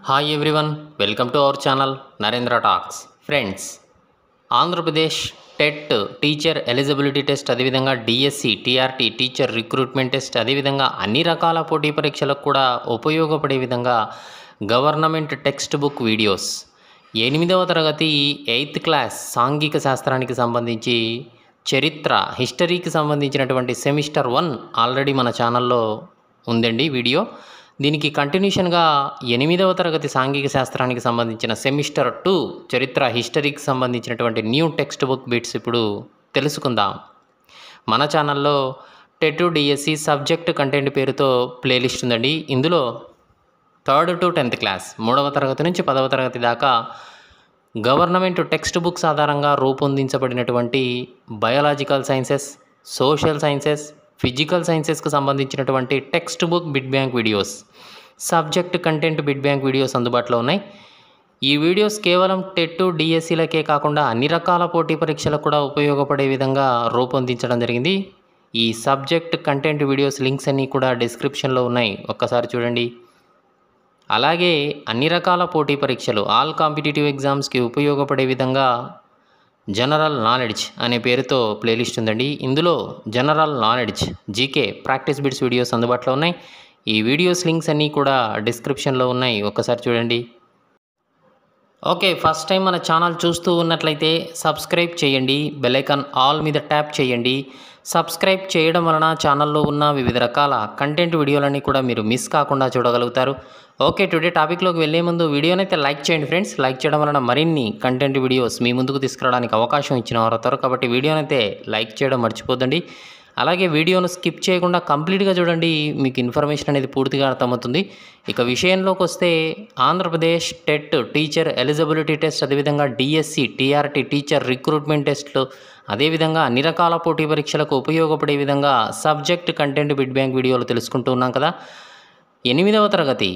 Hi everyone, welcome to our channel Narendra talks. Friends, Andhra Pradesh TET teacher eligibility test, అదేవిధంగా DSC TRT teacher recruitment test, అదేవిధంగా అన్ని రకాల పోటీ పరీక్షలకు కూడా ఉపయోగపడే విధంగా గవర్నమెంట్ టెక్స్ట్ బుక్ వీడియోస్ 8వ తరగతి 8th క్లాస్ సాంఘిక శాస్త్రానికి సంబంధించి హిస్టరీకి సంబంధించినటువంటి సెమిస్టర్ 1 ఆల్రెడీ మన ఛానల్లో ఉందండి వీడియో. దీనికి కంటిన్యూషన్గా 8వ తరగతి సాంఘిక శాస్త్రానికి సంబంధించిన సెమిస్టర్ 2 హిస్టరీకి సంబంధించినటువంటి న్యూ టెక్స్ట్ బుక్ బిట్స్ ఇప్పుడు తెలుసుకుందాం. మన ఛానల్లో టెట్ డిఎస్సి సబ్జెక్ట్ కంటెంట్ పేరుతో ప్లేలిస్ట్ ఉందండి. ఇందులో 3rd to 10th క్లాస్ 3వ తరగతి నుంచి 10వ తరగతి దాకా గవర్నమెంట్ టెక్స్ట్ బుక్స్ ఆధారంగా రూపొందించబడినటువంటి biological sciences, social sciences, physical సైన్సెస్కి సంబంధించినటువంటి text book bit bank videos, subject content bit bank videos అందుబాటులో ఉన్నాయి. ఈ వీడియోస్ కేవలం టెట్ డిఎస్సీలకే కాకుండా అన్ని రకాల పోటీ పరీక్షలకు కూడా ఉపయోగపడే విధంగా రూపొందించడం జరిగింది. ఈ సబ్జెక్ట్ కంటెంట్ వీడియోస్ లింక్స్ అన్నీ కూడా డిస్క్రిప్షన్లో ఉన్నాయి, ఒక్కసారి చూడండి. అలాగే అన్ని రకాల పోటీ పరీక్షలు, ఆల్ కాంపిటేటివ్ ఎగ్జామ్స్కి ఉపయోగపడే విధంగా జనరల్ నాలెడ్జ్ అనే పేరుతో ప్లేలిస్ట్ ఉందండి. ఇందులో general knowledge GK practice bits videos అందుబాటులో ఉన్నాయి. ఈ వీడియోస్ లింక్స్ అన్నీ కూడా డిస్క్రిప్షన్లో ఉన్నాయి, ఒక్కసారి చూడండి. ఓకే, ఫస్ట్ టైం మన ఛానల్ చూస్తూ ఉన్నట్లయితే సబ్స్క్రైబ్ చేయండి, బెల్ ఐకాన్ ఆల్ మీద ట్యాప్ చేయండి. సబ్స్క్రైబ్ చేయడం వలన ఛానల్లో ఉన్న వివిధ రకాల కంటెంట్ వీడియోలన్నీ కూడా మీరు మిస్ కాకుండా చూడగలుగుతారు. ఓకే, టుడే టాపిక్లోకి వెళ్ళే ముందు వీడియోనైతే లైక్ చేయండి ఫ్రెండ్స్. లైక్ చేయడం వలన మరిన్ని కంటెంట్ వీడియోస్ మీ ముందుకు తీసుకురావడానికి అవకాశం ఇచ్చిన వారు అవుతారు. కాబట్టి వీడియోనైతే లైక్ చేయడం మర్చిపోద్దండి. అలాగే వీడియోను స్కిప్ చేయకుండా కంప్లీట్గా చూడండి, మీకు ఇన్ఫర్మేషన్ అనేది పూర్తిగా అర్థమవుతుంది. ఇక విషయంలోకి వస్తే, Andhra Pradesh TET teacher eligibility test, అదేవిధంగా డిఎస్సి టీఆర్టీ టీచర్ రిక్రూట్మెంట్ టెస్ట్లు, అదేవిధంగా అన్ని రకాల పోటీ పరీక్షలకు ఉపయోగపడే విధంగా సబ్జెక్ట్ కంటెంట్ బిట్ బ్యాంక్ వీడియోలు తెలుసుకుంటూ ఉన్నాం కదా. 8వ తరగతి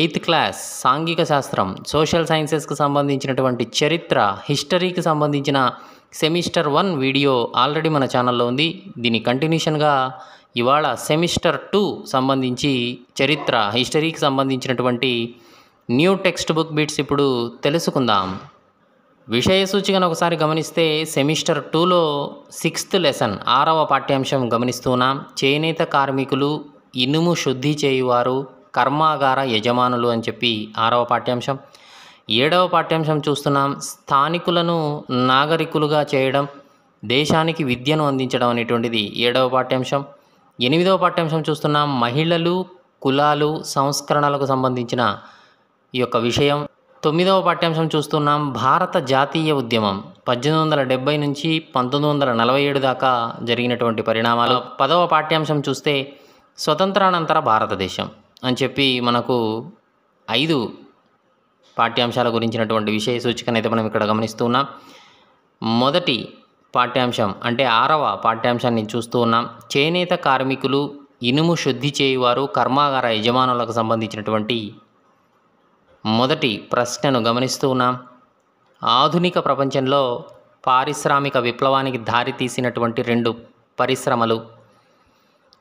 8th క్లాస్ సాంఘిక శాస్త్రం, సోషల్ సైన్సెస్కి సంబంధించినటువంటి హిస్టరీకి సంబంధించిన సెమిస్టర్ 1 వీడియో ఆల్రెడీ మన ఛానల్లో ఉంది. దీని కంటిన్యూషన్గా ఇవాళ సెమిస్టర్ 2 సంబంధించి హిస్టరీకి సంబంధించినటువంటి న్యూ టెక్స్ట్ బుక్ బిట్స్ ఇప్పుడు తెలుసుకుందాం. విషయ సూచికను ఒకసారి గమనిస్తే, సెమిస్టర్ 2లో 6th లెసన్ 6వ పాఠ్యాంశం గమనిస్తున్నాం. చేనేత కార్మికులు, ఇనుము శుద్ధి చేయువారు, కర్మాగార యజమానులు అని చెప్పి 6వ పాఠ్యాంశం. 7వ పాఠ్యాంశం చూస్తున్నాం, స్థానికులను నాగరికులుగా చేయడం, దేశానికి విద్యను అందించడం అనేటువంటిది 7వ పాఠ్యాంశం. 8వ పాఠ్యాంశం చూస్తున్నాం, మహిళలు, కులాలు, సంస్కరణలకు సంబంధించిన ఈ యొక్క విషయం. 9వ పాఠ్యాంశం చూస్తున్నాం, భారత జాతీయ ఉద్యమం 1870 నుంచి 1947 దాకా జరిగినటువంటి పరిణామాలు. 10వ పాఠ్యాంశం చూస్తే స్వతంత్రానంతర భారతదేశం అని చెప్పి మనకు 5 పాఠ్యాంశాల గురించినటువంటి విషయ సూచికనైతే మనం ఇక్కడ గమనిస్తున్నాం. మొదటి పాఠ్యాంశం అంటే 6వ పాఠ్యాంశాన్ని చూస్తూ ఉన్నాం. చేనేత కార్మికులు, ఇనుము శుద్ధి చేయువారు, కర్మాగార యజమానులకు సంబంధించినటువంటి మొదటి ప్రశ్నను గమనిస్తూ ఉన్నాం. ఆధునిక ప్రపంచంలో పారిశ్రామిక విప్లవానికి దారితీసినటువంటి 2 పరిశ్రమలు.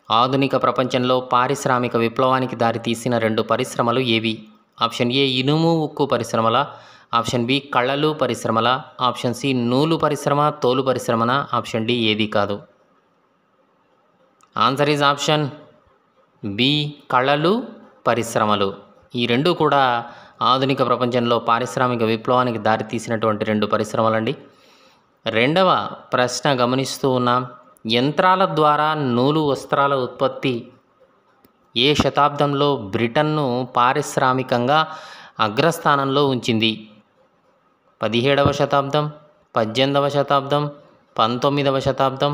ఆధునిక ప్రపంచంలో పారిశ్రామిక విప్లవానికి దారితీసిన 2 పరిశ్రమలు ఏవి? ఆప్షన్ ఏ ఇనుము ఉక్కు పరిశ్రమల, ఆప్షన్ బి కళలు పరిశ్రమల, ఆప్షన్ సి నూలు పరిశ్రమ, తోలు పరిశ్రమన, ఆప్షన్ డి ఏది కాదు. ఆన్సర్ ఈజ్ ఆప్షన్ బి కళలు పరిశ్రమలు. ఈ 2 కూడా ఆధునిక ప్రపంచంలో పారిశ్రామిక విప్లవానికి దారితీసినటువంటి 2 పరిశ్రమలండి. రెండవ ప్రశ్న గమనిస్తూ ఉన్నాం. యంత్రాల ద్వారా నూలు వస్త్రాల ఉత్పత్తి ఏ శతాబ్దంలో బ్రిటన్ను పారిశ్రామికంగా అగ్రస్థానంలో ఉంచింది? 17వ శతాబ్దం, 18వ శతాబ్దం, 19వ శతాబ్దం,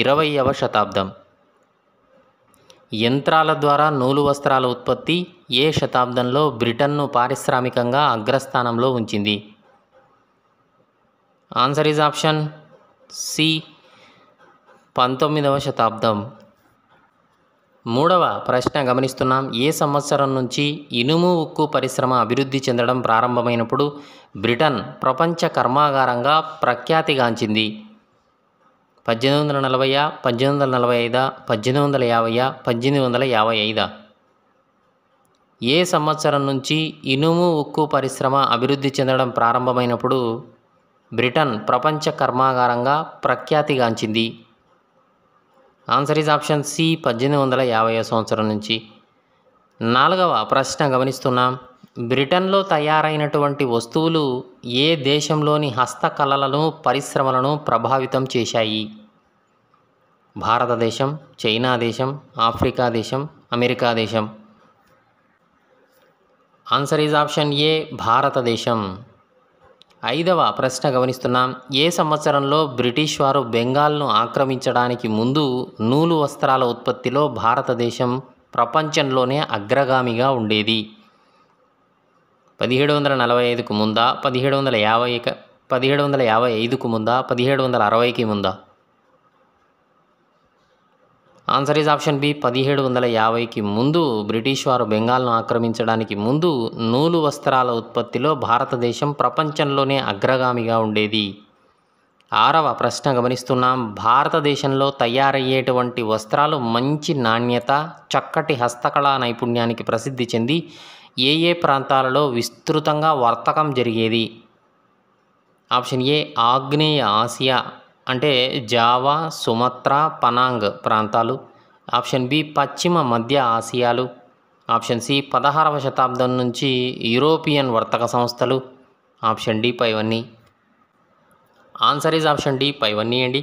20వ శతాబ్దం. యంత్రాల ద్వారా నూలు వస్త్రాల ఉత్పత్తి ఏ శతాబ్దంలో బ్రిటన్ను పారిశ్రామికంగా అగ్రస్థానంలో ఉంచింది? ఆన్సర్ ఈజ్ ఆప్షన్ సి 19వ శతాబ్దం. మూడవ ప్రశ్న గమనిస్తున్నాం. ఏ సంవత్సరం నుంచి ఇనుము ఉక్కు పరిశ్రమ అభివృద్ధి చెందడం ప్రారంభమైనప్పుడు బ్రిటన్ ప్రపంచ కర్మాగారంగా ప్రఖ్యాతిగాంచింది? 1840, 1845, 1850, 1855. ఏ సంవత్సరం నుంచి ఇనుము ఉక్కు పరిశ్రమ అభివృద్ధి చెందడం ప్రారంభమైనప్పుడు బ్రిటన్ ప్రపంచ కర్మాగారంగా ప్రఖ్యాతిగాంచింది? ఆన్సర్ ఈజ్ ఆప్షన్ సి 1850 సంవత్సరం నుంచి. 4వ ప్రశ్న గమనిస్తున్నాం. బ్రిటన్లో తయారైనటువంటి వస్తువులు ఏ దేశంలోని హస్తకళలను పరిశ్రమలను ప్రభావితం చేశాయి? భారతదేశం, చైనా దేశం, ఆఫ్రికా దేశం, అమెరికా దేశం. ఆన్సర్ ఈజ్ ఆప్షన్ ఏ భారతదేశం. 5వ ప్రశ్న గమనిస్తున్నాం. ఏ సంవత్సరంలో బ్రిటిష్ వారు బెంగాల్ను ఆక్రమించడానికి ముందు నూలు వస్త్రాల ఉత్పత్తిలో భారతదేశం ప్రపంచంలోనే అగ్రగామిగా ఉండేది? 1745కు ముందా, 1755కు ముందా, 1760కి ముందా? ఆన్సర్ ఈజ్ ఆప్షన్ బి 1750కి ముందు. బ్రిటిష్ వారు బెంగాల్ను ఆక్రమించడానికి ముందు నూలు వస్త్రాల ఉత్పత్తిలో భారతదేశం ప్రపంచంలోనే అగ్రగామిగా ఉండేది. 6వ ప్రశ్న గమనిస్తున్నాం. భారతదేశంలో తయారయ్యేటువంటి వస్త్రాలు మంచి నాణ్యత, చక్కటి హస్తకళా నైపుణ్యానికి ప్రసిద్ధి చెంది ఏ ఏ ప్రాంతాలలో విస్తృతంగా వర్తకం జరిగేది? ఆప్షన్ ఏ ఆగ్నేయ ఆసియా అంటే జావా, సుమత్రా, పనాంగ్ ప్రాంతాలు. ఆప్షన్ బి పశ్చిమ మధ్య ఆసియాలు. ఆప్షన్ సి 16వ శతాబ్దం నుంచి యూరోపియన్ వర్తక సంస్థలు. ఆప్షన్ డి పైవన్నీ. ఆన్సర్ ఈజ్ ఆప్షన్ డి పైవన్నీ అండి.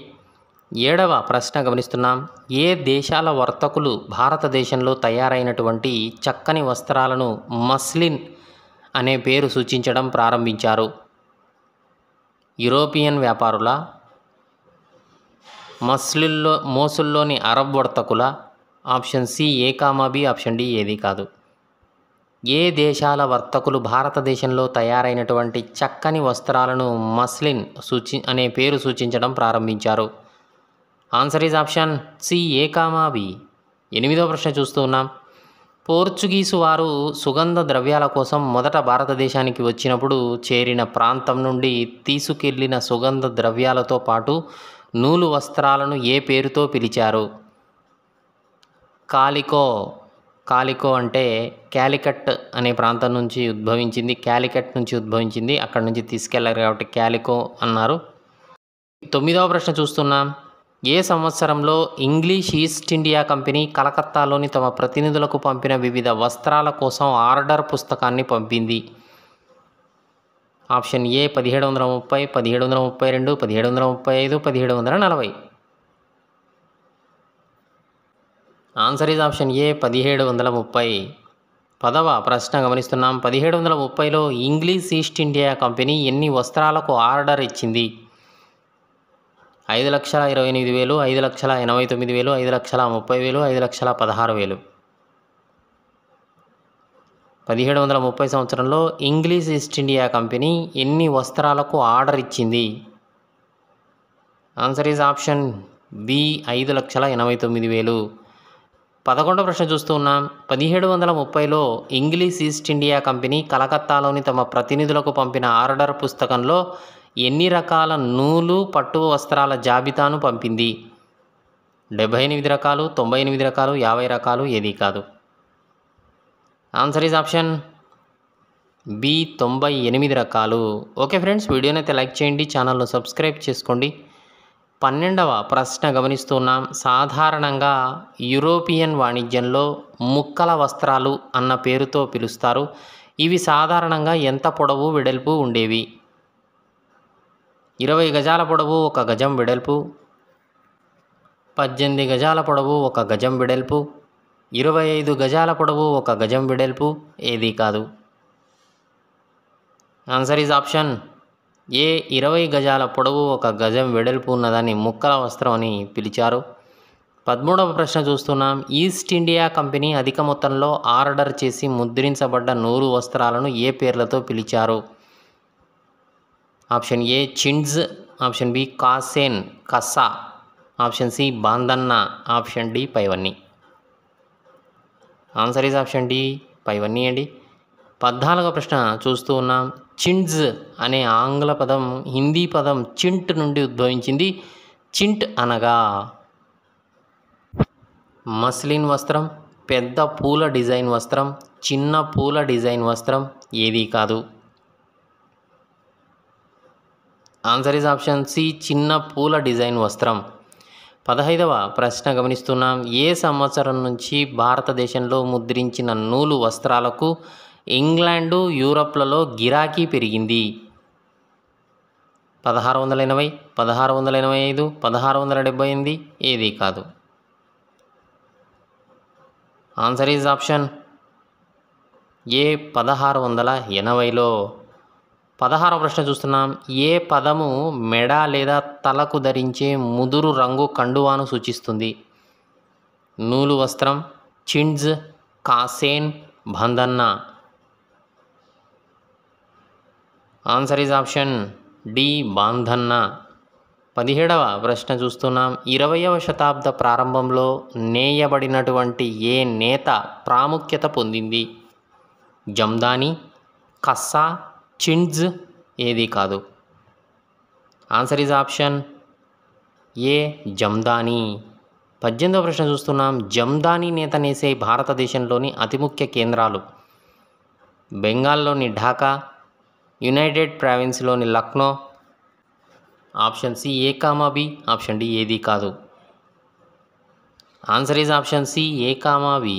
7వ ప్రశ్న గమనిస్తున్నాం. ఏ దేశాల వర్తకులు భారతదేశంలో తయారైనటువంటి చక్కని వస్త్రాలను మస్లిన్ అనే పేరు సూచించడం ప్రారంభించారు? యూరోపియన్ వ్యాపారుల, మోసుల్లోని అరబ్ వర్తకుల? Option C A comma B, option D ఏది కాదు. ఏ దేశాల వర్తకులు భారతదేశంలో తయారైనటువంటి చక్కని వస్త్రాలను మస్లిన్ అనే పేరు సూచించడం ప్రారంభించారు? Answer is option C A comma B. 8వ ప్రశ్న చూస్తూ ఉన్నాం. పోర్చుగీసు వారు సుగంధ ద్రవ్యాల కోసం మొదట భారతదేశానికి వచ్చినప్పుడు చేరిన ప్రాంతం నుండి తీసుకెళ్లిన సుగంధ ద్రవ్యాలతో పాటు నూలు వస్త్రాలను ఏ పేరుతో పిలిచారు? కాలికో అంటే క్యాలికట్ అనే ప్రాంతం నుంచి ఉద్భవించింది. క్యాలికట్ నుంచి ఉద్భవించింది, అక్కడ నుంచి తీసుకెళ్లారు కాబట్టి క్యాలికో అన్నారు. 9వ ప్రశ్న చూస్తున్నాం. ఏ సంవత్సరంలో ఇంగ్లీష్ ఈస్ట్ ఇండియా కంపెనీ కలకత్తాలోని తమ ప్రతినిధులకు పంపిన వివిధ వస్త్రాల కోసం ఆర్డర్ పుస్తకాన్ని పంపింది? Option A 1730, 1732, 1735, 1740. Answer is option ఏ 1730. 10వ ప్రశ్న గమనిస్తున్నాం. 1730లో ఇంగ్లీష్ ఈస్ట్ ఇండియా కంపెనీ ఎన్ని వస్త్రాలకు ఆర్డర్ ఇచ్చింది? 5,28,000, 5,89,000, 5,30,000, 5,16,000. 1730 సంవత్సరంలో ఇంగ్లీష్ ఈస్ట్ ఇండియా కంపెనీ ఎన్ని వస్త్రాలకు ఆర్డర్ ఇచ్చింది? Answer is option B 5,89,000. 11వ ప్రశ్న చూస్తూ ఉన్నాం. 1730లో ఇంగ్లీష్ ఈస్ట్ ఇండియా కంపెనీ కలకత్తాలోని తమ ప్రతినిధులకు పంపిన ఆర్డర్ పుస్తకంలో ఎన్ని రకాల నూలు పట్టు వస్త్రాల జాబితాను పంపింది? 78 రకాలు, 98 రకాలు, 50 రకాలు, ఏది కాదు. ఆన్సర్ ఈజ్ ఆప్షన్ బి 98 రకాలు. ఓకే ఫ్రెండ్స్, వీడియోని అయితే లైక్ చేయండి, ఛానల్ను సబ్స్క్రైబ్ చేసుకోండి. 12వ ప్రశ్న గమనిస్తున్నాం. సాధారణంగా యూరోపియన్ వాణిజ్యంలో ముక్కల వస్త్రాలు అన్న పేరుతో పిలుస్తారు. ఇవి సాధారణంగా ఎంత పొడవు వెడల్పు ఉండేవి? 20 గజాల పొడవు 1 గజం వెడల్పు, 18 గజాల పొడవు 1 గజం వెడల్పు, 25 గజాల పొడవు 1 గజం వెడల్పు, ఏది కాదు. ఆన్సర్ ఈజ్ ఆప్షన్ ఏ 20 గజాల పొడవు 1 గజం వెడల్పు ఉన్నదాన్ని ముక్కల వస్త్రం అని పిలిచారు. 13వ ప్రశ్న చూస్తున్నాం. ఈస్ట్ ఇండియా కంపెనీ అధిక మొత్తంలో ఆర్డర్ చేసి ముద్రించబడ్డ నూలు వస్త్రాలను ఏ పేర్లతో పిలిచారు? Option A chintz, option B cossaes, కస్సా, option C bandanna, option D పైవన్నీ. ఆన్సర్ ఈజ్ ఆప్షన్ డి పైవన్నీ అండి. 14వ ప్రశ్న చూస్తూ ఉన్నాం. చిండ్స్ అనే ఆంగ్ల పదం హిందీ పదం చింట్ నుండి ఉద్భవించింది. చింట్ అనగా మస్లిన్ వస్త్రం, పెద్ద పూల డిజైన్ వస్త్రం, చిన్న పూల డిజైన్ వస్త్రం ఏది కాదు. ఆన్సర్ ఈజ్ ఆప్షన్ సి, చిన్న పూల డిజైన్ వస్త్రం. 15వ ప్రశ్న గమనిస్తున్నాం. ఏ సంవత్సరం నుంచి భారతదేశంలో ముద్రించిన నూలు వస్త్రాలకు ఇంగ్లాండు, యూరప్లలో గిరాకీ పెరిగింది? 1680, 1685, 1678 ఏది కాదు. ఆన్సర్ ఈజ్ ఆప్షన్ ఏ, 1680లో. 16వ ప్రశ్న చూస్తున్నాం. ఏ పదము మెడ లేదా తలకు ధరించే ముదురు రంగు కండువాను సూచిస్తుంది? నూలు వస్త్రం, chintz, cossaes, bandanna. Answer is option D, bandanna. 17వ ప్రశ్న చూస్తున్నాం. 20వ శతాబ్ద ప్రారంభంలో నేయబడినటువంటి ఏ నేత ప్రాముఖ్యత పొందింది? జమ్దాని, కస్సా, చిండ్జ్ ఏది కాదు. Answer is option A, jamdani. 18వ ప్రశ్న చూస్తున్నాం. జమ్దాని నేత నేసే భారతదేశంలోని అతి ముఖ్య కేంద్రాలు? బెంగాల్లోని Dhaka, United ప్రావిన్స్లోని Lucknow. Option C, A comma B, option D ఏది కాదు. Answer is option C, A comma B.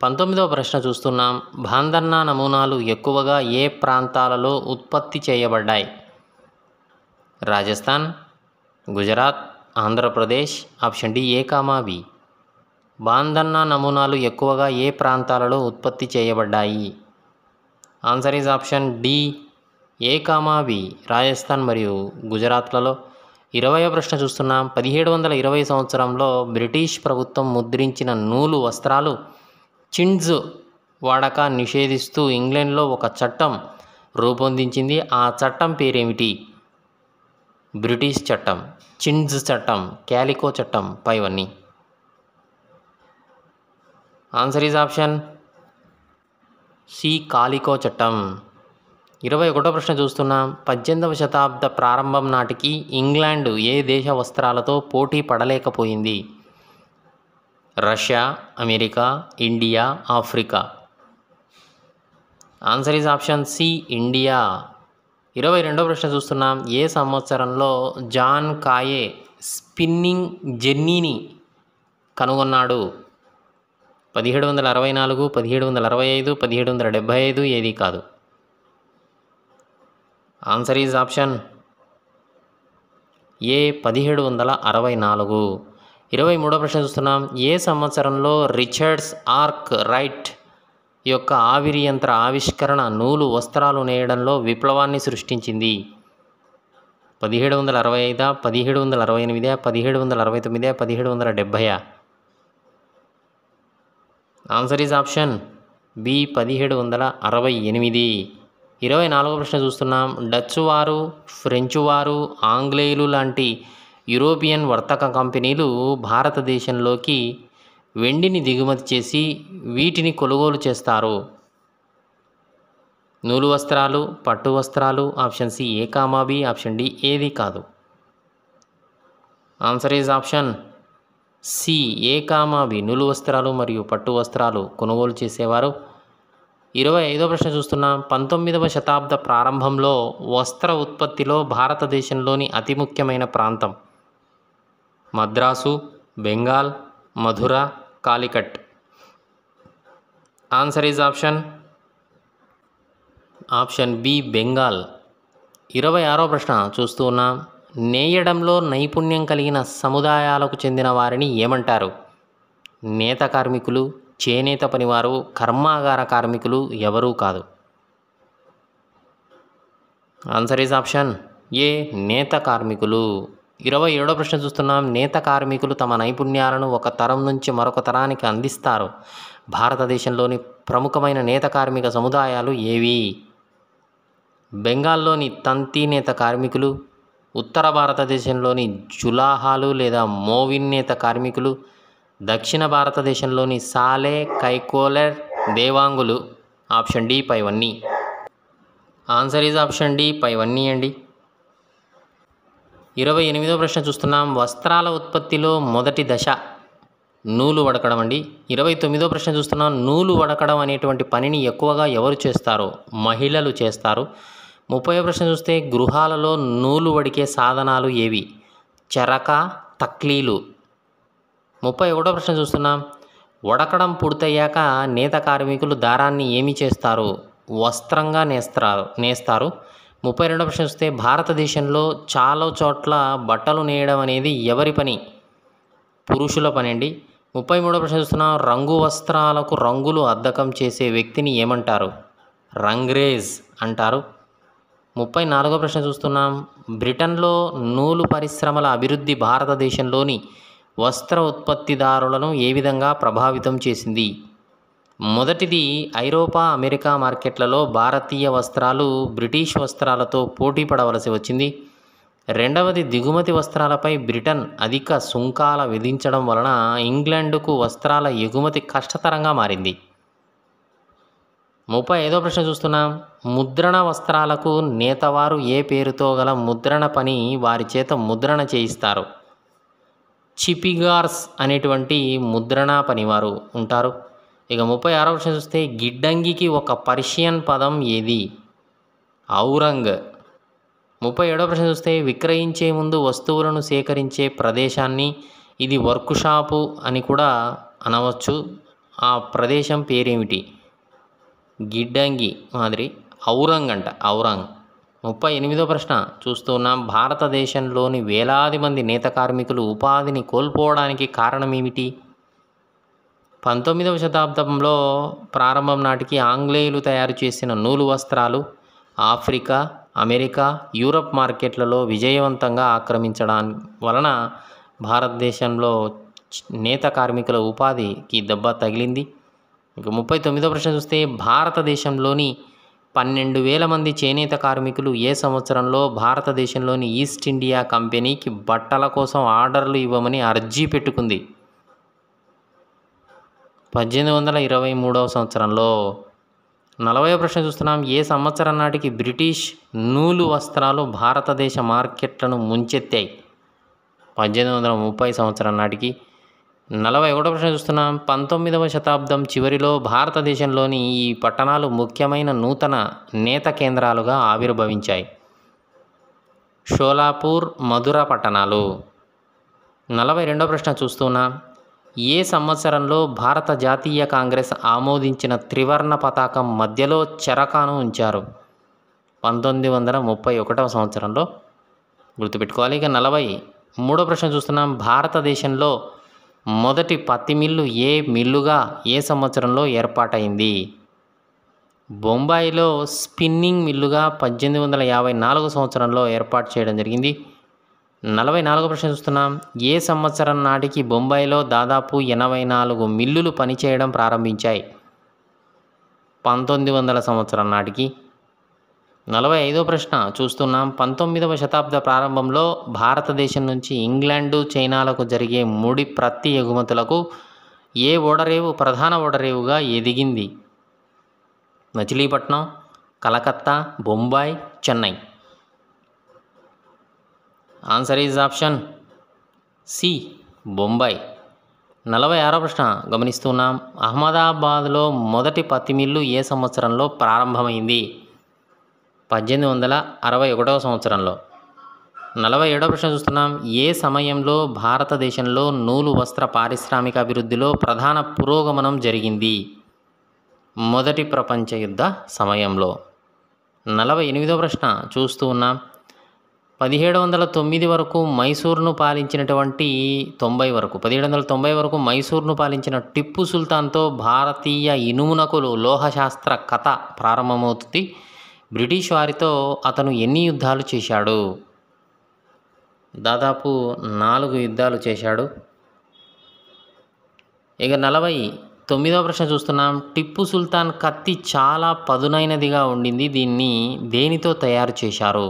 19వ ప్రశ్న చూస్తున్నాం. బాంధన్నా నమూనాలు ఎక్కువగా ఏ ప్రాంతాలలో ఉత్పత్తి చేయబడ్డాయి? Rajasthan, Gujarat, Andhra Pradesh. Option D, A comma B. బాంధన్నా నమూనాలు ఎక్కువగా ఏ ప్రాంతాలలో ఉత్పత్తి చేయబడ్డాయి? Answer is option D, A comma B, Rajasthan మరియు గుజరాత్లలో. 20వ ప్రశ్న చూస్తున్నాం. 1720 సంవత్సరంలో బ్రిటిష్ ప్రభుత్వం ముద్రించిన నూలు వస్త్రాలు చిండ్జ్ వాడక నిషేధిస్తూ ఇంగ్లాండ్లో ఒక చట్టం రూపొందించింది. ఆ చట్టం పేరేమిటి? బ్రిటిష్ చట్టం, చిండ్జ్ చట్టం, క్యాలికో చట్టం, పైవన్నీ. ఆన్సర్ ఈజ్ ఆప్షన్ సి, కాలికో చట్టం. 21వ ప్రశ్న చూస్తున్నాం. 18వ శతాబ్ద ప్రారంభం నాటికి ఇంగ్లాండ్ ఏ దేశ వస్త్రాలతో పోటీ పడలేకపోయింది? Russia, America, India, Africa. Answer is option C, India. 22వ ప్రశ్న చూస్తున్నాం. ఏ సంవత్సరంలో జాన్ కాయే స్పిన్నింగ్ జెన్నీని కనుగొన్నాడు? 1764, 1765, 1775 ఏది కాదు. ఆన్సర్ ఈజ్ ఆప్షన్ ఏ, 1764. 23వ ప్రశ్న చూస్తున్నాం. ఏ సంవత్సరంలో రిచర్డ్స్ ఆర్క్ రైట్ యొక్క ఆవిరి యంత్ర ఆవిష్కరణ నూలు వస్త్రాలు నేయడంలో విప్లవాన్ని సృష్టించింది? 1765, 1768, 1769, 1770. Answer is option B, 1768. 24వ ప్రశ్న చూస్తున్నాం. డచ్ వారు, ఫ్రెంచ్ వారు, ఆంగ్లేయులు లాంటి యూరోపియన్ వర్తక కంపెనీలు భారతదేశంలోకి వెండిని దిగుమతి చేసి వీటిని కొనుగోలు చేస్తారు? నూలు వస్త్రాలు, పట్టు వస్త్రాలు. Option C, A comma B, option D ఏది కాదు. Answer is option C, A comma B, నూలు వస్త్రాలు మరియు పట్టు వస్త్రాలు కొనుగోలు చేసేవారు. 25వ ప్రశ్న చూస్తున్నాం. 19వ శతాబ్ద ప్రారంభంలో వస్త్ర ఉత్పత్తిలో భారతదేశంలోని అతి ముఖ్యమైన ప్రాంతం? Madras, Bengal, Mathura, Calicut. Answer is option B, Bengal. 26వ ప్రశ్న చూస్తూ ఉన్నాం. నేయడంలో నైపుణ్యం కలిగిన సముదాయాలకు చెందిన వారిని ఏమంటారు? నేత కార్మికులు, చేనేత పనివారు, కర్మాగార కార్మికులు, ఎవరూ కాదు. ఆన్సర్ ఈజ్ ఆప్షన్ ఏ, నేత కార్మికులు. 27వ ప్రశ్న చూస్తున్నాం. నేత కార్మికులు తమ నైపుణ్యాలను ఒక తరం నుంచి మరొక తరానికి అందిస్తారు. భారతదేశంలోని ప్రముఖమైన నేత కార్మిక సముదాయాలు ఏవి? బెంగాల్లోని తంతి నేత కార్మికులు, ఉత్తర భారతదేశంలోని జులాహాలు లేదా మోవిన్ నేత కార్మికులు, దక్షిణ భారతదేశంలోని సాలే, కైకోలర్, దేవాంగులు. ఆప్షన్ డి, పైవన్నీ. ఆన్సర్ ఈజ్ ఆప్షన్ డి, పైవన్నీ అండి. 28వ ప్రశ్న చూస్తున్నాం. వస్త్రాల ఉత్పత్తిలో మొదటి దశ నూలు వడకడం అండి. 29వ ప్రశ్న చూస్తున్నాం. నూలు వడకడం అనేటువంటి పనిని ఎక్కువగా ఎవరు చేస్తారు? మహిళలు చేస్తారు. 30వ ప్రశ్న చూస్తే గృహాలలో నూలు వడికే సాధనాలు ఏవి? చెరక, తక్లీలు. 31వ ప్రశ్న చూస్తున్నాం. వడకడం పూర్తయ్యాక నేత కార్మికులు దారాన్ని ఏమి చేస్తారు? వస్త్రంగా నేస్తారు. 32వ ప్రశ్న చూస్తే భారతదేశంలో చాలా చోట్ల బట్టలు నేయడం అనేది ఎవరి పని? పురుషుల పని అండి. 33వ ప్రశ్న చూస్తున్నాం. రంగు వస్త్రాలకు రంగులు అద్దకం చేసే వ్యక్తిని ఏమంటారు? రంగ్రేజ్ అంటారు. 34వ ప్రశ్న చూస్తున్నాం. బ్రిటన్లో నూలు పరిశ్రమల అభివృద్ధి భారతదేశంలోని వస్త్ర ఉత్పత్తిదారులను ఏ విధంగా ప్రభావితం చేసింది? మొదటిది, ఐరోపా, అమెరికా మార్కెట్లలో భారతీయ వస్త్రాలు బ్రిటిష్ వస్త్రాలతో పోటీ పడవలసి వచ్చింది. రెండవది, దిగుమతి వస్త్రాలపై బ్రిటన్ అధిక సుంకాల విధించడం వలన ఇంగ్లాండ్కు వస్త్రాల ఎగుమతి కష్టతరంగా మారింది. 35వ ప్రశ్న చూస్తున్నాం. ముద్రణ వస్త్రాలకు నేతవారు ఏ పేరుతో గల ముద్రణ పని వారి చేత ముద్రణ చేయిస్తారు? చిపిగార్స్ అనేటువంటి ముద్రణ పనివారు ఉంటారు. ఇక 36వ ప్రశ్న చూస్తే గిడ్డంగికి ఒక పర్షియన్ పదం ఏది? ఔరంగ్. 37వ ప్రశ్న చూస్తే విక్రయించే ముందు వస్తువులను సేకరించే ప్రదేశాన్ని ఇది వర్క్ షాపు అని కూడా అనవచ్చు. ఆ ప్రదేశం పేరేమిటి? గిడ్డంగి మాదిరి ఔరంగ్ అంట, ఔరంగ్. 38వ ప్రశ్న చూస్తున్నాం. భారతదేశంలోని వేలాది మంది నేత కార్మికులు ఉపాధిని కోల్పోవడానికి కారణం ఏమిటి? 19వ శతాబ్దంలో ప్రారంభం నాటికి ఆంగ్లేయులు తయారు చేసిన నూలు వస్త్రాలు ఆఫ్రికా, అమెరికా, యూరప్ మార్కెట్లలో విజయవంతంగా ఆక్రమించడం వలన భారతదేశంలో నేత కార్మికుల ఉపాధికి దెబ్బ తగిలింది. ఇక 39వ ప్రశ్న చూస్తే భారతదేశంలోని 12,000 మంది చేనేత కార్మికులు ఏ సంవత్సరంలో భారతదేశంలోని ఈస్ట్ ఇండియా కంపెనీకి బట్టల కోసం ఆర్డర్లు ఇవ్వమని అర్జీ పెట్టుకుంది? 1823వ సంవత్సరంలో. 40వ ప్రశ్న చూస్తున్నాం. ఏ సంవత్సరం నాటికి బ్రిటిష్ నూలు వస్త్రాలు భారతదేశ మార్కెట్లను ముంచెత్తాయి? 1830 సంవత్సరం నాటికి. 41వ ప్రశ్న చూస్తున్నాం. 19వ శతాబ్దం చివరిలో భారతదేశంలోని ఈ పట్టణాలు ముఖ్యమైన నూతన నేత కేంద్రాలుగా ఆవిర్భవించాయి. షోలాపూర్, మధుర పట్టణాలు. 42వ ప్రశ్న చూస్తున్నాం. ఏ సంవత్సరంలో భారత జాతీయ కాంగ్రెస్ ఆమోదించిన త్రివర్ణ పతాకం మధ్యలో చెరకాను ఉంచారు? 1931వ సంవత్సరంలో. గుర్తుపెట్టుకోవాలి. ఇక 43వ ప్రశ్న చూస్తున్నాం. భారతదేశంలో మొదటి పత్తి మిల్లు ఏ మిల్లుగా ఏ సంవత్సరంలో ఏర్పాటైంది? బొంబాయిలో స్పిన్నింగ్ మిల్లుగా 1854 సంవత్సరంలో ఏర్పాటు చేయడం జరిగింది. 44వ ప్రశ్న చూస్తున్నాం. ఏ సంవత్సరం నాటికి బొంబాయిలో దాదాపు 84 మిల్లులు పనిచేయడం ప్రారంభించాయి? 1900 సంవత్సరం నాటికి. 45వ ప్రశ్న చూస్తున్నాం. 19వ శతాబ్ద ప్రారంభంలో భారతదేశం నుంచి ఇంగ్లాండు, చైనాలకు జరిగే ముడి ప్రతి ఎగుమతులకు ఏ ఓడరేవు ప్రధాన ఓడరేవుగా ఎదిగింది? Machilipatnam, Calcutta, Bombay, Chennai. Answer is option C, Bombay. 46వ ప్రశ్న గమనిస్తున్నాం. అహ్మదాబాద్లో మొదటి పత్తి మిల్లు ఏ సంవత్సరంలో ప్రారంభమైంది? 1861వ సంవత్సరంలో. 47వ ప్రశ్న చూస్తున్నాం. ఏ సమయంలో భారతదేశంలో నూలు వస్త్ర పారిశ్రామిక అభివృద్ధిలో ప్రధాన పురోగమనం జరిగింది? మొదటి ప్రపంచ యుద్ధ సమయంలో. 48వ ప్రశ్న చూస్తూ ఉన్నాం. 1709 వరకు మైసూర్ను పాలించినటువంటి 1790 వరకు మైసూర్ను పాలించిన టిప్పు సుల్తాన్తో భారతీయ ఇనుమునకులు లోహశాస్త్ర కథ ప్రారంభమవుతుంది. బ్రిటిష్ వారితో అతను ఎన్ని యుద్ధాలు చేశాడు? దాదాపు 4 యుద్ధాలు చేశాడు. ఇక 49వ ప్రశ్న చూస్తున్నాం. టిప్పు సుల్తాన్ కత్తి చాలా పదునైనదిగా ఉండింది. దీన్ని దేనితో తయారు చేశారు?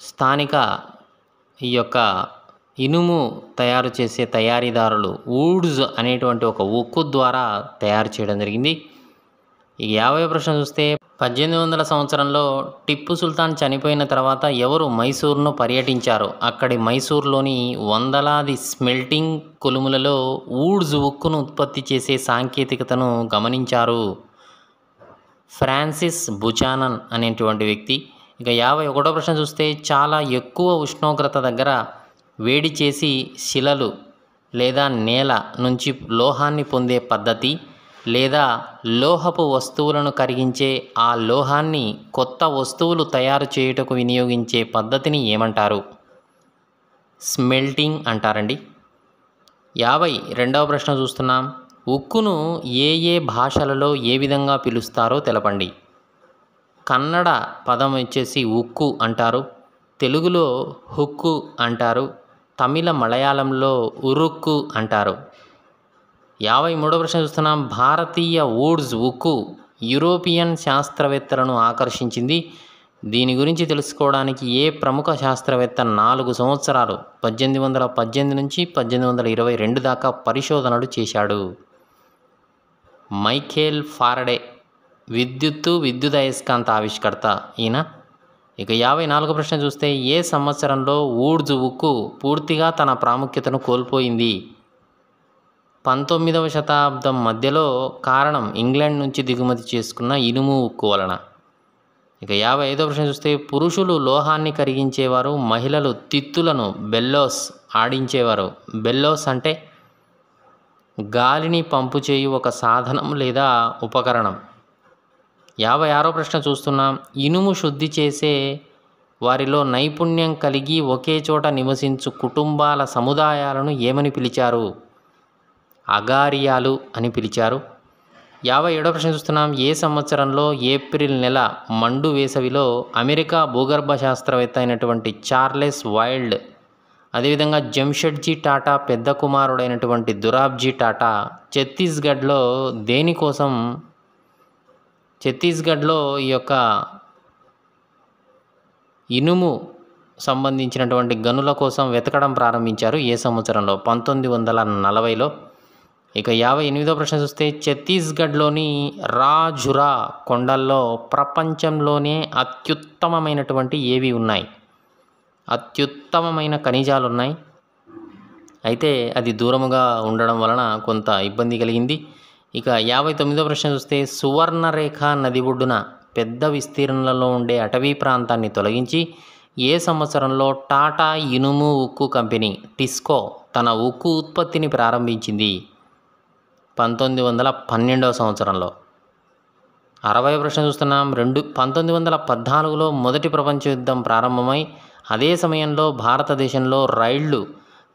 స్థానిక ఈ యొక్క ఇనుము తయారు చేసే తయారీదారులు వుడ్స్ అనేటువంటి ఒక ఉక్కు ద్వారా తయారు చేయడం జరిగింది. ఈ 50వ ప్రశ్న చూస్తే 1800 సంవత్సరంలో టిప్పు సుల్తాన్ చనిపోయిన తర్వాత ఎవరు మైసూర్ను పర్యటించారు? అక్కడి మైసూర్లోని వందలాది స్మెల్టింగ్ కొలుములలో వూడ్స్ ఉక్కును ఉత్పత్తి చేసే సాంకేతికతను గమనించారు. ఫ్రాన్సిస్ బుచానన్ అనేటువంటి వ్యక్తి. ఇక 51వ ప్రశ్న చూస్తే చాలా ఎక్కువ ఉష్ణోగ్రత దగ్గర వేడి చేసి శిలలు లేదా నేల నుంచి లోహాన్ని పొందే పద్ధతి, లేదా లోహపు వస్తువులను కరిగించే ఆ లోహాన్ని కొత్త వస్తువులు తయారు చేయుటకు వినియోగించే పద్ధతిని ఏమంటారు? స్మెల్టింగ్ అంటారండి. 52వ ప్రశ్న చూస్తున్నాం. ఉక్కును ఏ ఏ భాషలలో ఏ విధంగా పిలుస్తారో తెలపండి. కన్నడ పదం వచ్చేసి ఉక్కు అంటారు, తెలుగులో హుక్కు అంటారు, తమిళ మలయాళంలో ఉరుక్కు అంటారు. 53వ ప్రశ్న చూస్తున్నాం. భారతీయ వూడ్స్ ఉక్కు యూరోపియన్ శాస్త్రవేత్తలను ఆకర్షించింది. దీని గురించి తెలుసుకోవడానికి ఏ ప్రముఖ శాస్త్రవేత్త 4 సంవత్సరాలు 1818 నుంచి 1822 దాకా పరిశోధనలు చేశాడు? మైఖేల్ ఫారడే, విద్యుదయస్కాంత ఆవిష్కర్త ఈయన. ఇక 54వ ప్రశ్న చూస్తే ఏ సంవత్సరంలో వూడ్స్ ఉక్కు పూర్తిగా తన ప్రాముఖ్యతను కోల్పోయింది? 19వ శతాబ్దం మధ్యలో. కారణం ఇంగ్లాండ్ నుంచి దిగుమతి చేసుకున్న ఇనుము ఉక్కు వలన. ఇక 55వ ప్రశ్న చూస్తే పురుషులు లోహాన్ని కరిగించేవారు, మహిళలు తిత్తులను బెల్లోస్ ఆడించేవారు. బెల్లోస్ అంటే గాలిని పంపు చేయు ఒక సాధనం లేదా ఉపకరణం. 56వ ప్రశ్న చూస్తున్నాం. ఇనుము శుద్ధి చేసే వారిలో నైపుణ్యం కలిగి ఒకే చోట నివసించు కుటుంబాల సముదాయాలను ఏమని పిలిచారు? అగారియాలు అని పిలిచారు. 57వ ప్రశ్న చూస్తున్నాం. ఏ సంవత్సరంలో ఏప్రిల్ నెల మండు వేసవిలో అమెరికా భూగర్భ శాస్త్రవేత్త అయినటువంటి చార్లెస్ వైల్డ్, అదేవిధంగా జంషెడ్జీ టాటా పెద్ద కుమారుడైనటువంటి దురాబ్జీ టాటా ఛత్తీస్గఢ్లో ఈ యొక్క ఇనుము సంబంధించినటువంటి గనుల కోసం వెతకడం ప్రారంభించారు? ఏ సంవత్సరంలో? 1940లో. ఇక 58వ ప్రశ్న చూస్తే ఛత్తీస్గఢ్లోని రాజురా కొండల్లో ప్రపంచంలోనే అత్యుత్తమమైనటువంటి ఏవి ఉన్నాయి? అత్యుత్తమమైన ఖనిజాలు ఉన్నాయి. అయితే అది దూరముగా ఉండడం వలన కొంత ఇబ్బంది కలిగింది. ఇక 59వ ప్రశ్న చూస్తే సువర్ణరేఖ నది ఒడ్డున పెద్ద విస్తీర్ణంలో ఉండే అటవీ ప్రాంతాన్ని తొలగించి ఏ సంవత్సరంలో టాటా ఇనుము ఉక్కు కంపెనీ టిస్కో తన ఉక్కు ఉత్పత్తిని ప్రారంభించింది? 1912వ సంవత్సరంలో. 60వ ప్రశ్న చూస్తున్నాం. 1914లో మొదటి ప్రపంచ యుద్ధం ప్రారంభమై అదే సమయంలో భారతదేశంలో రైళ్లు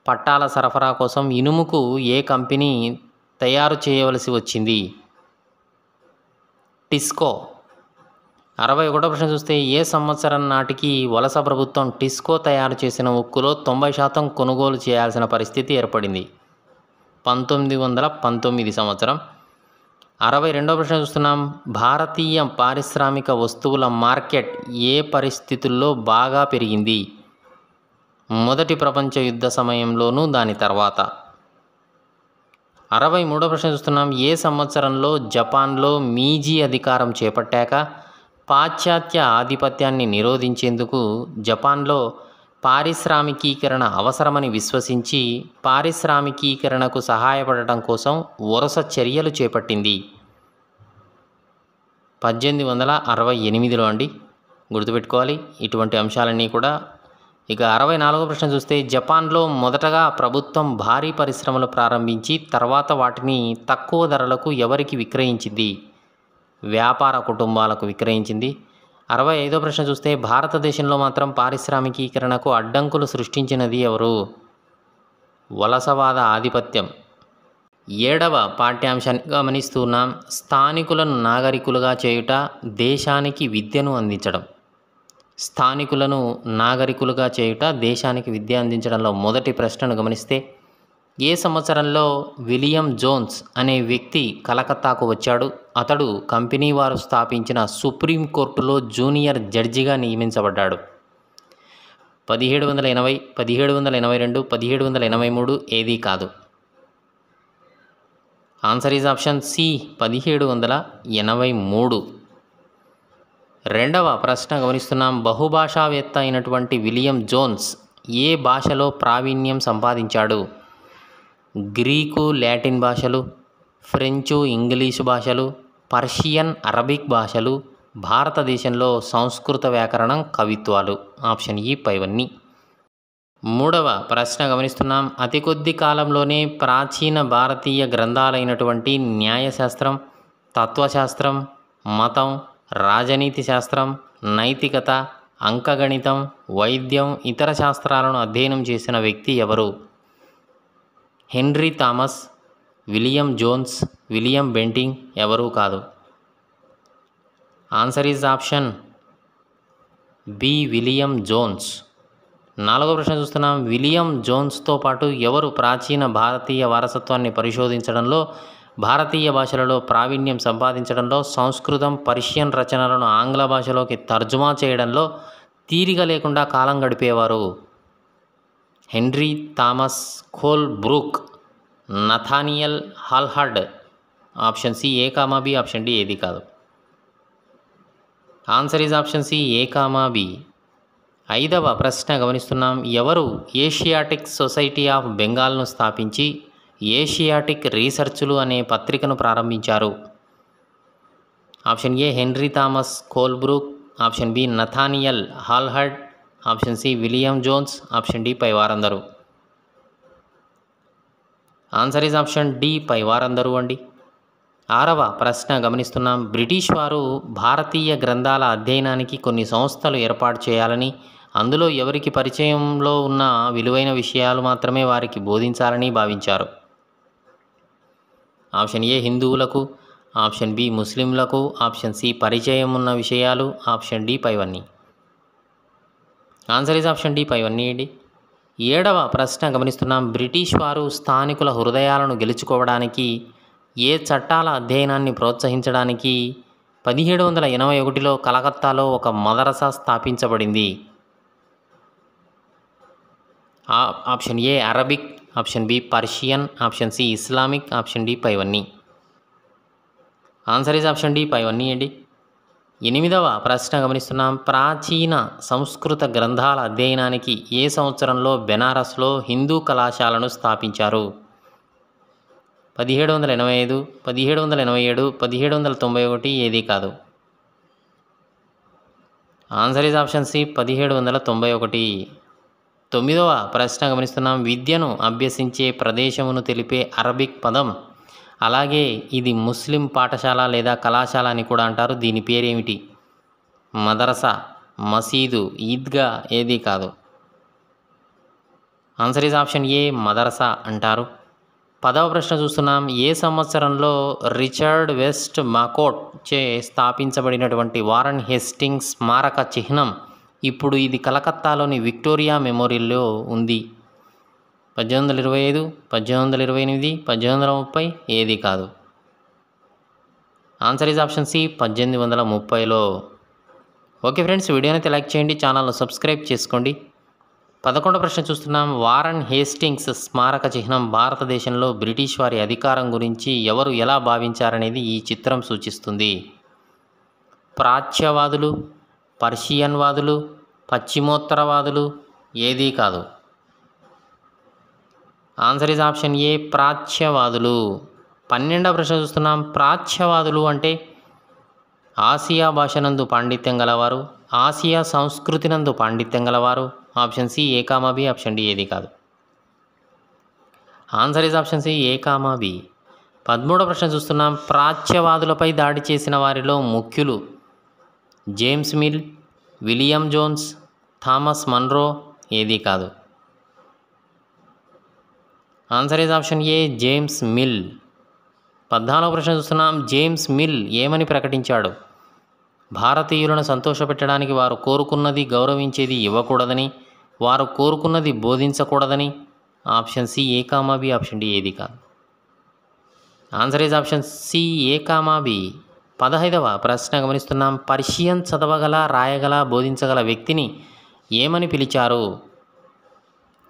పట్టాల సరఫరా కోసం ఇనుముకు ఏ కంపెనీ తయారు చేయవలసి వచ్చింది? టిస్కో. 61వ ప్రశ్న చూస్తే ఏ సంవత్సరం నాటికి వలస ప్రభుత్వం టిస్కో తయారు చేసిన ఉక్కులో 90% కొనుగోలు చేయాల్సిన పరిస్థితి ఏర్పడింది? 1919 సంవత్సరం. 62వ ప్రశ్న చూస్తున్నాం. భారతీయ పారిశ్రామిక వస్తువుల మార్కెట్ ఏ పరిస్థితుల్లో బాగా పెరిగింది? మొదటి ప్రపంచ యుద్ధ సమయంలోనూ దాని తర్వాత. 63వ ప్రశ్న చూస్తున్నాం. ఏ సంవత్సరంలో జపాన్లో మీజీ అధికారం చేపట్టాక పాశ్చాత్య ఆధిపత్యాన్ని నిరోధించేందుకు జపాన్లో పారిశ్రామికీకరణ అవసరమని విశ్వసించి పారిశ్రామికీకరణకు సహాయపడటం కోసం వరుస చర్యలు చేపట్టింది? 1868లో అండి. గుర్తుపెట్టుకోవాలి ఇటువంటి అంశాలన్నీ కూడా. ఇక 64వ ప్రశ్న చూస్తే జపాన్లో మొదటగా ప్రభుత్వం భారీ పరిశ్రమలు ప్రారంభించి తర్వాత వాటిని తక్కువ ధరలకు ఎవరికి విక్రయించింది? వ్యాపార కుటుంబాలకు విక్రయించింది. 65వ ప్రశ్న చూస్తే భారతదేశంలో మాత్రం పారిశ్రామికీకరణకు అడ్డంకులు సృష్టించినది ఎవరు? వలసవాద ఆధిపత్యం. 7వ పాఠ్యాంశాన్ని గమనిస్తున్నాం. స్థానికులను నాగరికులుగా చేయుట, దేశానికి విద్యను అందించడం. స్థానికులను నాగరికులుగా చేయుట, దేశానికి విద్య అందించడంలో మొదటి ప్రశ్నను గమనిస్తే ఏ సంవత్సరంలో విలియం జోన్స్ అనే వ్యక్తి కలకత్తాకు వచ్చాడు? అతడు కంపెనీ వారు స్థాపించిన సుప్రీంకోర్టులో జూనియర్ జడ్జిగా నియమించబడ్డాడు. 1780, 1782, 1783 ఏదీ కాదు. Answer is option C 1783. రెండవ ప్రశ్న గమనిస్తున్నాం. బహుభాషావేత్త అయినటువంటి విలియం జోన్స్ ఏ భాషలో ప్రావీణ్యం సంపాదించాడు? గ్రీకు, లాటిన్ భాషలు, ఫ్రెంచు, ఇంగ్లీషు భాషలు, పర్షియన్, అరబిక్ భాషలు, భారతదేశంలో సంస్కృత వ్యాకరణం, కవిత్వాలు. ఆప్షన్ ఈ పైవన్నీ. మూడవ ప్రశ్న గమనిస్తున్నాం. అతి కొద్ది కాలంలోనే ప్రాచీన భారతీయ గ్రంథాలైనటువంటి న్యాయశాస్త్రం, తత్వశాస్త్రం, మతం, రాజనీతి శాస్త్రం, నైతికత, అంకగణితం, వైద్యం, ఇతర శాస్త్రాలను అధ్యయనం చేసిన వ్యక్తి ఎవరు? Henry Thomas, William Jones, William Bentinck, ఎవరూ కాదు. Answer is option B William Jones. నాలుగో ప్రశ్న చూస్తున్నాం. విలియం జోన్స్తో పాటు ఎవరు ప్రాచీన భారతీయ వారసత్వాన్ని పరిశోధించడంలో, భారతీయ భాషలలో ప్రావీణ్యం సంపాదించడంలో, సంస్కృతం, పర్షియన్ రచనలను ఆంగ్ల భాషలోకి తర్జుమా చేయడంలో తీరిక లేకుండా కాలం గడిపేవారు? Henry Thomas Colebrooke, Nathaniel Halhed. Option C A comma B, option D ఏది కాదు. Answer is option C A comma B. ఐదవ ప్రశ్న గమనిస్తున్నాం. ఎవరు ఏషియాటిక్ సొసైటీ ఆఫ్ బెంగాల్ను స్థాపించి ఏషియాటిక్ రీసెర్చ్లు అనే పత్రికను ప్రారంభించారు? Option A Henry Thomas Colebrooke, option B Nathaniel Halhed, option C William Jones, option D పై వారందరూ. ఆన్సర్ ఈజ్ ఆప్షన్ డి పై వారందరూ అండి. ఆరవ ప్రశ్న గమనిస్తున్నాం. బ్రిటిష్ వారు భారతీయ గ్రంథాల అధ్యయనానికి కొన్ని సంస్థలు ఏర్పాటు చేయాలని, అందులో ఎవరికి పరిచయంలో ఉన్న విలువైన విషయాలు మాత్రమే వారికి బోధించాలని భావించారు? ఆప్షన్ ఏ హిందువులకు, ఆప్షన్ బి ముస్లింలకు, ఆప్షన్ సి పరిచయం ఉన్న విషయాలు, ఆప్షన్ డి పైవన్నీ. ఆన్సర్ ఈజ్ ఆప్షన్ డి పైవన్నీ అండి. ఏడవ ప్రశ్న గమనిస్తున్నాం. బ్రిటిష్ వారు స్థానికుల హృదయాలను గెలుచుకోవడానికి, ఏ చట్టాల అధ్యయనాన్ని ప్రోత్సహించడానికి 1781లో కలకత్తాలో ఒక మదరసా స్థాపించబడింది? Option A Arabic, option B Persian, option C Islamic, option D పైవన్నీ. ఆన్సర్ ఈజ్ ఆప్షన్ డి పైవన్నీ అండి. ఎనిమిదవ ప్రశ్న గమనిస్తున్నాం. ప్రాచీన సంస్కృత గ్రంథాల అధ్యయనానికి ఏ సంవత్సరంలో బెనారస్లో హిందూ కళాశాలను స్థాపించారు? 1785, 1787, 1791, ఏది కాదు. Answer is option C 1791. తొమ్మిదవ ప్రశ్న గమనిస్తున్నాం. విద్యను అభ్యసించే ప్రదేశమును తెలిపే అరబిక్ పదం, అలాగే ఇది ముస్లిం పాఠశాల లేదా కళాశాల అని కూడా అంటారు. దీని పేరేమిటి? మదరసా, మసీదు, ఈద్గా, ఏది కాదు. ఆన్సర్ ఈజ్ ఆప్షన్ ఏ మదరసా అంటారు. 10వ ప్రశ్న చూస్తున్నాం. ఏ సంవత్సరంలో రిచర్డ్ వెస్ట్ మాకోట్ చే స్థాపించబడినటువంటి వారన్ హేస్టింగ్స్ స్మారక చిహ్నం ఇప్పుడు ఇది కలకత్తాలోని విక్టోరియా మెమోరియల్లో ఉంది? 1825, 1828, 1830, ఏది కాదు. ఆన్సర్ ఈజ్ ఆప్షన్ సి 1830లో. ఓకే ఫ్రెండ్స్, వీడియోనైతే లైక్ చేయండి, ఛానల్ను సబ్స్క్రైబ్ చేసుకోండి. 11వ ప్రశ్న చూస్తున్నాం. వారన్ హేస్టింగ్స్ స్మారక చిహ్నం భారతదేశంలో బ్రిటిష్ వారి అధికారం గురించి ఎవరు ఎలా భావించారనేది ఈ చిత్రం సూచిస్తుంది? ప్రాచ్యవాదులు, పర్షియన్వాదులు, పశ్చిమోత్తరవాదులు, ఏదీ కాదు. ఆన్సర్ ఈజ్ ఆప్షన్ ఏ ప్రాచ్యవాదులు. 12వ ప్రశ్న చూస్తున్నాం. ప్రాచ్యవాదులు అంటే ఆసియా భాషనందు పాండిత్యం గలవారు, ఆసియా సంస్కృతినందు పాండిత్యం గలవారు. Option C A comma B, option D ఏది కాదు. Answer is option C A comma B. 13వ ప్రశ్న చూస్తున్నాం. ప్రాచ్యవాదులపై దాడి చేసిన వారిలో ముఖ్యులు James Mill, William Jones, Thomas Munro, ఏది కాదు. Answer is option A James Mill. 14వ ప్రశ్న చూస్తున్నాం. జేమ్స్ మిల్ ఏమని ప్రకటించాడు? భారతీయులను సంతోషపెట్టడానికి వారు కోరుకున్నది గౌరవించేది ఇవ్వకూడదని, వారు కోరుకున్నది బోధించకూడదని. Option C A comma B, option D ఏది కాదు. Answer is option C A comma B. 15వ ప్రశ్న గమనిస్తున్నాం. పర్షియన్ చదవగల, రాయగల, బోధించగల వ్యక్తిని ఏమని పిలిచారు?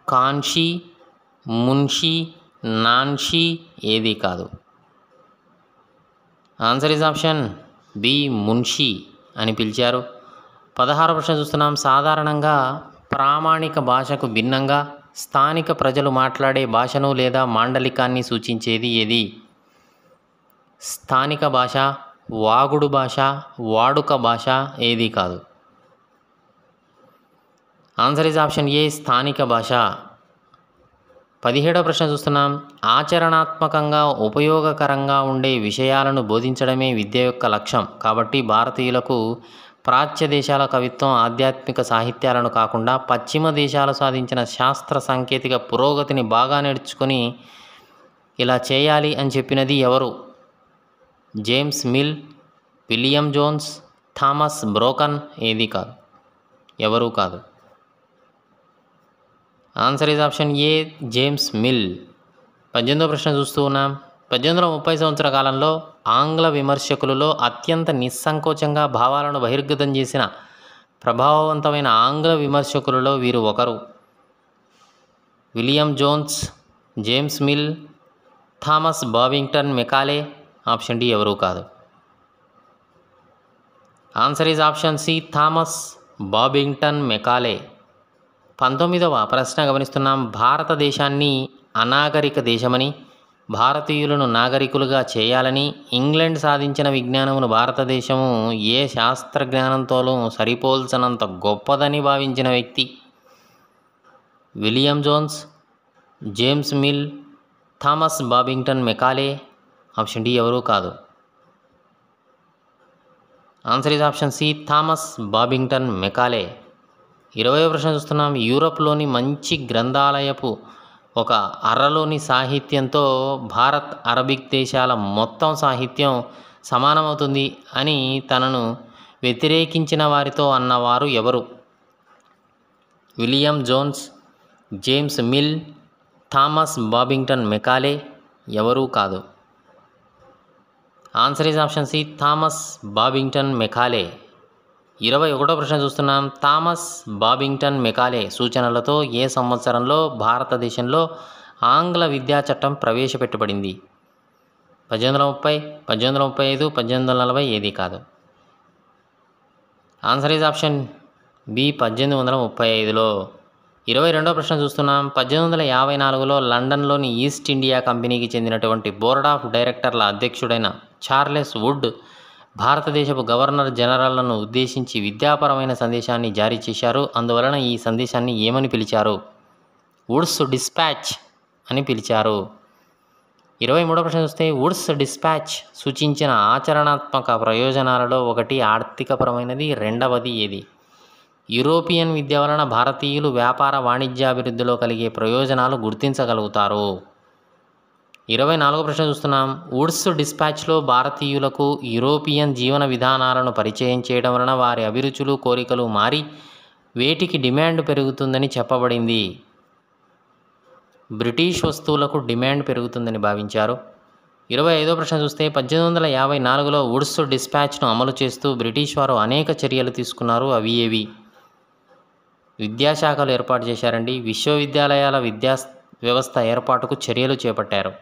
కాన్షీ, మున్షీ, నాన్షీ, ఏది కాదు. Answer is option B munshi అని పిలిచారు. 16వ ప్రశ్న చూస్తున్నాం. సాధారణంగా ప్రామాణిక భాషకు భిన్నంగా స్థానిక ప్రజలు మాట్లాడే భాషను లేదా మాండలికాన్ని సూచించేది ఏది? స్థానిక భాష, వాగుడు భాష, వాడుక భాష, ఏది కాదు. ఆన్సర్ ఈజ్ ఆప్షన్ ఏ స్థానిక భాష. 17వ ప్రశ్న చూస్తున్నాం. ఆచరణాత్మకంగా ఉపయోగకరంగా ఉండే విషయాలను బోధించడమే విద్య యొక్క లక్ష్యం. కాబట్టి భారతీయులకు ప్రాచ్య దేశాల కవిత్వం, ఆధ్యాత్మిక సాహిత్యాలను కాకుండా పశ్చిమ దేశాలు సాధించిన శాస్త్ర సాంకేతిక పురోగతిని బాగా నేర్చుకొని ఇలా చేయాలి అని చెప్పినది ఎవరు? James Mill, William Jones, Thomas బ్రోకన్, ఏది కాదు. ఎవరూ కాదు. Answer is option A James Mill. 18వ ప్రశ్న చూస్తూ ఉన్నాం. 1830 సంవత్సర కాలంలో ఆంగ్ల విమర్శకులలో అత్యంత నిస్సంకోచంగా భావాలను బహిర్గతం చేసిన ప్రభావవంతమైన ఆంగ్ల విమర్శకులలో వీరు ఒకరు. William Jones, James Mill, Thomas Babington Macaulay, option D ఎవరూ కాదు. Answer is option C Thomas Babington Macaulay. 19వ ప్రశ్న గమనిస్తున్నాం. భారతదేశాన్ని అనాగరిక దేశమని, భారతీయులను నాగరికులుగా చేయాలని ఇంగ్లాండ్ సాధించిన విజ్ఞానమును భారతదేశము ఏ శాస్త్రజ్ఞానంతోనూ సరిపోల్చనంత గొప్పదని భావించిన వ్యక్తి? William Jones, James Mill, Thomas Babington Macaulay, option D ఎవరూ కాదు. Answer is option C Thomas Babington Macaulay. 20వ ప్రశ్న చూస్తున్నాం. యూరప్లోని మంచి గ్రంథాలయపు ఒక అరలోని సాహిత్యంతో భారత్, అరబిక్ దేశాల మొత్తం సాహిత్యం సమానమవుతుంది అని తనను వ్యతిరేకించిన వారితో అన్నవారు ఎవరు? William Jones, James Mill, Thomas Babington Macaulay, ఎవరూ కాదు. Answer is option C Thomas Babington Macaulay. 21వ ప్రశ్న చూస్తున్నాం. థామస్ బాబింగ్టన్ మెకాలే సూచనలతో ఏ సంవత్సరంలో భారతదేశంలో ఆంగ్ల విద్యా చట్టం ప్రవేశపెట్టబడింది? 1830, 1835, 1840, ఏది కాదు. ఆన్సర్ ఈజ్ ఆప్షన్ బి 1835లో. 22వ ప్రశ్న చూస్తున్నాం. 1854లో లండన్లోని ఈస్ట్ ఇండియా కంపెనీకి చెందినటువంటి బోర్డ్ ఆఫ్ డైరెక్టర్ల అధ్యక్షుడైన చార్లెస్ వుడ్ భారతదేశపు గవర్నర్ జనరల్లను ఉద్దేశించి విద్యాపరమైన సందేశాన్ని జారీ చేశారు. అందువలన ఈ సందేశాన్ని ఏమని పిలిచారు? వుడ్స్ డిస్పాచ్ అని పిలిచారు. 23వ ప్రశ్న చూస్తే వుడ్స్ డిస్పాచ్ సూచించిన ఆచరణాత్మక ప్రయోజనాలలో ఒకటి ఆర్థికపరమైనది, రెండవది ఏది? యూరోపియన్ విద్య వలన భారతీయులు వ్యాపార వాణిజ్యాభివృద్ధిలో కలిగే ప్రయోజనాలు గుర్తించగలుగుతారు. 24వ ప్రశ్న చూస్తున్నాం. వుడ్స్ డిస్పాచ్లో భారతీయులకు యూరోపియన్ జీవన విధానాలను పరిచయం చేయడం వలన వారి అభిరుచులు, కోరికలు మారి వేటికి డిమాండ్ పెరుగుతుందని చెప్పబడింది? బ్రిటిష్ వస్తువులకు డిమాండ్ పెరుగుతుందని భావించారు. 25వ ప్రశ్న చూస్తే 1854లో వుడ్స్ డిస్పాచ్ను అమలు చేస్తూ బ్రిటిష్ వారు అనేక చర్యలు తీసుకున్నారు. అవి ఏవి? విద్యాశాఖలు ఏర్పాటు చేశారండి. విశ్వవిద్యాలయాల విద్యా వ్యవస్థ ఏర్పాటుకు చర్యలు చేపట్టారు.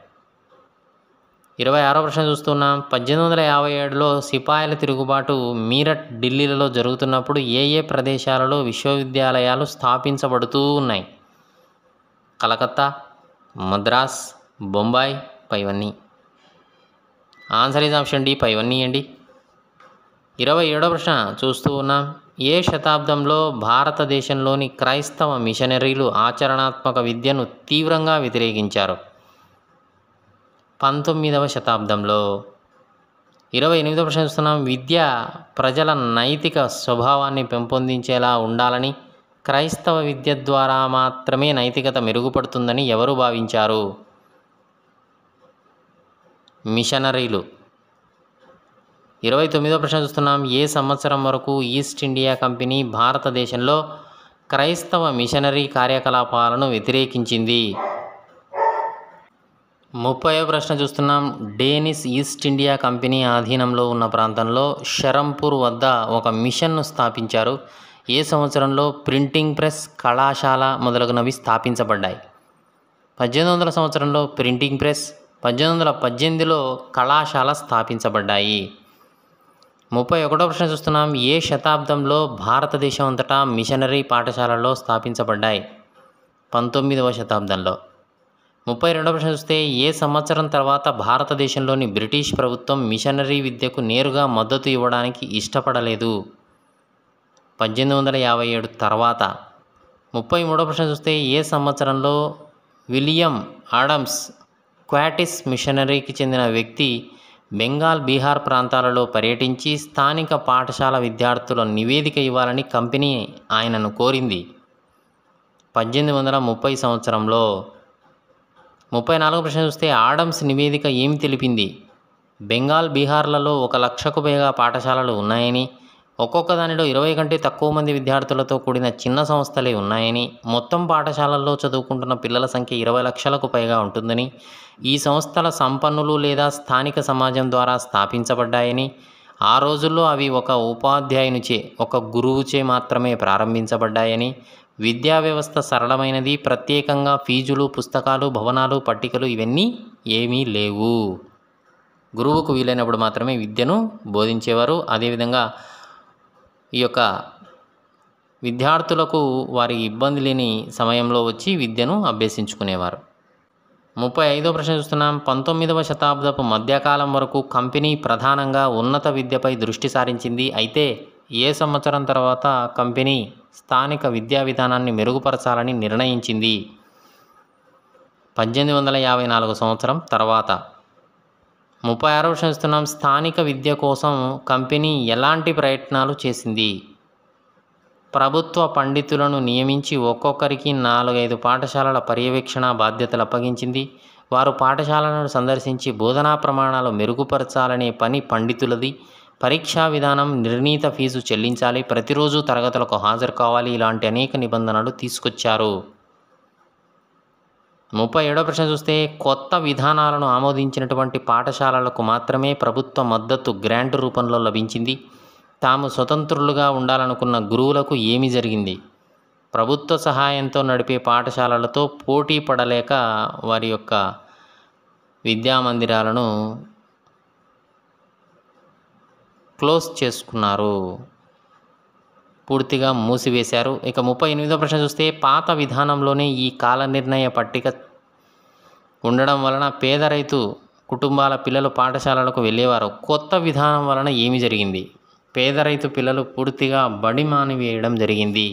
26వ ప్రశ్న చూస్తున్నాం. 1857లో సిపాయిల తిరుగుబాటు మీరట్, ఢిల్లీలలో జరుగుతున్నప్పుడు ఏ ఏ ప్రదేశాలలో విశ్వవిద్యాలయాలు స్థాపించబడుతూ ఉన్నాయి? కలకత్తా, మద్రాస్, బొంబాయి, పైవన్నీ. ఆన్సర్ ఈజ్ ఆప్షన్ డి పైవన్నీ అండి. 27వ ప్రశ్న చూస్తూ ఉన్నాం. ఏ శతాబ్దంలో భారతదేశంలోని క్రైస్తవ మిషనరీలు ఆచరణాత్మక విద్యను తీవ్రంగా వ్యతిరేకించారు? 19వ శతాబ్దంలో. 28వ ప్రశ్న చూస్తున్నాం. విద్య ప్రజల నైతిక స్వభావాన్ని పెంపొందించేలా ఉండాలని, క్రైస్తవ విద్య ద్వారా మాత్రమే నైతికత మెరుగుపడుతుందని ఎవరు భావించారు? మిషనరీలు. 29వ ప్రశ్న చూస్తున్నాం. ఏ సంవత్సరం వరకు ఈస్ట్ ఇండియా కంపెనీ భారతదేశంలో క్రైస్తవ మిషనరీ కార్యకలాపాలను వ్యతిరేకించింది? 30వ ప్రశ్న చూస్తున్నాం. డేనిష్ ఈస్ట్ ఇండియా కంపెనీ ఆధీనంలో ఉన్న ప్రాంతంలో షరంపూర్ వద్ద ఒక మిషన్ను స్థాపించారు. ఏ సంవత్సరంలో ప్రింటింగ్ ప్రెస్, కళాశాల మొదలగునవి స్థాపించబడ్డాయి? 1800 సంవత్సరంలో ప్రింటింగ్ ప్రెస్, 1818లో కళాశాల స్థాపించబడ్డాయి. 31వ ప్రశ్న చూస్తున్నాం. ఏ శతాబ్దంలో భారతదేశం అంతటా మిషనరీ పాఠశాలలు స్థాపించబడ్డాయి? 19వ శతాబ్దంలో. 32వ ప్రశ్న చూస్తే ఏ సంవత్సరం తర్వాత భారతదేశంలోని బ్రిటిష్ ప్రభుత్వం మిషనరీ విద్యకు నేరుగా మద్దతు ఇవ్వడానికి ఇష్టపడలేదు? 1857 తర్వాత. 33వ ప్రశ్న చూస్తే ఏ సంవత్సరంలో విలియం ఆడమ్స్ క్వాటిస్ మిషనరీకి చెందిన వ్యక్తి బెంగాల్, బీహార్ ప్రాంతాలలో పర్యటించి స్థానిక పాఠశాల విద్యార్థుల నివేదిక ఇవ్వాలని కంపెనీ ఆయనను కోరింది? 1830 సంవత్సరంలో. 34వ ప్రశ్న చూస్తే ఆడమ్స్ నివేదిక ఏమి తెలిపింది? బెంగాల్, బీహార్లలో 1,00,000కు పైగా పాఠశాలలు ఉన్నాయని, ఒక్కొక్క దానిలో 20 కంటే తక్కువ మంది విద్యార్థులతో కూడిన చిన్న సంస్థలే ఉన్నాయని, మొత్తం పాఠశాలల్లో చదువుకుంటున్న పిల్లల సంఖ్య 20 లక్షలకు పైగా ఉంటుందని, ఈ సంస్థల సంపన్నులు లేదా స్థానిక సమాజం ద్వారా స్థాపించబడ్డాయని, ఆ రోజుల్లో అవి ఒక ఉపాధ్యాయునిచే, ఒక గురువుచే మాత్రమే ప్రారంభించబడ్డాయని, విద్యా వ్యవస్థ సరళమైనది, ప్రత్యేకంగా ఫీజులు, పుస్తకాలు, భవనాలు, పట్టికలు ఇవన్నీ ఏమీ లేవు. గురువుకు వీలైనప్పుడు మాత్రమే విద్యను బోధించేవారు. అదేవిధంగా ఈ యొక్క విద్యార్థులకు వారి ఇబ్బంది లేని సమయంలో వచ్చి విద్యను అభ్యసించుకునేవారు. 35వ ప్రశ్న చూస్తున్నాం. 19వ శతాబ్దపు మధ్యకాలం వరకు కంపెనీ ప్రధానంగా ఉన్నత విద్యపై దృష్టి సారించింది. అయితే ఏ సంవత్సరం తర్వాత కంపెనీ స్థానిక విద్యా విధానాన్ని మెరుగుపరచాలని నిర్ణయించింది? 1854 సంవత్సరం తర్వాత. 36వ ప్రశ్న చూస్తున్నాం. స్థానిక విద్య కోసం కంపెనీ ఎలాంటి ప్రయత్నాలు చేసింది? ప్రభుత్వ పండితులను నియమించి ఒక్కొక్కరికి 4-5 పాఠశాలల పర్యవేక్షణ బాధ్యతలు అప్పగించింది. వారు పాఠశాలను సందర్శించి బోధనా ప్రమాణాలు మెరుగుపరచాలనే పని పండితులది. పరీక్షా విధానం, నిర్ణీత ఫీజు చెల్లించాలి, ప్రతిరోజు తరగతులకు హాజరు కావాలి, ఇలాంటి అనేక నిబంధనలు తీసుకొచ్చారు. 37వ ప్రశ్న చూస్తే కొత్త విధానాలను ఆమోదించినటువంటి పాఠశాలలకు మాత్రమే ప్రభుత్వ మద్దతు గ్రాంట్ రూపంలో లభించింది. తాము స్వతంత్రులుగా ఉండాలనుకున్న గురువులకు ఏమి జరిగింది? ప్రభుత్వ సహాయంతో నడిపే పాఠశాలలతో పోటీ పడలేక వారి యొక్క విద్యామందిరాలను క్లోజ్ చేసుకున్నారు, పూర్తిగా మూసివేశారు. ఇక 38వ ప్రశ్న చూస్తే పాత విధానంలోనే ఈ కాల నిర్ణయ పట్టిక ఉండడం వలన పేద రైతు కుటుంబాల పిల్లలు పాఠశాలలకు వెళ్ళేవారు. కొత్త విధానం వలన ఏమి జరిగింది? పేద రైతు పిల్లలు పూర్తిగా బడి మానివేయడం జరిగింది.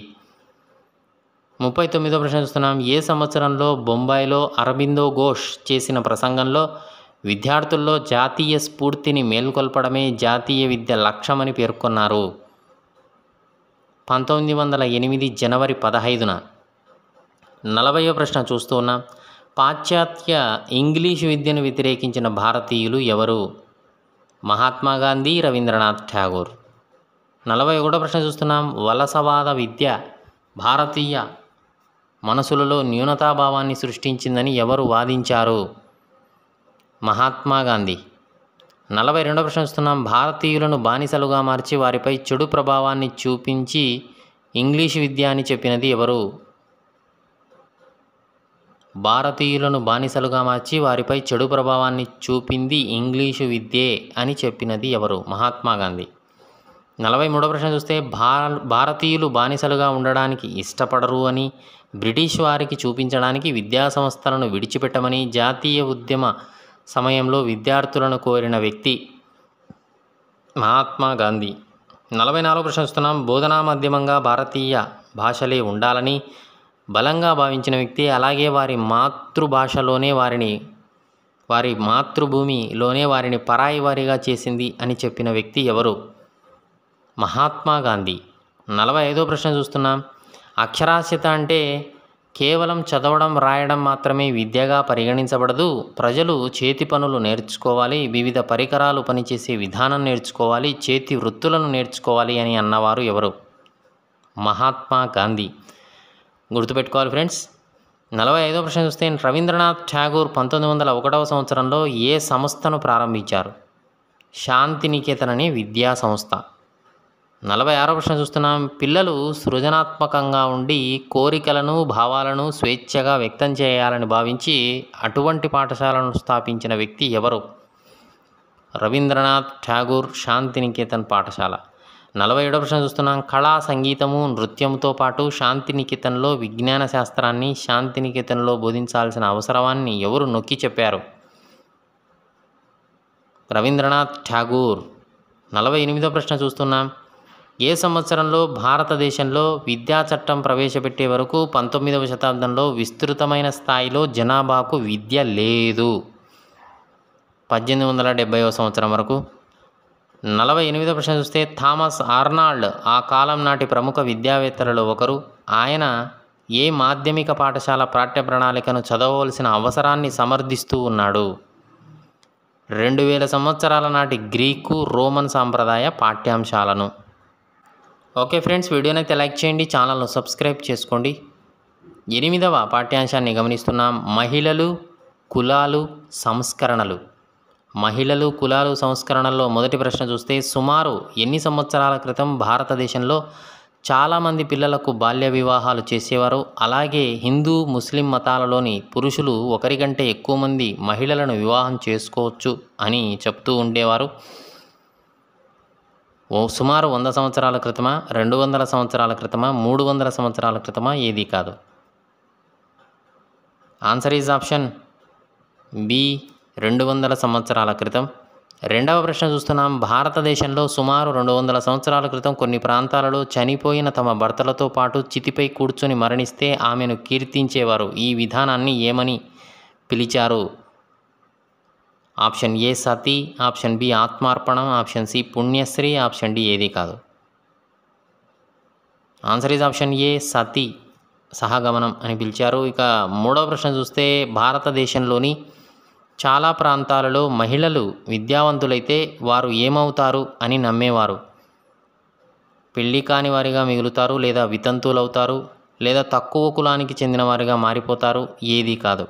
39వ ప్రశ్న చూస్తున్నాం. ఏ సంవత్సరంలో బొంబాయిలో అరబిందో ఘోష్ చేసిన ప్రసంగంలో విద్యార్థుల్లో జాతీయ స్ఫూర్తిని మేల్కొల్పడమే జాతీయ విద్య లక్ష్యమని పేర్కొన్నారు? 1908 జనవరి 15న. 40వ ప్రశ్న చూస్తూ ఉన్నాం. పాశ్చాత్య ఇంగ్లీషు విద్యను వ్యతిరేకించిన భారతీయులు ఎవరు? మహాత్మా గాంధీ, రవీంద్రనాథ్ ఠాగూర్. 41వ ప్రశ్న చూస్తున్నాం. వలసవాద విద్య భారతీయ మనసులలో న్యూనతాభావాన్ని సృష్టించిందని ఎవరు వాదించారు? మహాత్మా గాంధీ. 42వ ప్రశ్న చూస్తున్నాం. భారతీయులను బానిసలుగా మార్చి వారిపై చెడు ప్రభావాన్ని చూపించి ఇంగ్లీషు విద్య అని చెప్పినది ఎవరు? భారతీయులను బానిసలుగా మార్చి వారిపై చెడు ప్రభావాన్ని చూపింది ఇంగ్లీషు విద్యే అని చెప్పినది ఎవరు? మహాత్మా గాంధీ. 43వ ప్రశ్న చూస్తే భారతీయులు బానిసలుగా ఉండడానికి ఇష్టపడరు అని బ్రిటిష్ వారికి చూపించడానికి విద్యా సంస్థలను విడిచిపెట్టమని జాతీయ ఉద్యమ సమయంలో విద్యార్థులను కోరిన వ్యక్తి? మహాత్మా గాంధీ. 44వ ప్రశ్న చూస్తున్నాం. బోధనా మాధ్యమంగా భారతీయ భాషలే ఉండాలని బలంగా భావించిన వ్యక్తి, అలాగే వారి మాతృభాషలోనే వారి మాతృభూమిలోనే వారిని పరాయి వారిగా చేసింది అని చెప్పిన వ్యక్తి ఎవరు? మహాత్మా గాంధీ. 45వ ప్రశ్న చూస్తున్నాం. అక్షరాస్యత అంటే కేవలం చదవడం, రాయడం మాత్రమే విద్యగా పరిగణించబడదు. ప్రజలు చేతి పనులు నేర్చుకోవాలి, వివిధ పరికరాలు పనిచేసే విధానం నేర్చుకోవాలి, చేతి వృత్తులను నేర్చుకోవాలి అని అన్నవారు ఎవరు? మహాత్మా గాంధీ. గుర్తుపెట్టుకోవాలి ఫ్రెండ్స్. 45వ ప్రశ్న చూస్తే రవీంద్రనాథ్ ఠాగూర్ 1901వ సంవత్సరంలో ఏ సంస్థను ప్రారంభించారు? శాంతినికేతన్ అనే విద్యా సంస్థ. 46వ ప్రశ్న చూస్తున్నాం. పిల్లలు సృజనాత్మకంగా ఉండి కోరికలను, భావాలను స్వేచ్ఛగా వ్యక్తం చేయాలని భావించి అటువంటి పాఠశాలను స్థాపించిన వ్యక్తి ఎవరు? రవీంద్రనాథ్ ఠాగూర్ శాంతినికేతన్ పాఠశాల. 47వ ప్రశ్న చూస్తున్నాం. కళా, సంగీతము, నృత్యంతో పాటు శాంతినికేతన్లో విజ్ఞాన శాస్త్రాన్ని శాంతినికేతన్లో బోధించాల్సిన అవసరాన్ని ఎవరు నొక్కి చెప్పారు? రవీంద్రనాథ్ ఠాగూర్. 48వ ప్రశ్న చూస్తున్నాం. ఏ సంవత్సరంలో భారతదేశంలో విద్యా చట్టం ప్రవేశపెట్టే వరకు 19వ శతాబ్దంలో విస్తృతమైన స్థాయిలో జనాభాకు విద్య లేదు? 1870వ సంవత్సరం వరకు. 48వ ప్రశ్న చూస్తే థామస్ ఆర్నాల్డ్ ఆ కాలం నాటి ప్రముఖ విద్యావేత్తలలో ఒకరు. ఆయన ఏ మాధ్యమిక పాఠశాల పాఠ్య ప్రణాళికను చదవవలసిన అవసరాన్ని సమర్థిస్తూ ఉన్నాడు? 2000 సంవత్సరాల నాటి గ్రీకు, రోమన్ సాంప్రదాయ పాఠ్యాంశాలను. ఓకే ఫ్రెండ్స్, వీడియోనైతే లైక్ చేయండి, ఛానల్ను సబ్స్క్రైబ్ చేసుకోండి. 8వ పాఠ్యాంశాన్ని గమనిస్తున్నాం. మహిళలు, కులాలు, సంస్కరణలు. మహిళలు, కులాలు, సంస్కరణల్లో మొదటి ప్రశ్న చూస్తే సుమారు ఎన్ని సంవత్సరాల క్రితం భారతదేశంలో చాలామంది పిల్లలకు బాల్య వివాహాలు చేసేవారు? అలాగే హిందూ, ముస్లిం మతాలలోని పురుషులు ఒకరికంటే ఎక్కువ మంది మహిళలను వివాహం చేసుకోవచ్చు అని చెప్తూ ఉండేవారు. సుమారు 100 సంవత్సరాల క్రితమా, 200 సంవత్సరాల క్రితమా, 300 సంవత్సరాల క్రితమా? ఏది కాదు. ఆన్సర్ ఈజ్ ఆప్షన్ బి, 200 సంవత్సరాల క్రితం. రెండవ ప్రశ్న చూస్తున్నాం. భారతదేశంలో సుమారు 200 సంవత్సరాల క్రితం కొన్ని ప్రాంతాలలో చనిపోయిన తమ భర్తలతో పాటు చితిపై కూర్చొని మరణిస్తే ఆమెను కీర్తించేవారు. ఈ విధానాన్ని ఏమని పిలిచారు? Option A sati, option B ఆత్మార్పణం, ఆప్షన్ సి పుణ్యశ్రీ, ఆప్షన్ డి ఏది కాదు. Answer is option A sati, సహగమనం అని పిలిచారు. ఇక మూడవ ప్రశ్న చూస్తే భారతదేశంలోని చాలా ప్రాంతాలలో మహిళలు విద్యావంతులైతే వారు ఏమవుతారు అని నమ్మేవారు? పెళ్లి కాని వారిగా మిగులుతారు, లేదా వితంతువులవుతారు, లేదా తక్కువ కులానికి చెందిన వారిగా మారిపోతారు? ఏది కాదు.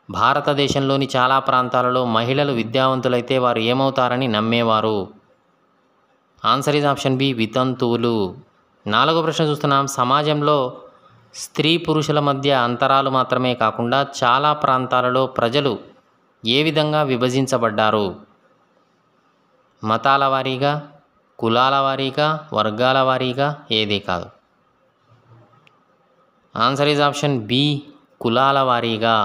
భారతదేశంలోని చాలా ప్రాంతాలలో మహిళలు విద్యావంతులైతే వారు ఏమవుతారని నమ్మేవారు? ఆన్సర్ ఈజ్ ఆప్షన్ బి వితంతువులు. 4వ ప్రశ్న చూస్తున్నాం. సమాజంలో స్త్రీ పురుషుల మధ్య అంతరాలు మాత్రమే కాకుండా చాలా ప్రాంతాలలో ప్రజలు ఏ విధంగా విభజించబడ్డారు? మతాల వారీగా, కులాల వారీగా, వర్గాల వారీగా? ఏది కాదు. ఆన్సర్ ఈజ్ ఆప్షన్ బి కులాల వారీగా.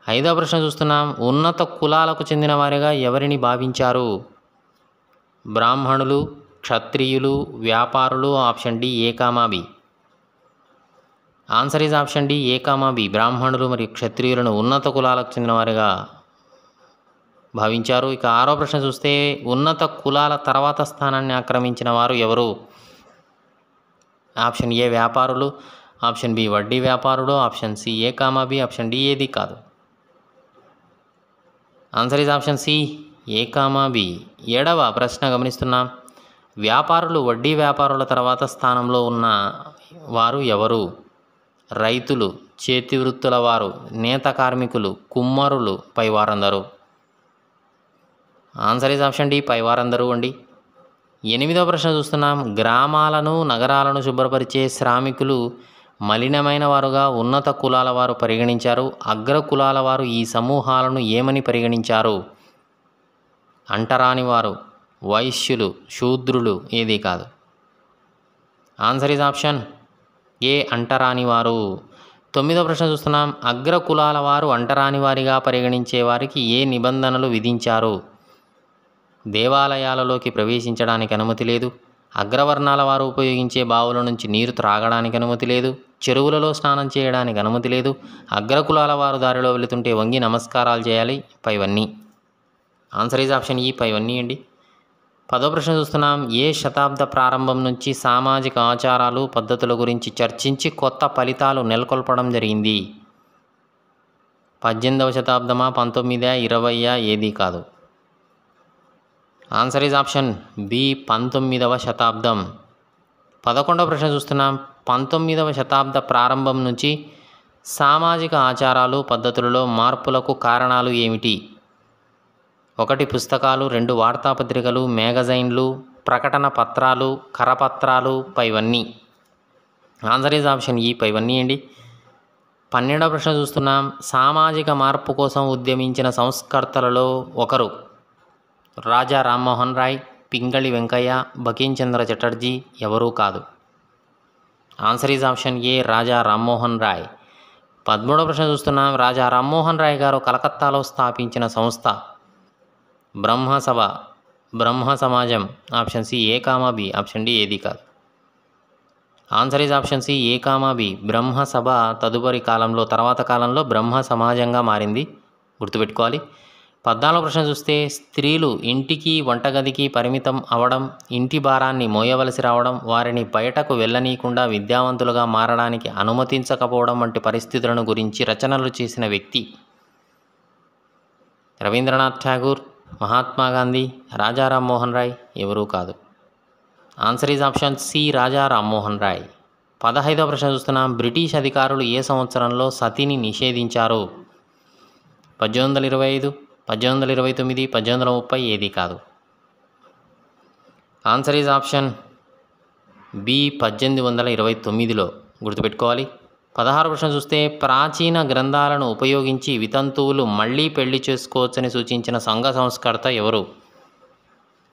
5వ ప్రశ్న చూస్తున్నాం. ఉన్నత కులాలకు చెందిన వారిగా ఎవరిని భావించారు? బ్రాహ్మణులు, క్షత్రియులు, వ్యాపారులు? Option D A comma B. Answer is option D A comma B. బ్రాహ్మణులు మరియు క్షత్రియులను ఉన్నత కులాలకు చెందిన వారిగా భావించారు. ఇక 6వ ప్రశ్న చూస్తే ఉన్నత కులాల తర్వాత స్థానాన్ని ఆక్రమించిన వారు ఎవరు? ఆప్షన్ ఏ వ్యాపారులు, ఆప్షన్ బి వడ్డీ వ్యాపారులు, option C A comma B, option D ఏది కాదు. Answer is option C A comma B. 7వ ప్రశ్న గమనిస్తున్నాం. వ్యాపారులు, వడ్డీ వ్యాపారుల తర్వాత స్థానంలో ఉన్న వారు ఎవరు? రైతులు, చేతి వృత్తుల వారు, నేత కార్మికులు, కుమ్మరులు, పైవారందరూ? ఆన్సర్ ఈజ్ ఆప్షన్ డి పైవారందరూ అండి. 8వ ప్రశ్న చూస్తున్నాం. గ్రామాలను, నగరాలను శుభ్రపరిచే శ్రామికులు మలినమైన వారుగా ఉన్నత కులాల వారు పరిగణించారు. అగ్ర కులాల వారు ఈ సమూహాలను ఏమని పరిగణించారు? అంటరాని వారు, వైశ్యులు, శూద్రులు? ఏది కాదు. ఆన్సర్ ఈజ్ ఆప్షన్ ఏ అంటరాని వారు. 9వ ప్రశ్న చూస్తున్నాం. అగ్ర కులాల వారు అంటరాని వారిగా పరిగణించే వారికి ఏ నిబంధనలు విధించారు? దేవాలయాలలోకి ప్రవేశించడానికి అనుమతి లేదు, అగ్రవర్ణాల వారు ఉపయోగించే బావుల నుంచి నీరు త్రాగడానికి అనుమతి లేదు, చెరువులలో స్నానం చేయడానికి అనుమతి లేదు, అగ్రకులాల వారు దారిలో వెళుతుంటే వంగి నమస్కారాలు చేయాలి, పైవన్నీ. ఆన్సర్ ఈజ్ ఆప్షన్ ఈ పైవన్నీ అండి. 10వ ప్రశ్న చూస్తున్నాం. ఏ శతాబ్ద ప్రారంభం నుంచి సామాజిక ఆచారాలు, పద్ధతుల గురించి చర్చించి కొత్త ఫలితాలు నెలకొల్పడం జరిగింది? 18వ శతాబ్దమా, 19, 20? ఏది కాదు. ఆన్సర్ ఈజ్ ఆప్షన్ బి 19వ శతాబ్దం. 11వ ప్రశ్న చూస్తున్నాం. 19వ శతాబ్ద ప్రారంభం నుంచి సామాజిక ఆచారాలు, పద్ధతులలో మార్పులకు కారణాలు ఏమిటి? 1 పుస్తకాలు, 2 వార్తాపత్రికలు, మ్యాగజైన్లు, ప్రకటన పత్రాలు, కరపత్రాలు పైవన్నీ. ఆన్సర్ ఈజ్ ఆప్షన్ ఈ పైవన్నీ అండి. 12వ ప్రశ్న చూస్తున్నాం. సామాజిక మార్పు కోసం ఉద్యమించిన సంస్కర్తలలో ఒకరు. రాజా రామ్మోహన్ రాయ్, పింగళి వెంకయ్య, బకిం చంద్ర చటర్జీ ఎవరూ కాదు. ఆన్సర్ ఈజ్ ఆప్షన్ ఏ రాజా రామ్మోహన్ రాయ్. 13వ ప్రశ్న చూస్తున్నాం. రాజా రామ్మోహన్ రాయ్ గారు కలకత్తాలో స్థాపించిన సంస్థ. బ్రహ్మసభ, బ్రహ్మ సమాజం. Option C A comma B, option D ఏది కాదు. Answer is option C A comma B. Brahma Sabha తదుపరి కాలంలో, తర్వాత కాలంలో బ్రహ్మ సమాజంగా మారింది, గుర్తుపెట్టుకోవాలి. 14వ ప్రశ్న చూస్తే స్త్రీలు ఇంటికి వంటగదికి పరిమితం అవడం, ఇంటి భారాన్ని మోయవలసి రావడం, వారిని బయటకు వెళ్ళనీయకుండా విద్యావంతులుగా మారడానికి అనుమతించకపోవడం వంటి పరిస్థితులను గురించి రచనలు చేసిన వ్యక్తి. రవీంద్రనాథ్ ఠాగూర్, మహాత్మా గాంధీ, రాజా రామ్మోహన్ రాయ్ ఎవరూ కాదు. Answer is option C Raja Rammohan Roy. 15వ ప్రశ్న చూస్తున్నాం. బ్రిటిష్ అధికారులు ఏ సంవత్సరంలో సతిని నిషేధించారు? 1825, 1829, 1830 ఏది కాదు. ఆన్సర్ ఈజ్ ఆప్షన్ బి 1829లో, గుర్తుపెట్టుకోవాలి. 16వ ప్రశ్న చూస్తే ప్రాచీన గ్రంథాలను ఉపయోగించి వితంతువులు మళ్ళీ పెళ్లి చేసుకోవచ్చని సూచించిన సంఘ సంస్కర్త ఎవరు?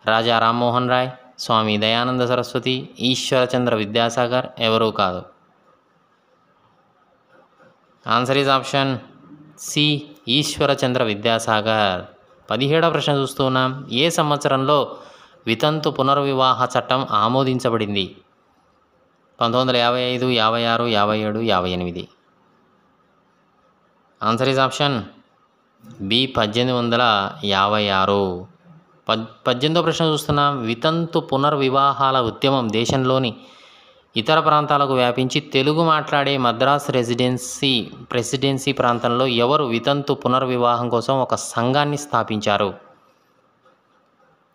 రాజా రామ్మోహన్ రాయ్, స్వామి దయానంద సరస్వతి, ఈశ్వరచంద్ర విద్యాసాగర్ ఎవరూ కాదు. Answer is option C Ishwarchandra Vidyasagar. 17వ ప్రశ్న చూస్తున్నాం. ఏ సంవత్సరంలో వితంతు పునర్వివాహ చట్టం ఆమోదించబడింది? 1955, 56, 57, 58. Answer is option B 1856. 18వ ప్రశ్న చూస్తున్నాం. వితంతు పునర్వివాహాల ఉద్యమం దేశంలోని ఇతర ప్రాంతాలకు వ్యాపించి తెలుగు మాట్లాడే మద్రాస్ ప్రెసిడెన్సీ ప్రాంతంలో ఎవరు వితంతు పునర్వివాహం కోసం ఒక సంఘాన్ని స్థాపించారు?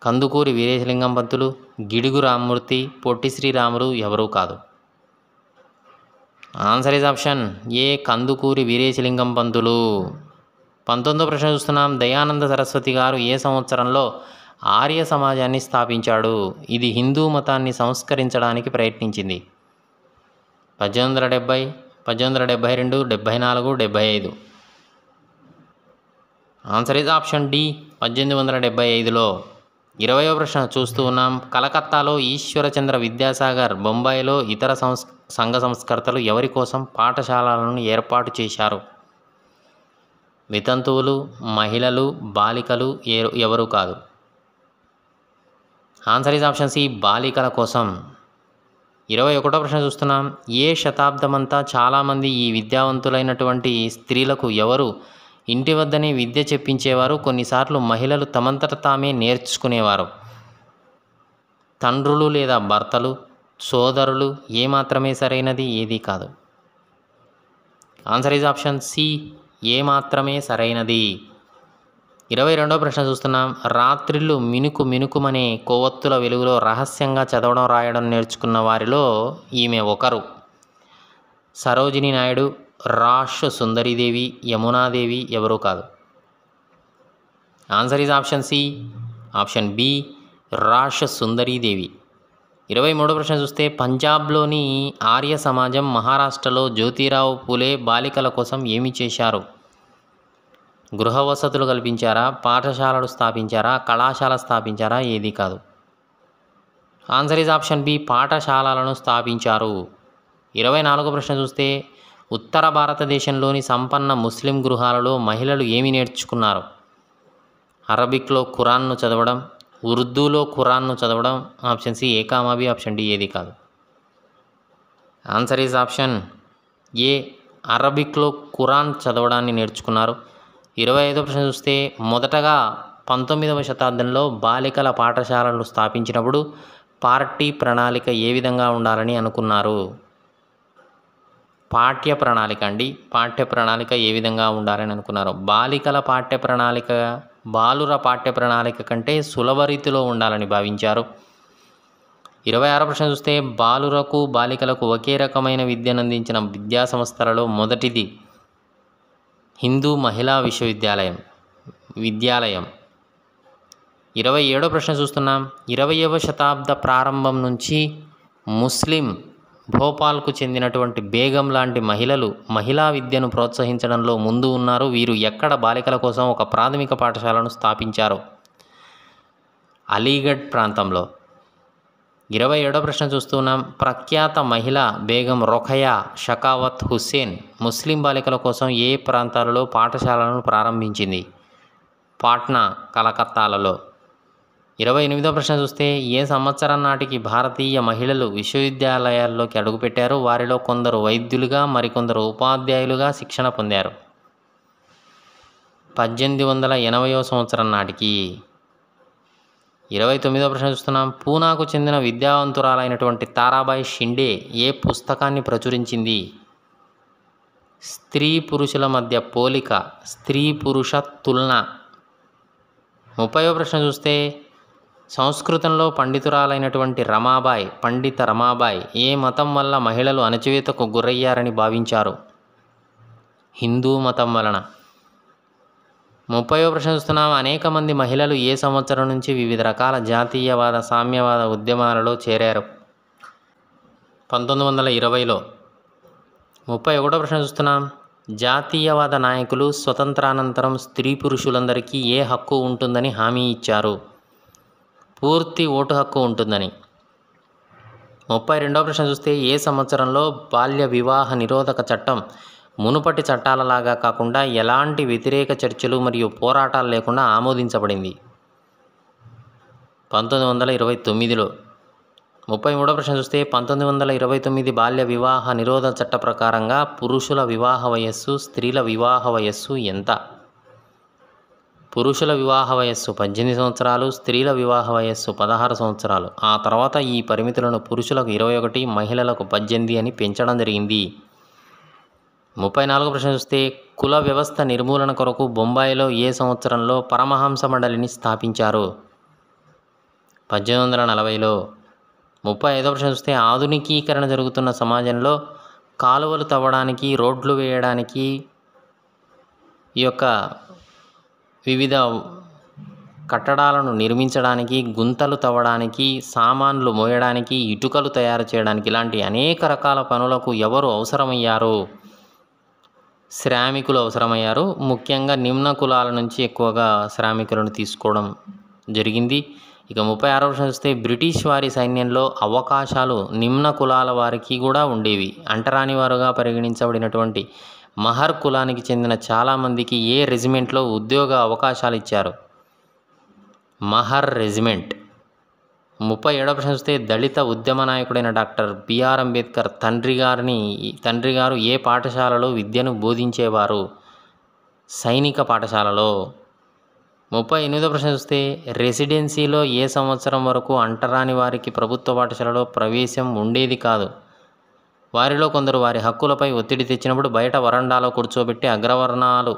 కందుకూరి వీరేశలింగం పంతులు, గిడుగు రామ్మూర్తి, పొట్టి శ్రీరాములు ఎవరూ కాదు. Answer is option A Kandukuri Veeresalingam Pantulu. 19వ ప్రశ్న చూస్తున్నాం. దయానంద సరస్వతి గారు ఏ సంవత్సరంలో ఆర్య సమాజాన్ని స్థాపించాడు? ఇది హిందూ మతాన్ని సంస్కరించడానికి ప్రయత్నించింది. 1870, 1872, 74, 75. ఆన్సర్ ఈజ్ ఆప్షన్ డి 1875లో. 20వ ప్రశ్న చూస్తూ ఉన్నాం. కలకత్తాలో ఈశ్వరచంద్ర విద్యాసాగర్, బొంబాయిలో ఇతర సంఘ సంస్కర్తలు ఎవరి కోసం పాఠశాలలను ఏర్పాటు చేశారు? వితంతువులు, మహిళలు, బాలికలు ఎవరూ కాదు. ఆన్సర్ ఈజ్ ఆప్షన్ సి బాలికల కోసం. 21వ ప్రశ్న చూస్తున్నాం. ఏ శతాబ్దమంతా చాలామంది ఈ విద్యావంతులైనటువంటి స్త్రీలకు ఎవరు ఇంటి వద్దనే విద్య చెప్పించేవారు, కొన్నిసార్లు మహిళలు తమంతట తామే నేర్చుకునేవారు? తండ్రులు లేదా భర్తలు, సోదరులు. ఏమాత్రమే సరైనది, ఏది కాదు. ఆన్సర్ ఈజ్ ఆప్షన్ సి ఏమాత్రమే సరైనది. 22వ ప్రశ్న చూస్తున్నాం. రాత్రిళ్ళు మినుకు మినుకుమనే కొవ్వొత్తుల వెలుగులో రహస్యంగా చదవడం రాయడం నేర్చుకున్న వారిలో ఈమె ఒకరు. సరోజిని నాయుడు, రాష్ సుందరీదేవి, యమునాదేవి ఎవరూ కాదు. Answer is option C option B రాష్ సుందరీదేవి. 23వ ప్రశ్న చూస్తే పంజాబ్లోని ఆర్య సమాజం మహారాష్ట్రలో జ్యోతిరావు పూలే బాలికల కోసం ఏమి చేశారు? గృహ వసతులు కల్పించారా, పాఠశాలలు స్థాపించారా, కళాశాల స్థాపించారా, ఏది కాదు. ఆన్సర్ ఈజ్ ఆప్షన్ బి పాఠశాలలను స్థాపించారు. 24వ ప్రశ్న చూస్తే ఉత్తర భారతదేశంలోని సంపన్న ముస్లిం గృహాలలో మహిళలు ఏమి నేర్చుకున్నారు? అరబిక్లో ఖురాన్ను చదవడం, ఉర్దూలో ఖురాన్ను చదవడం. Option C A comma B, option D ఏది కాదు. ఆన్సర్ ఈజ్ ఆప్షన్ ఏ అరబిక్లో ఖురాన్ చదవడాన్ని నేర్చుకున్నారు. 25వ ప్రశ్న చూస్తే మొదటగా 19వ శతాబ్దంలో బాలికల పాఠశాలలు స్థాపించినప్పుడు పార్టీ ప్రణాళిక ఏ విధంగా ఉండాలని అనుకున్నారు? పాఠ్య ప్రణాళిక ఏ విధంగా ఉండాలని అనుకున్నారు? బాలికల పాఠ్య ప్రణాళిక బాలుర పాఠ్య ప్రణాళిక కంటే సులభ రీతిలో ఉండాలని భావించారు. 26వ ప్రశ్న చూస్తే బాలురకు బాలికలకు ఒకే రకమైన విద్యను అందించిన విద్యా సంస్థలలో మొదటిది హిందూ మహిళా విద్యాలయం. 27వ ప్రశ్న చూస్తున్నాం. 20వ శతాబ్ద ప్రారంభం నుంచి ముస్లిం భోపాల్కు చెందినటువంటి బేగం లాంటి మహిళలు మహిళా విద్యను ప్రోత్సహించడంలో ముందు ఉన్నారు. వీరు ఎక్కడ బాలికల కోసం ఒక ప్రాథమిక పాఠశాలను స్థాపించారు? అలీగఢ్ ప్రాంతంలో. 27వ ప్రశ్న చూస్తున్నాం. ప్రఖ్యాత మహిళ బేగం రొఖయా షకావత్ హుస్సేన్ ముస్లిం బాలికల కోసం ఏ ప్రాంతాలలో పాఠశాలను ప్రారంభించింది? పాట్నా, కలకత్తాలలో. 28వ ప్రశ్న చూస్తే ఏ సంవత్సరం నాటికి భారతీయ మహిళలు విశ్వవిద్యాలయాల్లోకి అడుగుపెట్టారు? వారిలో కొందరు వైద్యులుగా మరికొందరు ఉపాధ్యాయులుగా శిక్షణ పొందారు. 1880వ సంవత్సరం నాటికి. 29వ ప్రశ్న చూస్తున్నాం. పూనాకు చెందిన విద్యావంతురాలైనటువంటి తారాబాయి షిండే ఏ పుస్తకాన్ని ప్రచురించింది? స్త్రీ పురుషుల మధ్య పోలిక, స్త్రీ పురుష తులన. 30వ ప్రశ్న చూస్తే సంస్కృతంలో పండితురాలైనటువంటి రమాబాయి, పండిత రమాబాయి ఏ మతం వల్ల మహిళలు అణచివేతకు గురయ్యారని భావించారు? హిందూ మతం వలన. 30వ ప్రశ్న చూస్తున్నాం. అనేక మంది మహిళలు ఏ సంవత్సరం నుంచి వివిధ రకాల జాతీయవాద సామ్యవాద ఉద్యమాలలో చేరారు? 1920లో. 31వ ప్రశ్న చూస్తున్నాం. జాతీయవాద నాయకులు స్వతంత్రానంతరం స్త్రీ పురుషులందరికీ ఏ హక్కు ఉంటుందని హామీ ఇచ్చారు? పూర్తి ఓటు హక్కు ఉంటుందని. 32వ ప్రశ్న చూస్తే ఏ సంవత్సరంలో బాల్య వివాహ నిరోధక చట్టం మునుపటి చట్టాలలాగా కాకుండా ఎలాంటి వ్యతిరేక చర్చలు మరియు పోరాటాలు లేకుండా ఆమోదించబడింది? 1929లో. 33వ ప్రశ్న చూస్తే 1929 బాల్య వివాహ నిరోధక చట్ట ప్రకారంగా పురుషుల వివాహ వయస్సు, స్త్రీల వివాహ వయస్సు ఎంత? పురుషుల వివాహ వయస్సు 18 సంవత్సరాలు, స్త్రీల వివాహ వయస్సు 16 సంవత్సరాలు. ఆ తర్వాత ఈ పరిమితులను పురుషులకు 21, మహిళలకు 18 అని పెంచడం జరిగింది. 34వ ప్రశ్న చూస్తే కుల వ్యవస్థ నిర్మూలన కొరకు బొంబాయిలో ఏ సంవత్సరంలో పరమహంస మండలిని స్థాపించారు? 1840లో. 35వ ప్రశ్న చూస్తే ఆధునికీకరణ జరుగుతున్న సమాజంలో కాలువలు తవ్వడానికి, రోడ్లు వేయడానికి, ఈ యొక్క వివిధ కట్టడాలను నిర్మించడానికి, గుంతలు తవ్వడానికి, సామాన్లు మోయడానికి, ఇటుకలు తయారు చేయడానికి ఇలాంటి అనేక రకాల పనులకు ఎవరు అవసరమయ్యారు? శ్రామికులు అవసరమయ్యారు. ముఖ్యంగా నిమ్న కులాల నుంచి ఎక్కువగా శ్రామికులను తీసుకోవడం జరిగింది. ఇక 36వ ప్రశ్న చూస్తే బ్రిటిష్ వారి సైన్యంలో అవకాశాలు నిమ్న కులాల వారికి కూడా ఉండేవి. అంటరాని వారుగా పరిగణించబడినటువంటి మహర్ కులానికి చెందిన చాలామందికి ఏ రెజిమెంట్లో ఉద్యోగ అవకాశాలు ఇచ్చారు? మహర్ రెజిమెంట్. 37వ ప్రశ్న చూస్తే దళిత ఉద్యమ నాయకుడైన డాక్టర్ బిఆర్ అంబేద్కర్ తండ్రి గారు ఏ పాఠశాలలో విద్యను బోధించేవారు? సైనిక పాఠశాలలో. 38వ ప్రశ్న చూస్తే రెసిడెన్సీలో ఏ సంవత్సరం వరకు అంటరాని వారికి ప్రభుత్వ పాఠశాలలో ప్రవేశం ఉండేది కాదు? వారిలో కొందరు వారి హక్కులపై ఒత్తిడి తెచ్చినప్పుడు బయట వరండాలో కూర్చోబెట్టి అగ్రవర్ణాలు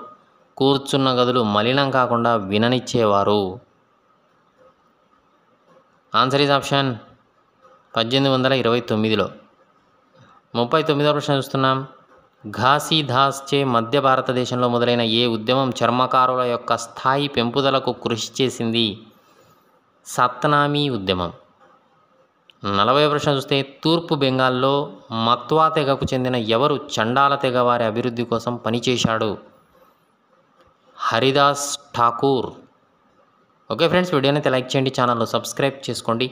కూర్చున్న గదులు మలినం కాకుండా విననిచ్చేవారు. ఆన్సర్ ఈజ్ ఆప్షన్ 1829లో. 39వ ప్రశ్న చూస్తున్నాం. ఘాసీదాస్ చే మధ్య భారతదేశంలో మొదలైన ఏ ఉద్యమం చర్మకారుల యొక్క స్థాయి పెంపుదలకు కృషి చేసింది? సత్నామీ ఉద్యమం. 40వ ప్రశ్న చూస్తే తూర్పు బెంగాల్లో మత్వా తెగకు చెందిన ఎవరు చండాల తెగ వారి అభివృద్ధి కోసం పనిచేశాడు? హరిదాస్ ఠాకూర్. ఓకే ఫ్రెండ్స్, వీడియోని అయితే లైక్ చేయండి, ఛానల్లో సబ్స్క్రైబ్ చేసుకోండి.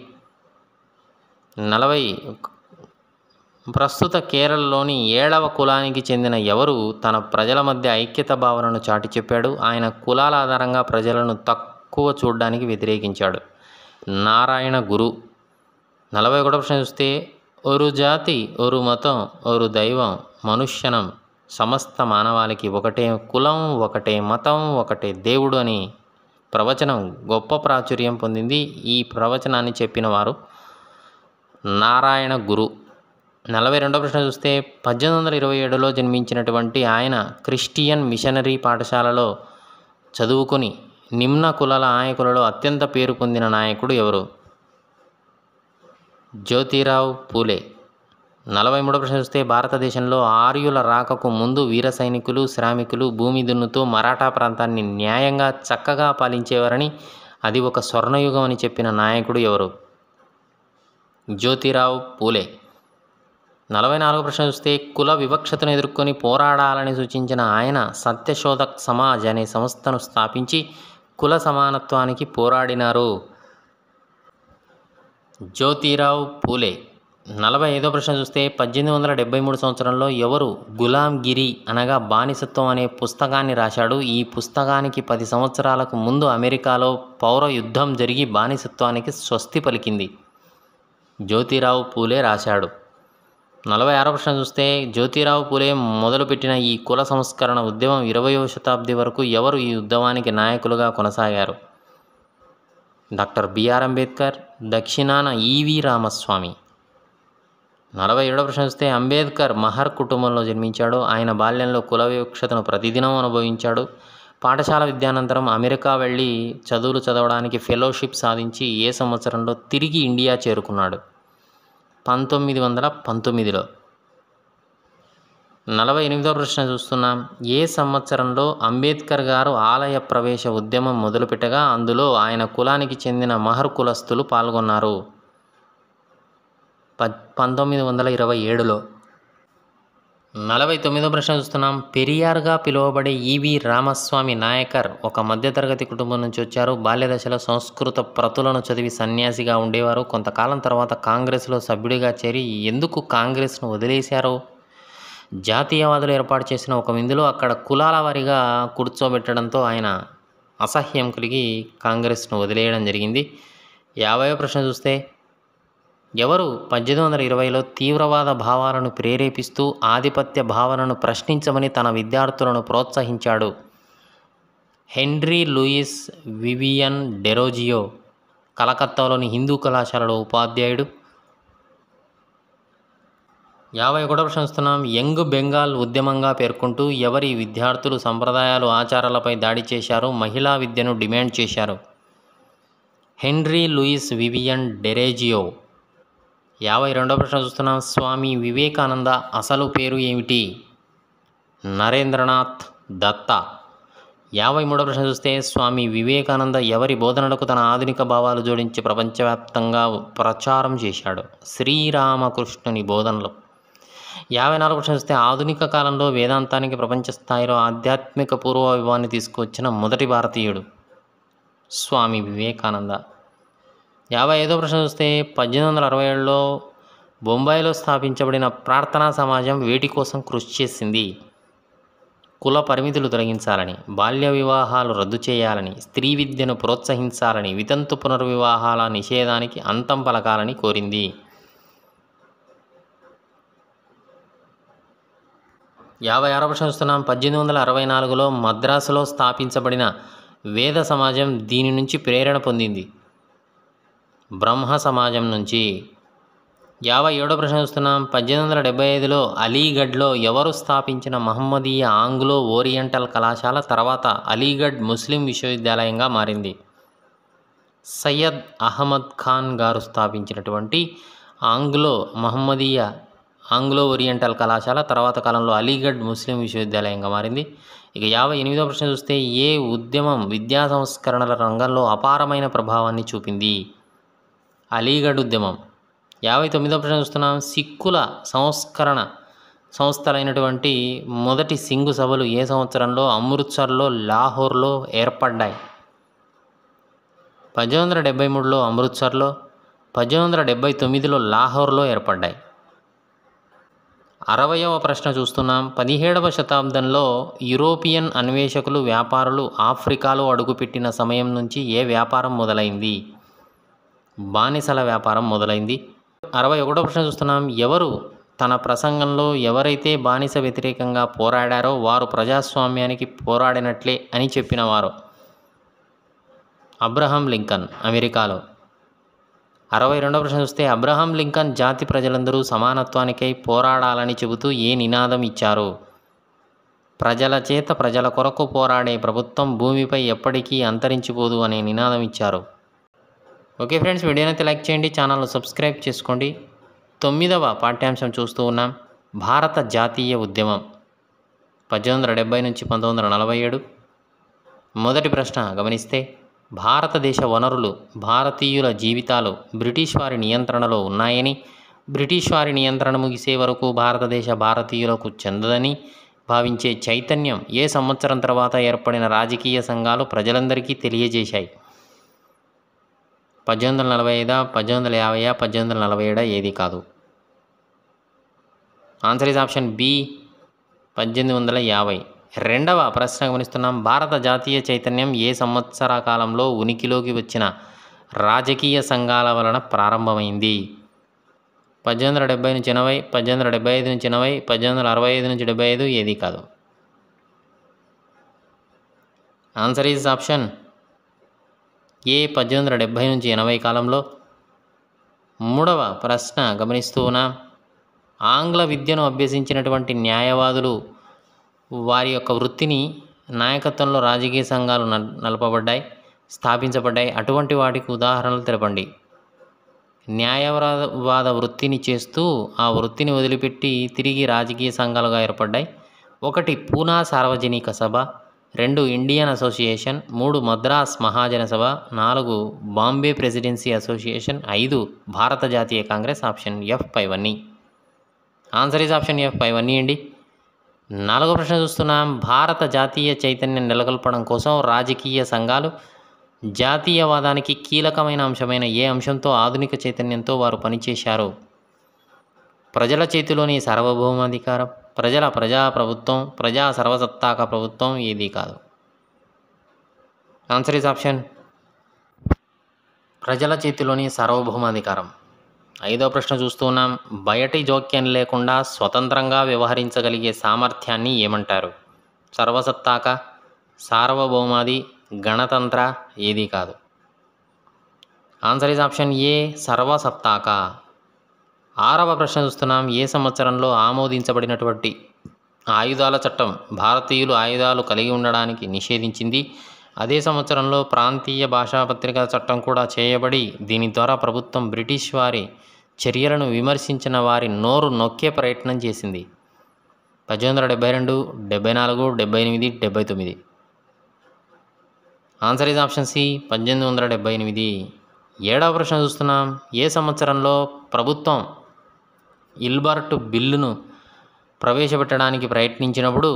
40 ప్రస్తుత కేరళలోని 7వ కులానికి చెందిన ఎవరు తన ప్రజల మధ్య ఐక్యత భావనను చాటి చెప్పాడు? ఆయన కులాల ఆధారంగా ప్రజలను తక్కువ చూడడానికి వ్యతిరేకించాడు. నారాయణ గురు. 41వ ప్రశ్న చూస్తే ఒరు జాతి, ఒరు మతం, ఒరు దైవం, మనుష్యనం, సమస్త మానవాళికి ఒకటే కులం, ఒకటే మతం, ఒకటే దేవుడు అని ప్రవచనం గొప్ప ప్రాచుర్యం పొందింది. ఈ ప్రవచనాన్ని చెప్పిన వారు నారాయణ గురు. 42వ ప్రశ్న చూస్తే 1827లో జన్మించినటువంటి ఆయన క్రిస్టియన్ మిషనరీ పాఠశాలలో చదువుకొని నిమ్న కులాల నాయకులలో అత్యంత పేరు పొందిన నాయకుడు ఎవరు? జ్యోతిరావు పూలే. 43వ ప్రశ్న చూస్తే భారతదేశంలో ఆర్యుల రాకకు ముందు వీర సైనికులు, శ్రామికులు భూమి దున్నుతూ మరాఠా ప్రాంతాన్ని న్యాయంగా చక్కగా పాలించేవారని అది ఒక స్వర్ణయుగం అని చెప్పిన నాయకుడు ఎవరు? జ్యోతిరావు పూలే. 44వ ప్రశ్న చూస్తే కుల వివక్షతను ఎదుర్కొని పోరాడాలని సూచించిన ఆయన సత్యశోధక్ సమాజ్ అనే సంస్థను స్థాపించి కుల సమానత్వానికి పోరాడినారు. జ్యోతిరావు పూలే. 45వ ప్రశ్న చూస్తే 1873 సంవత్సరంలో ఎవరు గులాంగిరి అనగా బానిసత్వం అనే పుస్తకాన్ని రాశాడు? ఈ పుస్తకానికి 10 సంవత్సరాలకు ముందు అమెరికాలో పౌర యుద్ధం జరిగి బానిసత్వానికి స్వస్తి పలికింది. జ్యోతిరావు పూలే రాశాడు. 46వ ప్రశ్న చూస్తే జ్యోతిరావు పూలే మొదలుపెట్టిన ఈ కుల సంస్కరణ ఉద్యమం 20వ శతాబ్ది వరకు ఎవరు ఈ ఉద్యమానికి నాయకులుగా కొనసాగారు? డాక్టర్ బిఆర్ అంబేద్కర్, దక్షిణాన ఈవి రామస్వామి. 47వ ప్రశ్న చూస్తే అంబేద్కర్ మహర్ కుటుంబంలో జన్మించాడు. ఆయన బాల్యంలో కుల వివక్షతను ప్రతిదినం అనుభవించాడు. పాఠశాల విద్యానంతరం అమెరికా వెళ్ళి చదువులు చదవడానికి ఫెలోషిప్ సాధించి ఏ సంవత్సరంలో తిరిగి ఇండియా చేరుకున్నాడు? 1919లో. 48వ ప్రశ్న చూస్తున్నాం. ఏ సంవత్సరంలో అంబేద్కర్ గారు ఆలయ ప్రవేశ ఉద్యమం మొదలుపెట్టగా అందులో ఆయన కులానికి చెందిన మహర్ కులస్తులు పాల్గొన్నారు? 1927లో. 49వ ప్రశ్న చూస్తున్నాం. పెరియార్గా పిలువబడే ఈవి రామస్వామి నాయకర్ ఒక మధ్యతరగతి కుటుంబం నుంచి వచ్చారు. బాల్యదశలో సంస్కృత ప్రతులను చదివి సన్యాసిగా ఉండేవారు. కొంతకాలం తర్వాత కాంగ్రెస్లో సభ్యుడిగా చేరి ఎందుకు కాంగ్రెస్ను వదిలేశారు? జాతీయవాదులు ఏర్పాటు చేసిన ఒక విందులో అక్కడ కులాల వారీగా కూర్చోబెట్టడంతో ఆయన అసహ్యం కలిగి కాంగ్రెస్ను వదిలేయడం జరిగింది. 50వ ప్రశ్న చూస్తే ఎవరు 1820లో తీవ్రవాద భావాలను ప్రేరేపిస్తూ ఆధిపత్య భావనను ప్రశ్నించమని తన విద్యార్థులను ప్రోత్సహించాడు? Henry Louis Vivian Derozio. కలకత్తాలోని హిందూ కళాశాలలో ఉపాధ్యాయుడు. 51వ ప్రశ్న చూస్తున్నాం. యంగ్ బెంగాల్ ఉద్యమంగా పేర్కొంటూ ఎవరి విద్యార్థులు సంప్రదాయాలు ఆచారాలపై దాడి చేశారు, మహిళా విద్యను డిమాండ్ చేశారు? Henry Louis Vivian Derozio. 52వ ప్రశ్న చూస్తున్నాం. స్వామి వివేకానంద అసలు పేరు ఏమిటి? నరేంద్రనాథ్ దత్తా. 53వ ప్రశ్న చూస్తే స్వామి వివేకానంద ఎవరి బోధనలకు తన ఆధునిక భావాలు జోడించి ప్రపంచవ్యాప్తంగా ప్రచారం చేశాడు? శ్రీరామకృష్ణుని బోధనలు. 54వ ప్రశ్న చూస్తే ఆధునిక కాలంలో వేదాంతానికి ప్రపంచ స్థాయిలో ఆధ్యాత్మిక పూర్వ వైభవాన్ని తీసుకువచ్చిన మొదటి భారతీయుడు? స్వామి వివేకానంద. 55వ ప్రశ్న చూస్తే 1867లో బొంబాయిలో స్థాపించబడిన ప్రార్థనా సమాజం వేటి కోసం కృషి చేసింది? కుల పరిమితులు తొలగించాలని, బాల్య వివాహాలు రద్దు చేయాలని, స్త్రీ విద్యను ప్రోత్సహించాలని, వితంతు పునర్వివాహాల నిషేధానికి అంతం పలకాలని కోరింది. 56వ ప్రశ్న చూస్తున్నాం. 1864లో మద్రాసులో స్థాపించబడిన వేద సమాజం దీని నుంచి ప్రేరణ పొందింది? బ్రహ్మ సమాజం నుంచి. 57వ ప్రశ్న చూస్తున్నాం. 1875లో అలీగఢ్లో ఎవరు స్థాపించిన మహమ్మదీయ ఆంగ్లో ఓరియంటల్ కళాశాల తర్వాత అలీగఢ్ ముస్లిం విశ్వవిద్యాలయంగా మారింది? సయ్యద్ అహ్మద్ ఖాన్ గారు స్థాపించినటువంటి మహమ్మదీయ ఆంగ్లో ఓరియంటల్ కళాశాల తర్వాత కాలంలో అలీగఢ్ ముస్లిం విశ్వవిద్యాలయంగా మారింది. ఇక 58వ ప్రశ్న చూస్తే ఏ ఉద్యమం విద్యా సంస్కరణల రంగంలో అపారమైన ప్రభావాన్ని చూపింది? అలీగఢ్ ఉద్యమం. 59వ ప్రశ్న చూస్తున్నాం. సిక్కుల సంస్కరణ సంస్థలైనటువంటి మొదటి సింగు సభలు ఏ సంవత్సరంలో అమృత్సర్లో, లాహోర్లో ఏర్పడ్డాయి? 1873లో అమృత్సర్లో, 1879లో లాహోర్లో ఏర్పడ్డాయి. 60వ ప్రశ్న చూస్తున్నాం. 17వ శతాబ్దంలో యూరోపియన్ అన్వేషకులు, వ్యాపారులు ఆఫ్రికాలో అడుగుపెట్టిన సమయం నుంచి ఏ వ్యాపారం మొదలైంది? బానిసల వ్యాపారం మొదలైంది. 61వ ప్రశ్న చూస్తున్నాం. ఎవరు తన ప్రసంగంలో ఎవరైతే బానిస వ్యతిరేకంగా పోరాడారో వారు ప్రజాస్వామ్యానికి పోరాడినట్లే అని చెప్పినవారు? అబ్రహం లింకన్, అమెరికాలో. 62వ ప్రశ్న చూస్తే అబ్రహం లింకన్ జాతి ప్రజలందరూ సమానత్వానికై పోరాడాలని చెబుతూ ఏ నినాదం ఇచ్చారు? ప్రజల చేత ప్రజల కొరకు పోరాడే ప్రభుత్వం భూమిపై ఎప్పటికీ అంతరించిపోదు అనే నినాదం ఇచ్చారు. ఓకే ఫ్రెండ్స్, వీడియోనైతే లైక్ చేయండి, ఛానల్ను సబ్స్క్రైబ్ చేసుకోండి. 9వ పాఠ్యాంశం చూస్తూ ఉన్నాం. భారత జాతీయ ఉద్యమం 1870 నుంచి 1947. మొదటి ప్రశ్న గమనిస్తే భారతదేశ వనరులు, భారతీయుల జీవితాలు బ్రిటిష్ వారి నియంత్రణలో ఉన్నాయని, బ్రిటిష్ వారి నియంత్రణ ముగిసే వరకు భారతీయులకు చెందదని భావించే చైతన్యం ఏ సంవత్సరం తర్వాత ఏర్పడిన రాజకీయ సంఘాలు ప్రజలందరికీ తెలియజేశాయి? 1845, 1850, 1847 ఏది కాదు. Answer is option B 1850. రెండవ ప్రశ్న గమనిస్తున్నాం. భారత జాతీయ చైతన్యం ఏ సంవత్సర కాలంలో ఉనికిలోకి వచ్చిన రాజకీయ సంఘాల వలన ప్రారంభమైంది? 1870 నుంచి 80, 1875 నుంచి 80, 1865 నుంచి 75 ఏది కాదు. ఆన్సర్ ఈజ్ ఆప్షన్ ఏ 1870 నుంచి 80 కాలంలో. మూడవ ప్రశ్న గమనిస్తూ ఉన్నాం. ఆంగ్ల విద్యను అభ్యసించినటువంటి న్యాయవాదులు వారి యొక్క వృత్తిని నాయకత్వంలో రాజకీయ సంఘాలు స్థాపించబడ్డాయి. అటువంటి వాటికి ఉదాహరణలు తెలపండి. న్యాయవాద వృత్తిని చేస్తూ ఆ వృత్తిని వదిలిపెట్టి తిరిగి రాజకీయ సంఘాలుగా ఏర్పడ్డాయి. 1 పూనా సార్వజనిక సభ, 2 ఇండియన్ అసోసియేషన్, 3 మద్రాస్ మహాజన సభ, 4 బాంబే ప్రెసిడెన్సీ అసోసియేషన్, 5 భారత జాతీయ Congress. Option F 5 answer is option F 5 అండి. 4వ ప్రశ్న చూస్తున్నాం. భారత జాతీయ చైతన్యం నెలకొల్పడం కోసం రాజకీయ సంఘాలు జాతీయవాదానికి కీలకమైన అంశమైన ఏ అంశంతో ఆధునిక చైతన్యంతో వారు పనిచేశారు? ప్రజల చేతిలోని సార్వభౌమాధికారం, ప్రజాప్రభుత్వం, ప్రజా సర్వసత్తాక ప్రభుత్వం ఏది కాదు. ఆన్సర్ ఈజ్ ఆప్షన్ ప్రజల చేతిలోని సార్వభౌమాధికారం. 5వ ప్రశ్న చూస్తున్నాం. బయటి జోక్యం లేకుండా స్వతంత్రంగా వ్యవహరించగలిగే సామర్థ్యాన్ని ఏమంటారు? సర్వసత్తాక, సార్వభౌమాది, గణతంత్ర ఏది కాదు. ఆన్సర్ ఈజ్ ఆప్షన్ ఏ సర్వసత్తాక. 6వ ప్రశ్న చూస్తున్నాం. ఏ సంవత్సరంలో ఆమోదించబడినటువంటి ఆయుధాల చట్టం భారతీయులు ఆయుధాలు కలిగి ఉండడానికి నిషేధించింది? అదే సంవత్సరంలో ప్రాంతీయ భాషాపత్రిక చట్టం కూడా చేయబడి దీని ద్వారా ప్రభుత్వం బ్రిటిష్ వారి చర్యలను విమర్శించిన వారి నోరు నొక్కే ప్రయత్నం చేసింది. 1872, 74, 78, 79. Answer is option C 1878. 7వ ప్రశ్న చూస్తున్నాం. ఏ సంవత్సరంలో ప్రభుత్వం ఇల్బర్ట్ బిల్లును ప్రవేశపెట్టడానికి ప్రయత్నించినప్పుడు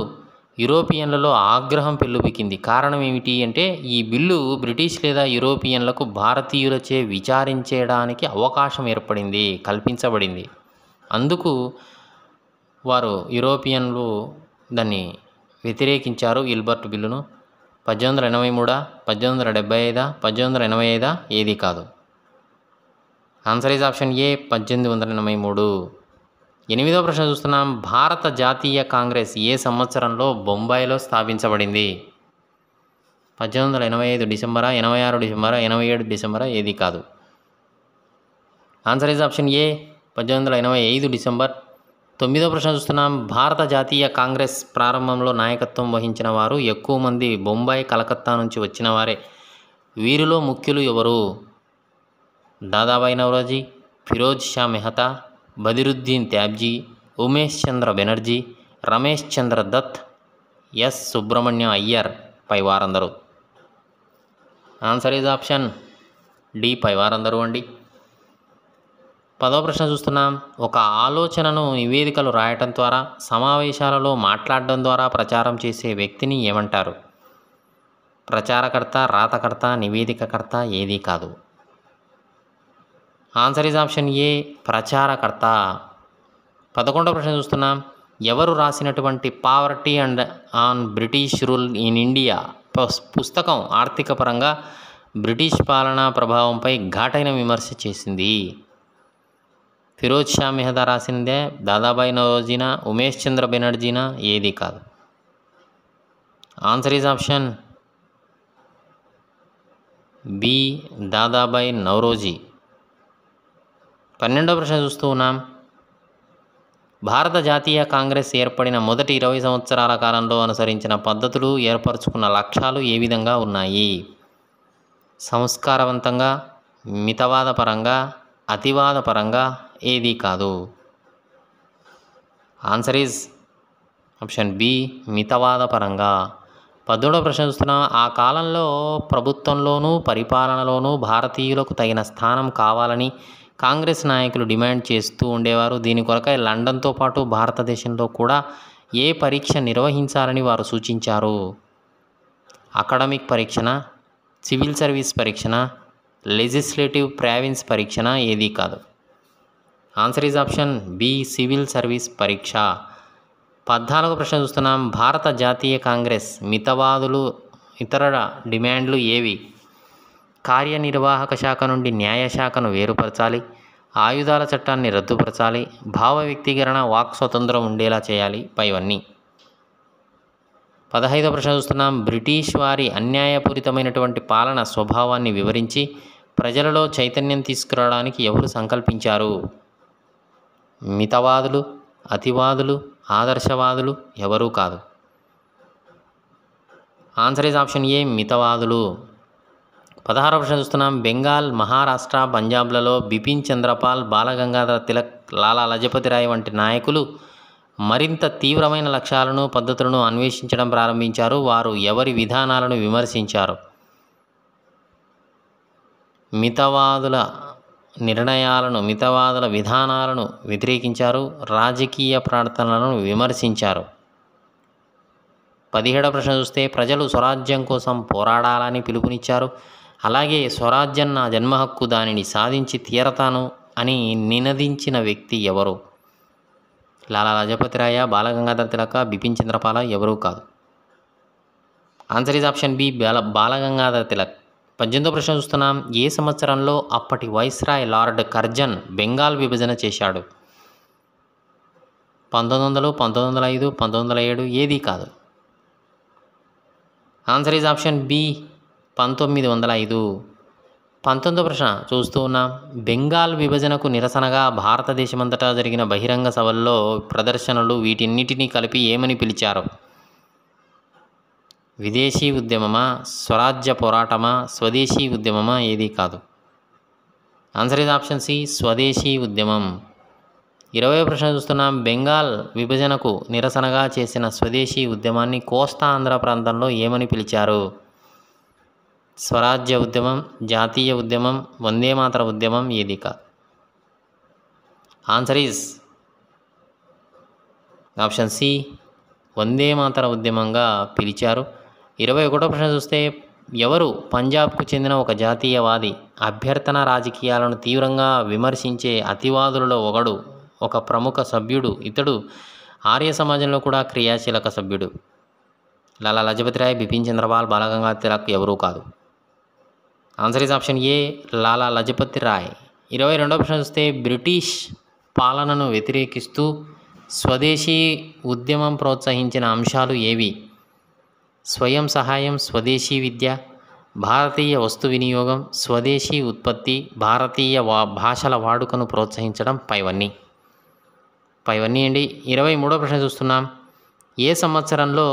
యూరోపియన్లలో ఆగ్రహం పెల్లుబికింది? కారణం ఏమిటి అంటే ఈ బిల్లు బ్రిటిష్ లేదా యూరోపియన్లకు భారతీయులచే విచారించడానికి అవకాశం కల్పించబడింది. అందుకు వారు యూరోపియన్లు దాన్ని వ్యతిరేకించారు ఇల్బర్ట్ బిల్లును. 1883, 1875, 1885 ఏది కాదు. ఆన్సర్ ఈజ్ ఆప్షన్ ఏ 1883. 8వ ప్రశ్న చూస్తున్నాం. భారత జాతీయ కాంగ్రెస్ ఏ సంవత్సరంలో బొంబాయిలో స్థాపించబడింది? 1885 డిసెంబరా, 86 డిసెంబరా, 87 డిసెంబరా ఏది కాదు. Answer is option A 1885 December. 9వ ప్రశ్న చూస్తున్నాం. భారత జాతీయ కాంగ్రెస్ ప్రారంభంలో నాయకత్వం వహించిన వారు ఎక్కువ మంది బొంబాయి, కలకత్తా నుంచి వచ్చిన వారే. వీరిలో ముఖ్యులు ఎవరు? దాదాబాయి నౌరోజీ, ఫిరోజ్ షా మెహతా, బదిరుద్దీన్ త్యాబ్జీ, ఉమేష్ చంద్ర బెనర్జీ, రమేష్ చంద్ర దత్, ఎస్ సుబ్రహ్మణ్యం అయ్యర్ పై వారందరూ. ఆన్సర్ ఈజ్ ఆప్షన్ డి పై వారందరూ అండి. 10వ ప్రశ్న చూస్తున్నాం. ఒక ఆలోచనను నివేదికలు రాయటం ద్వారా, సమావేశాలలో మాట్లాడడం ద్వారా ప్రచారం చేసే వ్యక్తిని ఏమంటారు? ప్రచారకర్త, రాతకర్త, నివేదికకర్త ఏది కాదు. ఆన్సర్ ఈజ్ ఆప్షన్ ఏ ప్రచారకర్త. 11వ ప్రశ్న చూస్తున్నాం. ఎవరు రాసినటువంటి poverty and on British rule in India పుస్తకం ఆర్థిక పరంగా బ్రిటిష్ పాలనా ప్రభావంపై ఘాటైన విమర్శ చేసింది? ఫిరోజ్ షా మెహతా రాసిందే, దాదాబాయి నౌరోజీనా, ఉమేష్ చంద్ర బెనర్జీనా ఏది కాదు. Answer is option B Dadabhai Naoroji. 12వ ప్రశ్న చూస్తూ ఉన్నాం. భారత జాతీయ కాంగ్రెస్ ఏర్పడిన మొదటి 20 సంవత్సరాల కాలంలో అనుసరించిన పద్ధతులు, ఏర్పరచుకున్న లక్ష్యాలు ఏ విధంగా ఉన్నాయి? సంస్కారవంతంగా, మితవాదపరంగా, అతివాదపరంగా ఏది కాదు. ఆన్సర్ ఈజ్ ఆప్షన్ బి మితవాదపరంగా. 17వ ప్రశ్న చూస్తున్నాం. ఆ కాలంలో ప్రభుత్వంలోనూ పరిపాలనలోనూ భారతీయులకు తగిన స్థానం కావాలని కాంగ్రెస్ నాయకులు డిమాండ్ చేస్తూ ఉండేవారు. దీని కొరకై లండన్తో పాటు భారతదేశంలో కూడా ఏ పరీక్ష నిర్వహించాలని వారు సూచించారు? అకాడమిక్ పరీక్షన, సివిల్ సర్వీస్ పరీక్షన, లెజిస్లేటివ్ ప్రావిన్స్ పరీక్షన, ఏది కాదు. Answer is option B, civil service పరీక్ష. 14వ ప్రశ్న చూస్తున్నాం. భారత జాతీయ కాంగ్రెస్ మితవాదులు ఇతర డిమాండ్లు ఏవి? కార్యనిర్వాహక శాఖ నుండి న్యాయశాఖను వేరుపరచాలి, ఆయుధాల చట్టాన్ని రద్దుపరచాలి, భావ వ్యక్తీకరణ వాక్ స్వతంత్రం ఉండేలా చేయాలి, పైవన్నీ. 15వ ప్రశ్న చూస్తున్నాం. బ్రిటిష్ వారి అన్యాయపూరితమైనటువంటి పాలన స్వభావాన్ని వివరించి ప్రజలలో చైతన్యం తీసుకురావడానికి ఎవరు సంకల్పించారు? మితవాదులు, అతివాదులు, ఆదర్శవాదులు, ఎవరూ కాదు. ఆన్సర్ ఈజ్ ఆప్షన్ ఏ, మితవాదులు. 16వ ప్రశ్న చూస్తున్నాం. బెంగాల్, మహారాష్ట్ర, పంజాబ్లలో బిపిన్ చంద్రపాల్, బాలగంగాధర తిలక్, లాలా లజపతి రాయ్ వంటి నాయకులు మరింత తీవ్రమైన లక్ష్యాలను పద్ధతులను అన్వేషించడం ప్రారంభించారు. వారు ఎవరి విధానాలను విమర్శించారు? మితవాదుల నిర్ణయాలను, మితవాదుల విధానాలను వ్యతిరేకించారు, రాజకీయ ప్రార్థనలను విమర్శించారు. 17వ ప్రశ్న చూస్తే ప్రజలు స్వరాజ్యం కోసం పోరాడాలని పిలుపునిచ్చారు. అలాగే స్వరాజ్యం నా జన్మ హక్కు, దానిని సాధించి తీరతాను అని నినదించిన వ్యక్తి ఎవరు? లాలా లజపతి రాయ, బాలగంగాధర తిలక, బిపిన్ చంద్రపాల, ఎవరూ కాదు. Answer is option B, Balagangadhara Tilak. 18వ ప్రశ్న చూస్తున్నాం. ఏ సంవత్సరంలో అప్పటి వైస్రాయ్ లార్డ్ కర్జన్ బెంగాల్ విభజన చేశాడు? 1900, 1905, 1907, ఏది కాదు. Answer is option B, 1905. 19వ ప్రశ్న చూస్తూ ఉన్నాం. బెంగాల్ విభజనకు నిరసనగా భారతదేశమంతటా జరిగిన బహిరంగ సభల్లో ప్రదర్శనలు వీటిన్నిటినీ కలిపి ఏమని పిలిచారు? విదేశీ ఉద్యమమా, స్వరాజ్య పోరాటమా, స్వదేశీ ఉద్యమమా, ఏది కాదు. ఆన్సర్ ఈజ్ ఆప్షన్ సి, స్వదేశీ ఉద్యమం. 20వ ప్రశ్న చూస్తున్నాం. బెంగాల్ విభజనకు నిరసనగా చేసిన స్వదేశీ ఉద్యమాన్ని కోస్తా ఆంధ్ర ప్రాంతంలో ఏమని పిలిచారు? స్వరాజ్య ఉద్యమం, జాతీయ ఉద్యమం, వందేమాతర ఉద్యమం, ఏది కాదు. ఆన్సర్ ఈజ్ ఆప్షన్ సి, వందేమాతర ఉద్యమంగా పిలిచారు. 21వ ప్రశ్న చూస్తే ఎవరు పంజాబ్కు చెందిన ఒక జాతీయవాది అభ్యర్థన రాజకీయాలను తీవ్రంగా విమర్శించే అతివాదులలో ఒకడు, ఒక ప్రముఖ సభ్యుడు, ఇతడు ఆర్య సమాజంలో కూడా క్రియాశీలక సభ్యుడు? లాలా లజపతి రాయ్, బిపిన్ చంద్రపాల్, బాలగంగాధర తిలక్, ఎవరూ కాదు. ఆన్సర్ ఈజ్ ఆప్షన్ ఏ, లాలా లజపతి రాయ్. 22వ ప్రశ్న చూస్తే బ్రిటిష్ పాలనను వ్యతిరేకిస్తూ స్వదేశీ ఉద్యమం ప్రోత్సహించిన అంశాలు ఏవి? స్వయం సహాయం, స్వదేశీ విద్య, భారతీయ వస్తు వినియోగం, స్వదేశీ ఉత్పత్తి, భారతీయ భాషల వాడుకను ప్రోత్సహించడం, పైవన్నీ అండి. 23వ ప్రశ్న చూస్తున్నాం. ఏ సంవత్సరంలో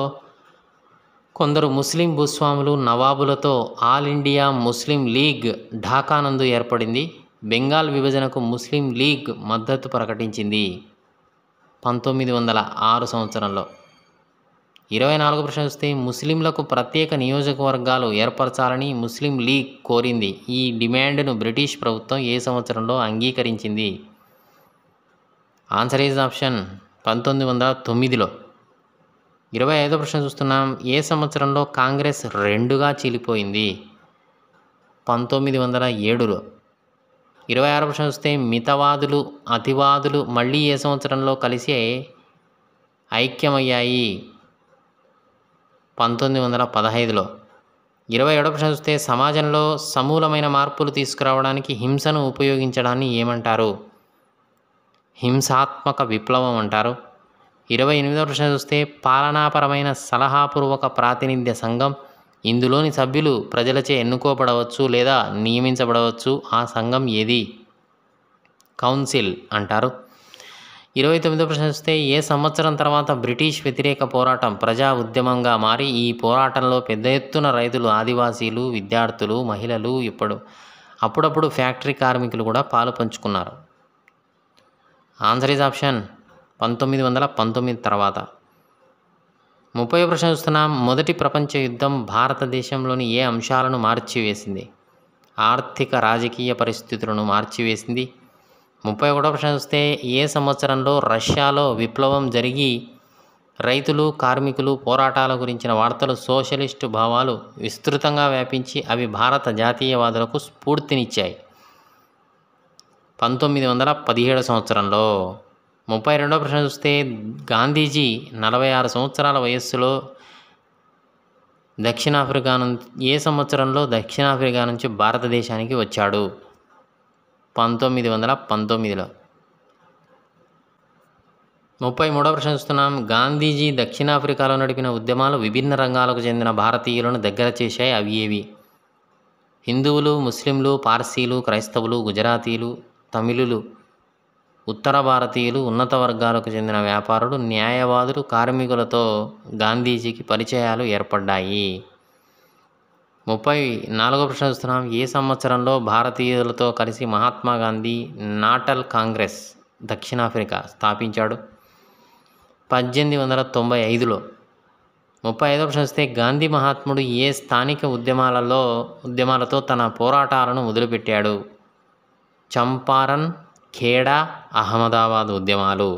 కొందరు ముస్లిం భూస్వాములు నవాబులతో all India Muslim League Dhaka నందు ఏర్పడింది? బెంగాల్ విభజనకు ముస్లిం లీగ్ మద్దతు ప్రకటించింది 1906 సంవత్సరంలో. 24వ ప్రశ్న చూస్తే ముస్లింలకు ప్రత్యేక నియోజకవర్గాలు ఏర్పరచాలని ముస్లిం లీగ్ కోరింది. ఈ డిమాండ్ను బ్రిటిష్ ప్రభుత్వం ఏ సంవత్సరంలో అంగీకరించింది? ఆన్సర్ ఈజ్ ఆప్షన్ 1909లో. 25వ ప్రశ్న చూస్తున్నాం. ఏ సంవత్సరంలో కాంగ్రెస్ రెండుగా చీలిపోయింది? 1907లో. 26వ ప్రశ్న చూస్తే మితవాదులు, అతివాదులు మళ్ళీ ఏ సంవత్సరంలో కలిసి ఐక్యమయ్యాయి? 1915లో. 27వ ప్రశ్న చూస్తే సమాజంలో సమూలమైన మార్పులు తీసుకురావడానికి హింసను ఉపయోగించడాన్ని ఏమంటారు? హింసాత్మక విప్లవం అంటారు. 28వ ప్రశ్న చూస్తే పాలనాపరమైన సలహాపూర్వక ప్రాతినిధ్య సంఘం, ఇందులోని సభ్యులు ప్రజలచే ఎన్నుకోబడవచ్చు లేదా నియమించబడవచ్చు, ఆ సంఘం ఏది? కౌన్సిల్ అంటారు. 29వ ప్రశ్న చూస్తే ఏ సంవత్సరం తర్వాత బ్రిటిష్ వ్యతిరేక పోరాటం ప్రజా ఉద్యమంగా మారి ఈ పోరాటంలో పెద్ద ఎత్తున రైతులు, ఆదివాసీలు, విద్యార్థులు, మహిళలు, అప్పుడప్పుడు ఫ్యాక్టరీ కార్మికులు కూడా పాలు పంచుకున్నారు? ఆన్సర్ ఈజ్ ఆప్షన్ 1919 తర్వాత. 30వ ప్రశ్న చూస్తున్నాం. మొదటి ప్రపంచ యుద్ధం భారతదేశంలోని ఏ అంశాలను మార్చివేసింది? ఆర్థిక రాజకీయ పరిస్థితులను మార్చివేసింది. 31వ ప్రశ్న చూస్తే ఏ సంవత్సరంలో రష్యాలో విప్లవం జరిగి రైతులు కార్మికులు పోరాటాల గురించిన వార్తలు సోషలిస్టు భావాలు విస్తృతంగా వ్యాపించి అవి భారత జాతీయవాదులకు స్ఫూర్తినిచ్చాయి? 1917 సంవత్సరంలో. 32వ ప్రశ్న చూస్తే గాంధీజీ 46 సంవత్సరాల వయస్సులో ఏ సంవత్సరంలో దక్షిణాఫ్రికా నుంచి భారతదేశానికి వచ్చాడు? 1919లో. 33వ ప్రశ్న చూస్తున్నాం. గాంధీజీ దక్షిణాఫ్రికాలో నడిపిన ఉద్యమాలు విభిన్న రంగాలకు చెందిన భారతీయులను దగ్గర చేశాయి. అవి ఏవి? హిందువులు, ముస్లింలు, పార్సీలు, క్రైస్తవులు, గుజరాతీలు, తమిళులు, ఉత్తర భారతీయులు, ఉన్నత వర్గాలకు చెందిన వ్యాపారులు, న్యాయవాదులు, కార్మికులతో గాంధీజీకి పరిచయాలు ఏర్పడ్డాయి. 34వ ప్రశ్న చూస్తున్నాం. ఏ సంవత్సరంలో భారతీయులతో కలిసి మహాత్మా గాంధీ నాటల్ కాంగ్రెస్ దక్షిణాఫ్రికా స్థాపించాడు? 1895లో. 35వ ప్రశ్న చూస్తే గాంధీ మహాత్ముడు ఏ స్థానిక ఉద్యమాలతో తన పోరాటాలను మొదలుపెట్టాడు? చంపారన్, ఖేడా, అహ్మదాబాద్ ఉద్యమాలు.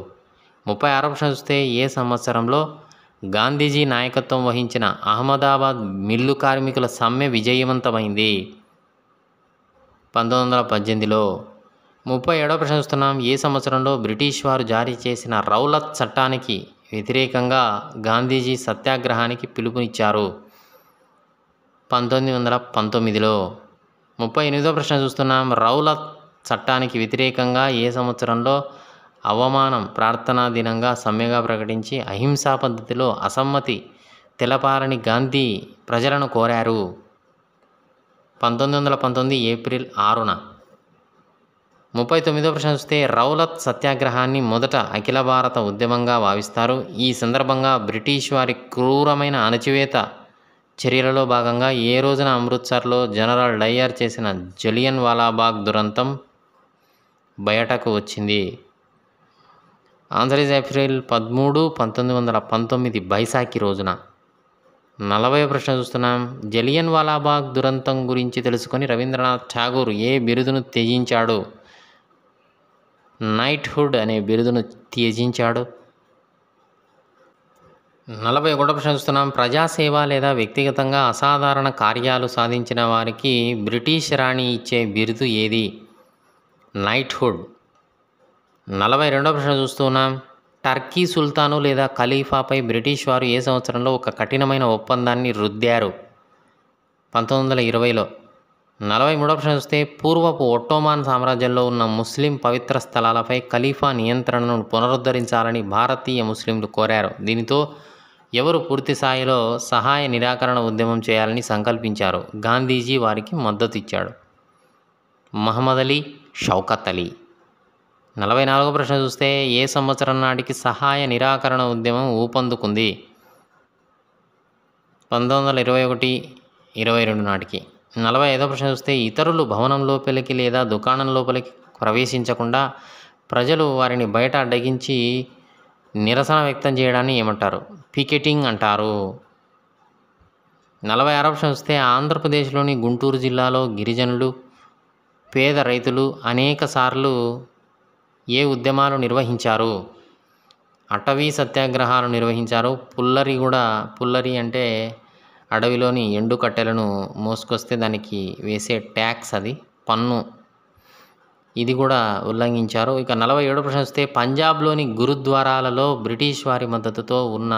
36వ ప్రశ్న చూస్తే ఏ సంవత్సరంలో గాంధీజీ నాయకత్వం వహించిన అహ్మదాబాద్ మిల్లు కార్మికుల సమ్మె విజయవంతమైంది? 1918లో. 37వ ప్రశ్న చూస్తున్నాం. ఏ సంవత్సరంలో బ్రిటిష్ వారు జారీ చేసిన రౌలత్ చట్టానికి వ్యతిరేకంగా గాంధీజీ సత్యాగ్రహానికి పిలుపునిచ్చారు? 1919లో. 38వ ప్రశ్న చూస్తున్నాం. రౌలత్ చట్టానికి వ్యతిరేకంగా ఏ సంవత్సరంలో అవమానం ప్రార్థనా దినంగా సమ్మెగా ప్రకటించి అహింసా పద్ధతిలో అసమ్మతి తెలపాలని గాంధీ ప్రజలను కోరారు? 1919 ఏప్రిల్ 6న. 39వ ప్రశ్న చూస్తే రౌలత్ సత్యాగ్రహాన్ని మొదట అఖిల భారత ఉద్యమంగా భావిస్తారు. ఈ సందర్భంగా బ్రిటిష్ వారి క్రూరమైన అణచివేత చర్యలలో భాగంగా ఏ రోజున అమృత్సర్లో జనరల్ డయ్యర్ చేసిన జలియన్ వాలాబాగ్ దురంతం బయటకు వచ్చింది? ఆన్సర్ ఈజ్ ఏప్రిల్ 13, 1919 బైసాఖి రోజున. 40వ ప్రశ్న చూస్తున్నాం. జలియన్ వాలాబాగ్ దురంతం గురించి తెలుసుకొని రవీంద్రనాథ్ ఠాగూర్ ఏ బిరుదును త్యజించాడు? నైట్హుడ్ అనే బిరుదును త్యజించాడు. 41వ ప్రశ్న చూస్తున్నాం. ప్రజాసేవ లేదా వ్యక్తిగతంగా అసాధారణ కార్యాలు సాధించిన వారికి బ్రిటిష్ రాణి ఇచ్చే బిరుదు ఏది? నైట్హుడ్. 42వ ప్రశ్న చూస్తున్నాం. టర్కీ సుల్తాను లేదా ఖలీఫాపై బ్రిటిష్ వారు ఏ సంవత్సరంలో ఒక కఠినమైన ఒప్పందాన్ని రుద్దారు? 1920లో. 43వ ప్రశ్న చూస్తే పూర్వపు ఒట్టోమాన్ సామ్రాజ్యంలో ఉన్న ముస్లిం పవిత్ర స్థలాలపై ఖలీఫా నియంత్రణను పునరుద్ధరించాలని భారతీయ ముస్లింలు కోరారు. దీనితో ఎవరు పూర్తి స్థాయిలో సహాయ నిరాకరణ ఉద్యమం చేయాలని సంకల్పించారు? గాంధీజీ వారికి మద్దతు ఇచ్చాడు. మహమ్మద్ అలీ, షౌకత్ అలీ. 44వ ప్రశ్న చూస్తే ఏ సంవత్సరం నాటికి సహాయ నిరాకరణ ఉద్యమం ఊపందుకుంది? 1921, 22 నాటికి. 45వ ప్రశ్న చూస్తే ఇతరులు భవనం లోపలికి లేదా దుకాణం లోపలికి ప్రవేశించకుండా ప్రజలు వారిని బయట అడ్డగించి నిరసన వ్యక్తం చేయడాన్ని ఏమంటారు? పికెటింగ్ అంటారు. 46వ ప్రశ్న చూస్తే ఆంధ్రప్రదేశ్లోని గుంటూరు జిల్లాలో గిరిజనులు, పేద రైతులు అనేక సార్లు ఏ ఉద్యమాలు నిర్వహించారు? అటవీ సత్యాగ్రహాలు నిర్వహించారు. పుల్లరి అంటే అడవిలోని ఎండు కట్టెలను మోసుకొస్తే దానికి వేసే ట్యాక్స్, అది పన్ను, ఇది కూడా ఉల్లంఘించారు. ఇక 47వ ప్రశ్న వస్తే పంజాబ్లోని గురుద్వారాలలో బ్రిటిష్ వారి మద్దతుతో ఉన్న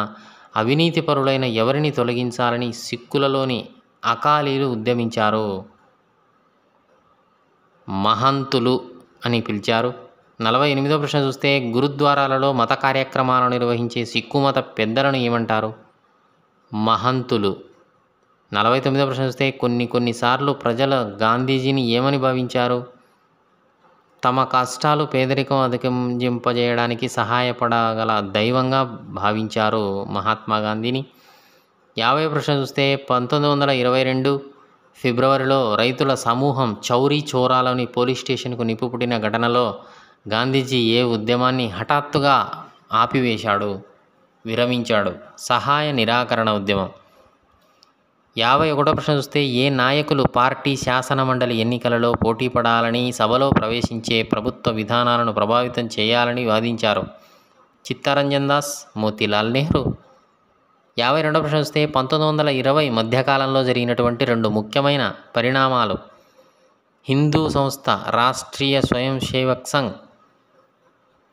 అవినీతి పరులైన ఎవరిని తొలగించాలని సిక్కులలోని అకాలీలు ఉద్యమించారు? మహంతులు అని పిలిచారు. 48వ ప్రశ్న చూస్తే గురుద్వారాలలో మత కార్యక్రమాలను నిర్వహించే సిక్కు మత పెద్దలను ఏమంటారు? మహంతులు. 49వ ప్రశ్న చూస్తే కొన్నిసార్లు ప్రజలు గాంధీజీని ఏమని భావించారు? తమ కష్టాలు పేదరికం అధిగమింపజేయడానికి సహాయపడగల దైవంగా భావించారు మహాత్మా గాంధీని. 50వ ప్రశ్న చూస్తే 1922 ఫిబ్రవరిలో రైతుల సమూహం చౌరీ చౌరాలోని పోలీస్ స్టేషన్కు నిప్పు పుట్టిన ఘటనలో గాంధీజీ ఏ ఉద్యమాన్ని హఠాత్తుగా ఆపివేశాడు? విరమించాడు. సహాయ నిరాకరణ ఉద్యమం. 51వ ప్రశ్న చూస్తే ఏ నాయకులు పార్టీ శాసనమండలి ఎన్నికలలో పోటీ పడాలని సభలో ప్రవేశించే ప్రభుత్వ విధానాలను ప్రభావితం చేయాలని వాదించారు? చిత్తరంజన్ దాస్, మోతీలాల్ నెహ్రూ. 52వ ప్రశ్న చూస్తే 1920 మధ్యకాలంలో జరిగినటువంటి 2 ముఖ్యమైన పరిణామాలు. హిందూ సంస్థ, రాష్ట్రీయ స్వయం సేవక్ సంఘ్,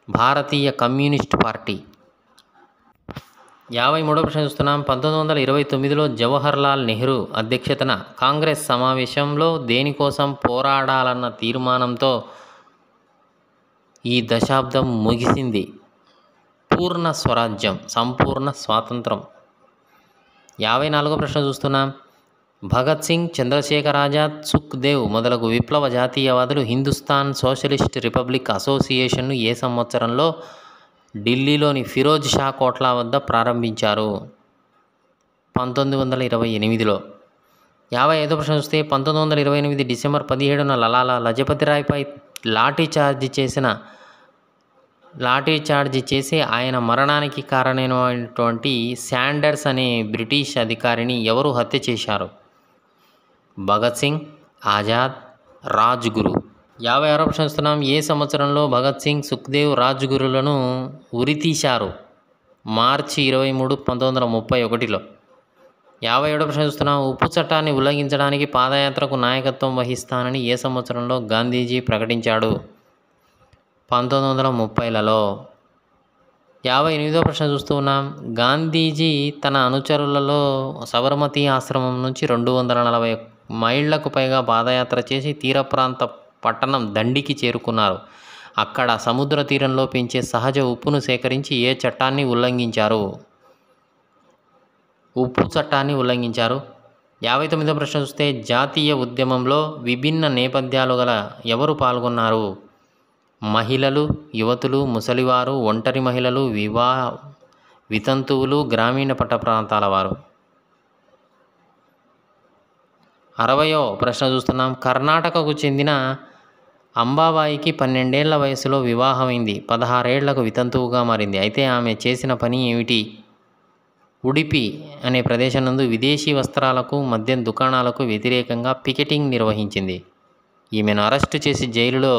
భారతీయ కమ్యూనిస్ట్ పార్టీ. 53వ ప్రశ్న చూస్తున్నాం. 1929లో జవహర్లాల్ నెహ్రూ అధ్యక్షతన కాంగ్రెస్ సమావేశంలో దేనికోసం పోరాడాలన్న తీర్మానంతో ఈ దశాబ్దం ముగిసింది? పూర్ణ స్వరాజ్యం, సంపూర్ణ స్వాతంత్రం. 54వ ప్రశ్న చూస్తున్నాం. భగత్ సింగ్, చంద్రశేఖర్ ఆజాద్, సుఖ్దేవ్ మొదలగు విప్లవ జాతీయవాదులు హిందుస్థాన్ సోషలిస్ట్ రిపబ్లిక్ అసోసియేషన్ను ఏ సంవత్సరంలో ఢిల్లీలోని ఫిరోజ్ షా కోట్లా వద్ద ప్రారంభించారు? 1928లో. 55వ ప్రశ్న చూస్తే 1928 డిసెంబర్ 17న లాలా లజపతిరాయ్పై లాఠీచార్జి చేసి ఆయన మరణానికి కారణమైనటువంటి శాండర్స్ అనే బ్రిటిష్ అధికారిని ఎవరు హత్య చేశారు? భగత్ సింగ్, ఆజాద్, రాజ్గురు. 56వ ప్రశ్న చూస్తున్నాం. ఏ సంవత్సరంలో భగత్ సింగ్, సుఖ్దేవ్, రాజ్గురులను ఉరితీశారు? మార్చి 23, 1931లో. 57వ ప్రశ్న చూస్తున్నాం. ఉప్పు చట్టాన్ని ఉల్లంఘించడానికి పాదయాత్రకు నాయకత్వం వహిస్తానని ఏ సంవత్సరంలో గాంధీజీ ప్రకటించాడు? 1930లలో. 58వ ప్రశ్న చూస్తూ ఉన్నాం. గాంధీజీ తన అనుచరులలో సబర్మతి ఆశ్రమం నుంచి 240 మైళ్లకు పైగా పాదయాత్ర చేసి తీర ప్రాంత పట్టణం దండికి చేరుకున్నారు. అక్కడ సముద్ర తీరంలో పెంచే సహజ ఉప్పును సేకరించి ఏ చట్టాన్ని ఉల్లంఘించారు? ఉప్పు చట్టాన్ని ఉల్లంఘించారు. 59వ ప్రశ్న చూస్తే జాతీయ ఉద్యమంలో విభిన్న నేపథ్యాలు గల ఎవరు పాల్గొన్నారు? మహిళలు, యువతులు, ముసలివారు, ఒంటరి మహిళలు, వితంతువులు, గ్రామీణ పట్ట ప్రాంతాల వారు. 60వ ప్రశ్న చూస్తున్నాం. కర్ణాటకకు చెందిన అంబాబాయికి 12 ఏళ్ల వయసులో వివాహమైంది. 16 ఏళ్లకు వితంతువుగా మారింది. అయితే ఆమె చేసిన పని ఏమిటి? ఉడిపి అనే ప్రదేశం నందు విదేశీ వస్త్రాలకు, మద్యం దుకాణాలకు వ్యతిరేకంగా పికెటింగ్ నిర్వహించింది. ఈమెను అరెస్టు చేసి జైలులో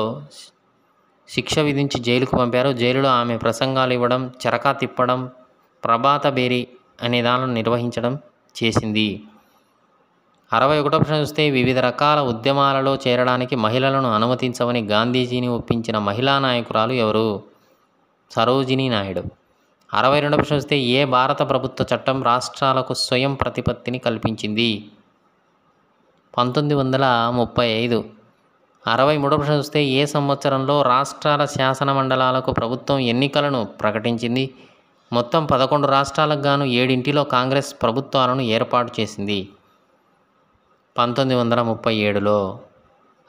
శిక్ష విధించి జైలుకు పంపారు. జైలులో ఆమె ప్రసంగాలు ఇవ్వడం, చరకా తిప్పడం, ప్రభాత బేరీ అనే దానిని నిర్వహించడం చేసింది. 61వ ప్రశ్న చూస్తే వివిధ రకాల ఉద్యమాలలో చేరడానికి మహిళలను అనుమతించమని గాంధీజీని ఒప్పించిన మహిళా నాయకురాలు ఎవరు? సరోజినీ నాయుడు. 62వ ప్రశ్న చూస్తే ఏ భారత ప్రభుత్వ చట్టం రాష్ట్రాలకు స్వయం ప్రతిపత్తిని కల్పించింది? 1935. 63వ ప్రశ్న చూస్తే ఏ సంవత్సరంలో రాష్ట్రాల శాసన మండలాలకు ప్రభుత్వం ఎన్నికలను ప్రకటించింది? మొత్తం 11 రాష్ట్రాలకు గాను 7 కాంగ్రెస్ ప్రభుత్వాలను ఏర్పాటు చేసింది. 1937లో.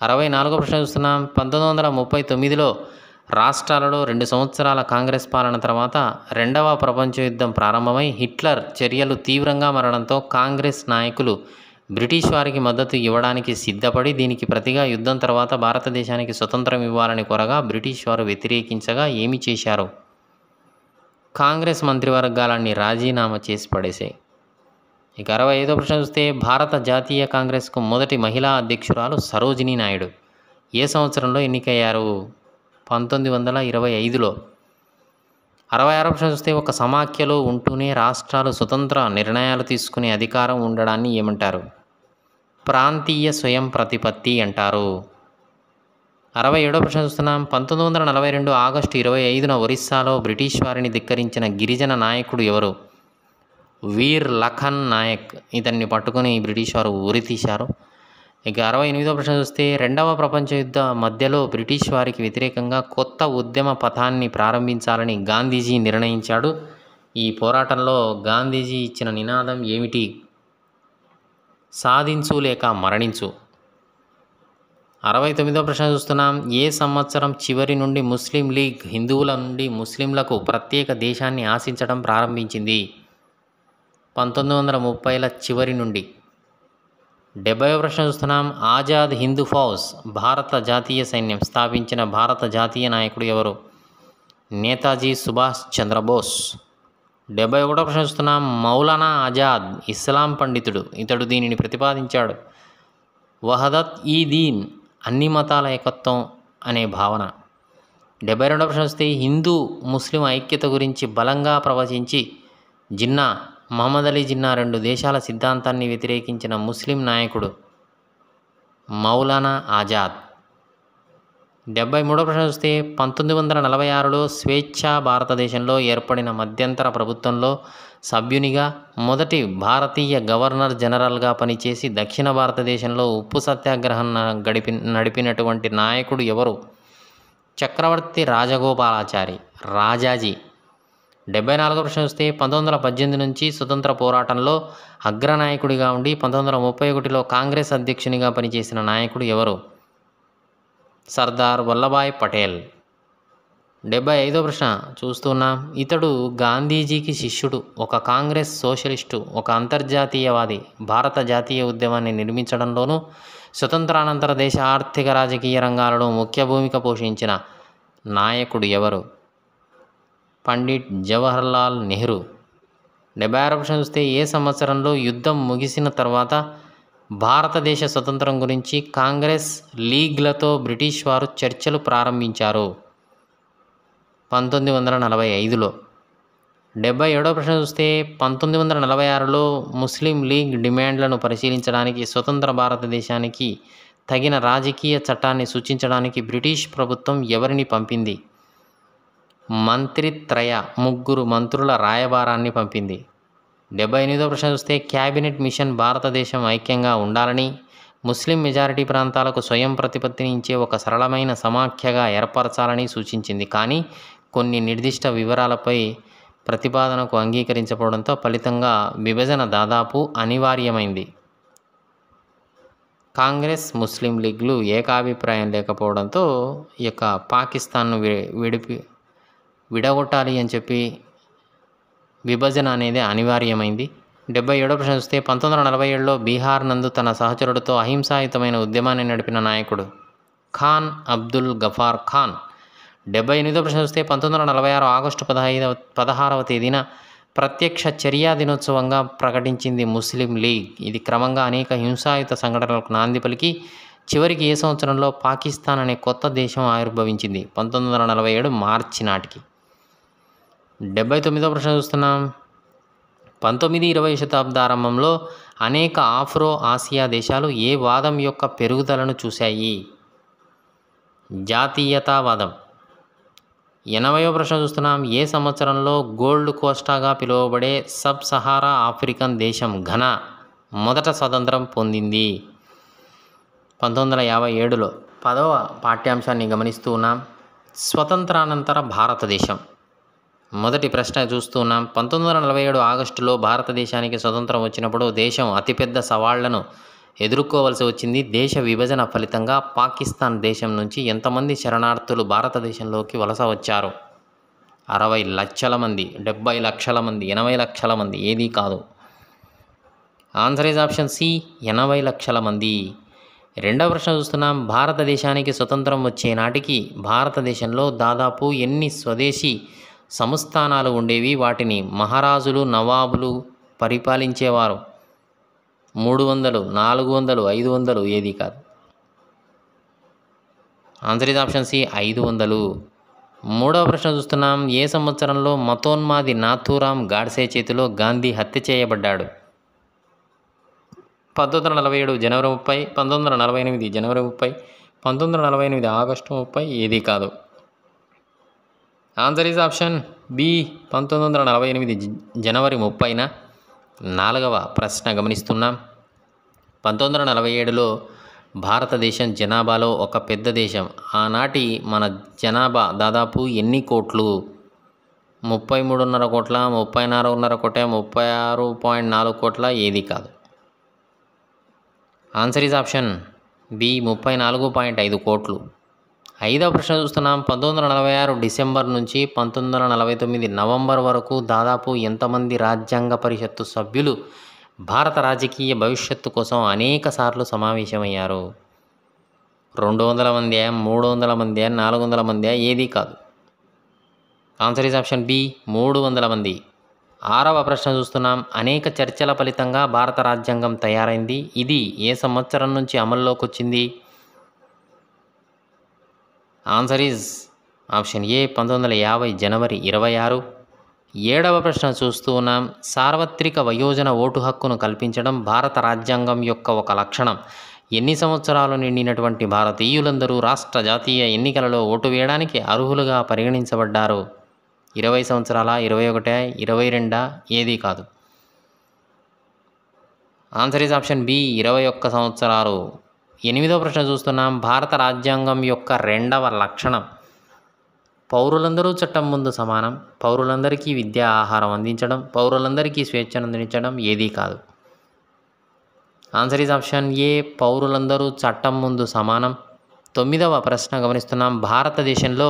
64వ ప్రశ్న చూస్తున్నాం. 1939లో రాష్ట్రాలలో 2 సంవత్సరాల కాంగ్రెస్ పాలన తర్వాత రెండవ ప్రపంచ యుద్ధం ప్రారంభమై హిట్లర్ చర్యలు తీవ్రంగా మారడంతో కాంగ్రెస్ నాయకులు బ్రిటిష్ వారికి మద్దతు ఇవ్వడానికి సిద్ధపడి దీనికి ప్రతిగా యుద్ధం తర్వాత భారతదేశానికి స్వతంత్రం ఇవ్వాలని కోరగా బ్రిటిష్ వారు వ్యతిరేకించగా ఏమి చేశారు? కాంగ్రెస్ మంత్రివర్గాలన్నీ రాజీనామా చేసి పడేశాయి. ఇక 65వ ప్రశ్న చూస్తే భారత జాతీయ కాంగ్రెస్కు మొదటి మహిళా అధ్యక్షురాలు సరోజినీ నాయుడు. ఏ సంవత్సరంలో ఎన్నికయ్యారు? 1925లో. 66వ ప్రశ్న చూస్తే ఒక సమాఖ్యలో ఉంటూనే రాష్ట్రాలు స్వతంత్ర నిర్ణయాలు తీసుకునే అధికారం ఉండడాన్ని ఏమంటారు? ప్రాంతీయ స్వయం ప్రతిపత్తి అంటారు. 67వ ప్రశ్న చూస్తున్నాం. 1942 ఆగస్టు 25న ఒరిస్సాలో బ్రిటిష్ వారిని ధిక్కరించిన గిరిజన నాయకుడు ఎవరు? వీర్ లఖన్ నాయక్. ఇతన్ని పట్టుకొని బ్రిటిష్ వారు ఉరితీశారు. ఇక 68వ ప్రశ్న చూస్తే రెండవ ప్రపంచ యుద్ధ మధ్యలో బ్రిటిష్ వారికి వ్యతిరేకంగా కొత్త ఉద్యమ పథాన్ని ప్రారంభించాలని గాంధీజీ నిర్ణయించాడు. ఈ పోరాటంలో గాంధీజీ ఇచ్చిన నినాదం ఏమిటి? సాధించు లేక మరణించు. 69వ ప్రశ్న చూస్తున్నాం. ఏ సంవత్సరం చివరి నుండి ముస్లిం లీగ్ హిందువుల నుండి ముస్లింలకు ప్రత్యేక దేశాన్ని ఆశించడం ప్రారంభించింది? 1930ల చివరి నుండి. 70వ ప్రశ్న చూస్తున్నాం. ఆజాద్ హిందూ ఫౌజ్ భారత జాతీయ సైన్యం స్థాపించిన భారత జాతీయ నాయకుడు ఎవరు? నేతాజీ సుభాష్ చంద్రబోస్. 71వ ప్రశ్న చూస్తున్నాం. మౌలానా ఆజాద్ ఇస్లాం పండితుడు, ఇతడు దీనిని ప్రతిపాదించాడు. వహదత్ ఈ దీన్ అన్ని మతాల ఏకత్వం అనే భావన. 72వ ప్రశ్న వస్తే హిందూ ముస్లిం ఐక్యత గురించి బలంగా ప్రవచించి జిన్నా మహమ్మద్ అలీ జిన్నా రెండు దేశాల సిద్ధాంతాన్ని వ్యతిరేకించిన ముస్లిం నాయకుడు మౌలానా ఆజాద్. 73వ ప్రశ్న చూస్తే 1946లో స్వేచ్ఛా భారతదేశంలో ఏర్పడిన మధ్యంతర ప్రభుత్వంలో సభ్యునిగా మొదటి భారతీయ గవర్నర్ జనరల్గా పనిచేసి దక్షిణ భారతదేశంలో ఉప్పు సత్యాగ్రహం నడిపినటువంటి నాయకుడు ఎవరు? చక్రవర్తి రాజగోపాలాచారి, రాజాజీ. 74వ ప్రశ్న చూస్తే 1918 నుంచి స్వతంత్ర పోరాటంలో అగ్రనాయకుడిగా ఉండి 1931లో కాంగ్రెస్ అధ్యక్షునిగా పనిచేసిన నాయకుడు ఎవరు? సర్దార్ వల్లభాయ్ పటేల్. 75వ ప్రశ్న చూస్తున్నాం. ఇతడు గాంధీజీకి శిష్యుడు, ఒక కాంగ్రెస్ సోషలిస్టు, ఒక అంతర్జాతీయవాది. భారత జాతీయ ఉద్యమాన్ని నిర్మించడంలోనూ స్వతంత్రానంతర దేశ ఆర్థిక రాజకీయ రంగాలలో ముఖ్య భూమిక పోషించిన నాయకుడు ఎవరు? పండిట్ జవహర్లాల్ నెహ్రూ. 76వ ప్రశ్న చూస్తే ఏ సంవత్సరంలో యుద్ధం ముగిసిన తర్వాత భారతదేశ స్వతంత్రం గురించి కాంగ్రెస్ లీగ్లతో బ్రిటిష్ వారు చర్చలు ప్రారంభించారు? 1945లో. 77వ ప్రశ్న చూస్తే 1946లో ముస్లిం లీగ్ డిమాండ్లను పరిశీలించడానికి స్వతంత్ర భారతదేశానికి తగిన రాజకీయ చట్టాన్ని సూచించడానికి బ్రిటిష్ ప్రభుత్వం ఎవరిని పంపింది? మంత్రిత్రయ, ముగ్గురు మంత్రుల రాయబారాన్ని పంపింది. 78వ ప్రశ్న చూస్తే క్యాబినెట్ మిషన్ భారతదేశం ఐక్యంగా ఉండాలని, ముస్లిం మెజారిటీ ప్రాంతాలకు స్వయం ప్రతిపత్తిని ఇచ్చే ఒక సరళమైన సమాఖ్యగా ఏర్పరచాలని సూచించింది. కానీ కొన్ని నిర్దిష్ట వివరాలపై ప్రతిపాదనకు అంగీకరించకపోవడంతో ఫలితంగా విభజన దాదాపు అనివార్యమైంది. కాంగ్రెస్ ముస్లిం లీగ్లు ఏకాభిప్రాయం లేకపోవడంతో ఈ యొక్క పాకిస్తాన్ను విడగొట్టాలి అని చెప్పి విభజన అనేది అనివార్యమైంది. 77వ ప్రశ్న చూస్తే 1947లో బీహార్ నందు తన సహచరుడితో అహింసాయుతమైన ఉద్యమాన్ని నడిపిన నాయకుడు ఖాన్ అబ్దుల్ గఫార్ ఖాన్. 78వ ప్రశ్న చూస్తే 1946 ఆగస్టు 16వ తేదీన ప్రత్యక్ష చర్యా దినోత్సవంగా ప్రకటించింది ముస్లిం లీగ్. ఇది క్రమంగా అనేక హింసాయుత సంఘటనలకు నాంది పలికి చివరికి ఏ సంవత్సరంలో పాకిస్తాన్ అనే కొత్త దేశం ఆవిర్భవించింది? 1947 మార్చి నాటికి. 79వ ప్రశ్న చూస్తున్నాం. 19-20 శతాబ్దారంభంలో అనేక ఆఫ్రో ఆసియా దేశాలు ఏ వాదం యొక్క పెరుగుదలను చూశాయి? జాతీయతావాదం. 80వ ప్రశ్న చూస్తున్నాం. ఏ సంవత్సరంలో గోల్డ్ కోస్టాగా పిలువబడే సబ్ సహారా ఆఫ్రికన్ దేశం ఘనా మొదట స్వతంత్రం పొందింది? 1957లో. 10వ పాఠ్యాంశాన్ని గమనిస్తూ ఉన్నాం. స్వతంత్రానంతర భారతదేశం. మొదటి ప్రశ్న చూస్తున్నాం. 1947 ఆగస్టులో భారతదేశానికి స్వతంత్రం వచ్చినప్పుడు దేశం అతిపెద్ద సవాళ్లను ఎదుర్కోవలసి వచ్చింది. దేశ విభజన ఫలితంగా పాకిస్తాన్ దేశం నుంచి ఎంతమంది శరణార్థులు భారతదేశంలోకి వలస వచ్చారు? 60 లక్షల మంది, 70 లక్షల మంది, 80 లక్షల మంది, ఏదీ కాదు. ఆన్సర్ ఈజ్ ఆప్షన్ సి, 80 లక్షల మంది. రెండవ ప్రశ్న చూస్తున్నాం. భారతదేశానికి స్వతంత్రం వచ్చే నాటికి భారతదేశంలో దాదాపు ఎన్ని స్వదేశీ సంస్థానాలు ఉండేవి? వాటిని మహారాజులు, నవాబులు పరిపాలించేవారు? 300, 400, 500, ఏది కాదు. Answer is option C, 500. మూడవ ప్రశ్న చూస్తున్నాం. ఏ సంవత్సరంలో మతోన్మాది నాథూరామ్ గాడ్సే చేతిలో గాంధీ హత్య చేయబడ్డాడు? 1947 జనవరి 30, 1948 జనవరి 30, 1948 ఆగస్టు 30, ఏది కాదు. ఆన్సర్ ఈజ్ ఆప్షన్ బి, 1948 జనవరి 30న. నాలుగవ ప్రశ్న గమనిస్తున్నాం. 1947లో భారతదేశం జనాభాలో ఒక పెద్ద దేశం. ఆనాటి మన జనాభా దాదాపు ఎన్ని కోట్లు? 33.5 కోట్ల, 34.5 కోట్ల, 36.4 కోట్ల, ఏది కాదు. ఆన్సర్ ఈజ్ ఆప్షన్ బి, 34.5 కోట్లు. ఐదవ ప్రశ్న చూస్తున్నాం. 1946 డిసెంబర్ నుంచి 1949 నవంబర్ వరకు దాదాపు ఎంతమంది రాజ్యాంగ పరిషత్తు సభ్యులు భారత రాజకీయ భవిష్యత్తు కోసం అనేక సార్లు సమావేశమయ్యారు? 200 మంది, 300 మంది, 400 మంది, ఏది కాదు. ఆన్సర్ ఈజ్ ఆప్షన్ బి, 300 మంది. 6వ ప్రశ్న చూస్తున్నాం. అనేక చర్చల ఫలితంగా భారత రాజ్యాంగం తయారైంది. ఇది ఏ సంవత్సరం నుంచి అమల్లోకి వచ్చింది? ఆన్సర్ ఈజ్ ఆప్షన్ ఏ 1950 జనవరి 26. 7వ ప్రశ్న చూస్తూ ఉన్నాం. సార్వత్రిక వయోజన ఓటు హక్కును కల్పించడం భారత రాజ్యాంగం యొక్క ఒక లక్షణం. ఎన్ని సంవత్సరాలు నిండినటువంటి భారతీయులందరూ రాష్ట్ర జాతీయ ఎన్నికలలో ఓటు వేయడానికి అర్హులుగా పరిగణించబడ్డారు? 20 సంవత్సరాల, 21, 22 ఏది కాదు. ఆన్సర్ ఈజ్ ఆప్షన్ బి 21 సంవత్సరాలు. 8వ ప్రశ్న చూస్తున్నాం. భారత రాజ్యాంగం యొక్క 2వ లక్షణం. పౌరులందరూ చట్టం ముందు సమానం, పౌరులందరికీ విద్యా ఆహారం అందించడం, పౌరులందరికీ స్వేచ్ఛను అందించడం ఏదీ కాదు. ఆన్సర్ ఈజ్ ఆప్షన్ ఏ పౌరులందరూ చట్టం ముందు సమానం. 9వ ప్రశ్న గమనిస్తున్నాం. భారతదేశంలో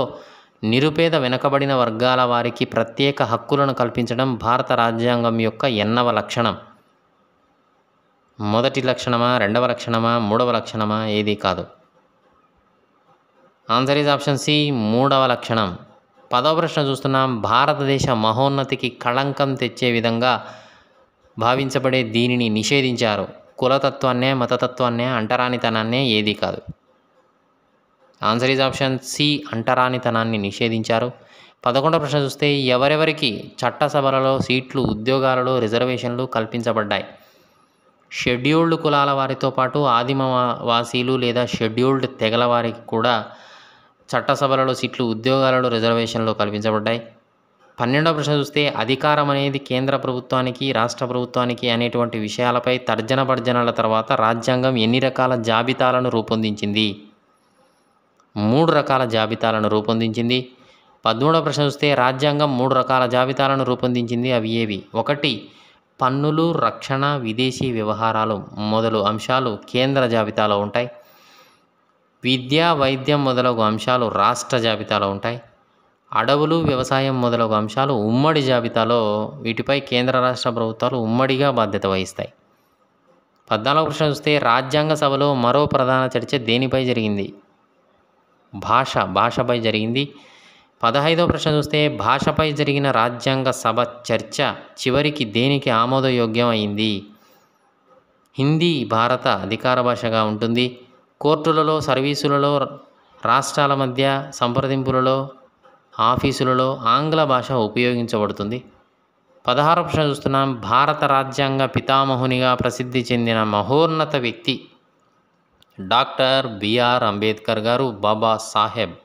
నిరుపేద వెనుకబడిన వర్గాల వారికి ప్రత్యేక హక్కులను కల్పించడం భారత రాజ్యాంగం యొక్క ఎన్నవ లక్షణం? మొదటి లక్షణమా, 2వ లక్షణమా, 3వ లక్షణమా ఏదీ కాదు. ఆన్సర్ ఈజ్ ఆప్షన్ సి 3వ లక్షణం. 10వ ప్రశ్న చూస్తున్నాం. భారతదేశ మహోన్నతికి కళంకం తెచ్చే విధంగా భావించబడే దీనిని నిషేధించారు. కులతత్వాన్నే, మతతత్వాన్నే, అంటరానితనాన్నే ఏదీ కాదు. ఆన్సర్ ఈజ్ ఆప్షన్ సి అంటరానితనాన్ని నిషేధించారు. 11వ ప్రశ్న చూస్తే ఎవరెవరికి చట్టసభలలో సీట్లు, ఉద్యోగాలలో రిజర్వేషన్లు కల్పించబడ్డాయి? షెడ్యూల్డ్ కులాల వారితో పాటు ఆదిమవాసీలు లేదా షెడ్యూల్డ్ తెగల వారికి కూడా చట్టసభలలో సీట్లు, ఉద్యోగాలలో రిజర్వేషన్లు కల్పించబడ్డాయి. 12వ ప్రశ్న చూస్తే అధికారం అనేది కేంద్ర ప్రభుత్వానికి, రాష్ట్ర ప్రభుత్వానికి అనేటువంటి విషయాలపై తర్జన భర్జనల తర్వాత రాజ్యాంగం ఎన్ని రకాల జాబితాలను రూపొందించింది? 3 రకాల జాబితాలను రూపొందించింది. 13వ ప్రశ్న చూస్తే రాజ్యాంగం 3 రకాల జాబితాలను రూపొందించింది. అవి ఏవి? 1 పన్నులు, రక్షణ, విదేశీ వ్యవహారాలు మొదలు అంశాలు కేంద్ర జాబితాలో ఉంటాయి. విద్య, వైద్యం మొదలగు అంశాలు రాష్ట్ర జాబితాలో ఉంటాయి. అడవులు, వ్యవసాయం మొదలగు అంశాలు ఉమ్మడి జాబితాలో, వీటిపై కేంద్ర రాష్ట్ర ప్రభుత్వాలు ఉమ్మడిగా బాధ్యత వహిస్తాయి. 14వ ప్రశ్న చూస్తే రాజ్యాంగ సభలో మరో ప్రధాన చర్చ దేనిపై జరిగింది? భాషపై జరిగింది. 15వ ప్రశ్న చూస్తే భాషపై జరిగిన రాజ్యాంగ సభ చర్చ చివరికి దేనికి ఆమోదయోగ్యం అయింది? హిందీ భారత అధికార భాషగా ఉంటుంది. కోర్టులలో, సర్వీసులలో, రాష్ట్రాల మధ్య సంప్రదింపులలో, ఆఫీసులలో ఆంగ్ల భాష ఉపయోగించబడుతుంది. 16వ ప్రశ్న చూస్తున్నాం. భారత రాజ్యాంగ పితామహునిగా ప్రసిద్ధి చెందిన మహోన్నత వ్యక్తి డాక్టర్ బిఆర్ అంబేద్కర్ గారు, బాబా సాహెబ్.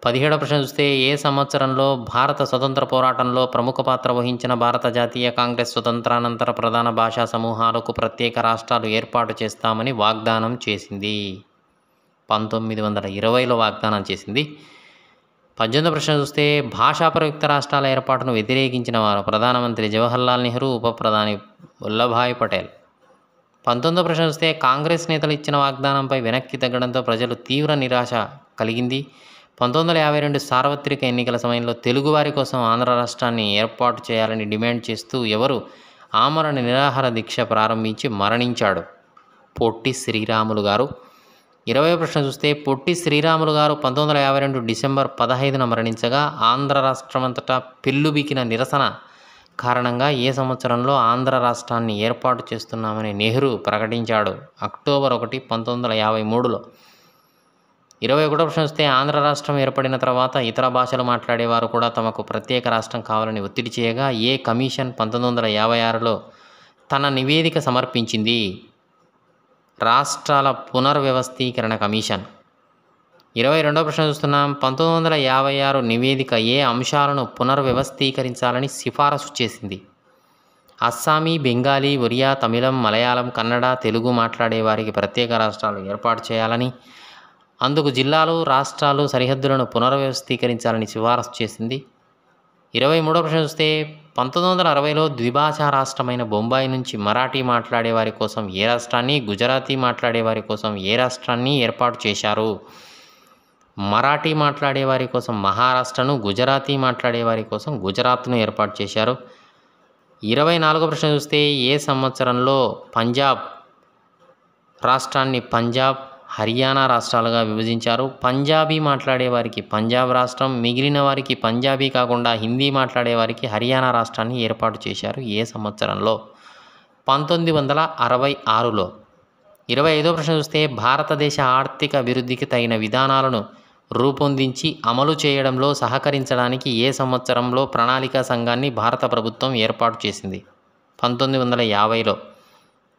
17వ ప్రశ్న చూస్తే ఏ సంవత్సరంలో భారత స్వతంత్ర పోరాటంలో ప్రముఖ పాత్ర వహించిన భారత జాతీయ కాంగ్రెస్ స్వతంత్రానంతర ప్రధాన భాషా సమూహాలకు ప్రత్యేక రాష్ట్రాలు ఏర్పాటు చేస్తామని వాగ్దానం చేసింది? 1920లో వాగ్దానం చేసింది. 18వ ప్రశ్న చూస్తే భాషా ప్రయుక్త రాష్ట్రాల ఏర్పాటును వ్యతిరేకించిన వారు ప్రధానమంత్రి జవహర్లాల్ నెహ్రూ, ఉప ప్రధాని వల్లభాయ్ పటేల్. 19వ ప్రశ్న చూస్తే కాంగ్రెస్ నేతలు ఇచ్చిన వాగ్దానంపై వెనక్కి తగ్గడంతో ప్రజలు తీవ్ర నిరాశ కలిగింది. 1952 సార్వత్రిక ఎన్నికల సమయంలో తెలుగువారి కోసం ఆంధ్ర రాష్ట్రాన్ని ఏర్పాటు చేయాలని డిమాండ్ చేస్తూ ఎవరు ఆమరణ నిరాహార దీక్ష ప్రారంభించి మరణించాడు? పొట్టి శ్రీరాములు గారు. 20వ ప్రశ్న చూస్తే పొట్టి శ్రీరాములు గారు 1952 డిసెంబర్ 15న మరణించగా ఆంధ్ర రాష్ట్రమంతటా పెల్లుబికిన నిరసన కారణంగా ఏ సంవత్సరంలో ఆంధ్ర రాష్ట్రాన్ని ఏర్పాటు చేస్తున్నామని నెహ్రూ ప్రకటించాడు? అక్టోబర్ 1, 1953లో. 21వ ప్రశ్న వస్తే ఆంధ్ర రాష్ట్రం ఏర్పడిన తర్వాత ఇతర భాషలు మాట్లాడేవారు కూడా తమకు ప్రత్యేక రాష్ట్రం కావాలని ఒత్తిడి చేయగా ఏ కమిషన్ 1956లో తన నివేదిక సమర్పించింది? రాష్ట్రాల పునర్వ్యవస్థీకరణ కమిషన్. 22వ ప్రశ్న చూస్తున్నాం. 1956 నివేదిక ఏ అంశాలను పునర్వ్యవస్థీకరించాలని సిఫారసు చేసింది? అస్సామీ, బెంగాలీ, ఒరియా, తమిళం, మలయాళం, కన్నడ, తెలుగు మాట్లాడే వారికి ప్రత్యేక రాష్ట్రాలు ఏర్పాటు చేయాలని, అందుకు జిల్లాలు, రాష్ట్రాలు, సరిహద్దులను పునర్వ్యవస్థీకరించాలని సిఫారసు చేసింది. 23వ ప్రశ్న చూస్తే 1960లో ద్విభాషా రాష్ట్రమైన బొంబాయి నుంచి మరాఠీ మాట్లాడేవారి కోసం ఏ రాష్ట్రాన్ని, గుజరాతీ మాట్లాడేవారి కోసం ఏ రాష్ట్రాన్ని ఏర్పాటు చేశారు? మరాఠీ మాట్లాడేవారి కోసం మహారాష్ట్రను, గుజరాతీ మాట్లాడేవారి కోసం గుజరాత్ను ఏర్పాటు చేశారు. 24వ ప్రశ్న చూస్తే ఏ సంవత్సరంలో పంజాబ్ రాష్ట్రాన్ని పంజాబ్, హర్యానా రాష్ట్రాలుగా విభజించారు. పంజాబీ మాట్లాడే వారికి పంజాబ్ రాష్ట్రం, మిగిలిన వారికి పంజాబీ కాకుండా హిందీ మాట్లాడే వారికి హర్యానా రాష్ట్రాన్ని ఏర్పాటు చేశారు. ఏ సంవత్సరంలో? 1966లో. 25వ ప్రశ్న చూస్తే భారతదేశ ఆర్థిక అభివృద్ధికి తగిన విధానాలను రూపొందించి అమలు చేయడంలో సహకరించడానికి ఏ సంవత్సరంలో ప్రణాళికా సంఘాన్ని భారత ప్రభుత్వం ఏర్పాటు చేసింది? 1950లో.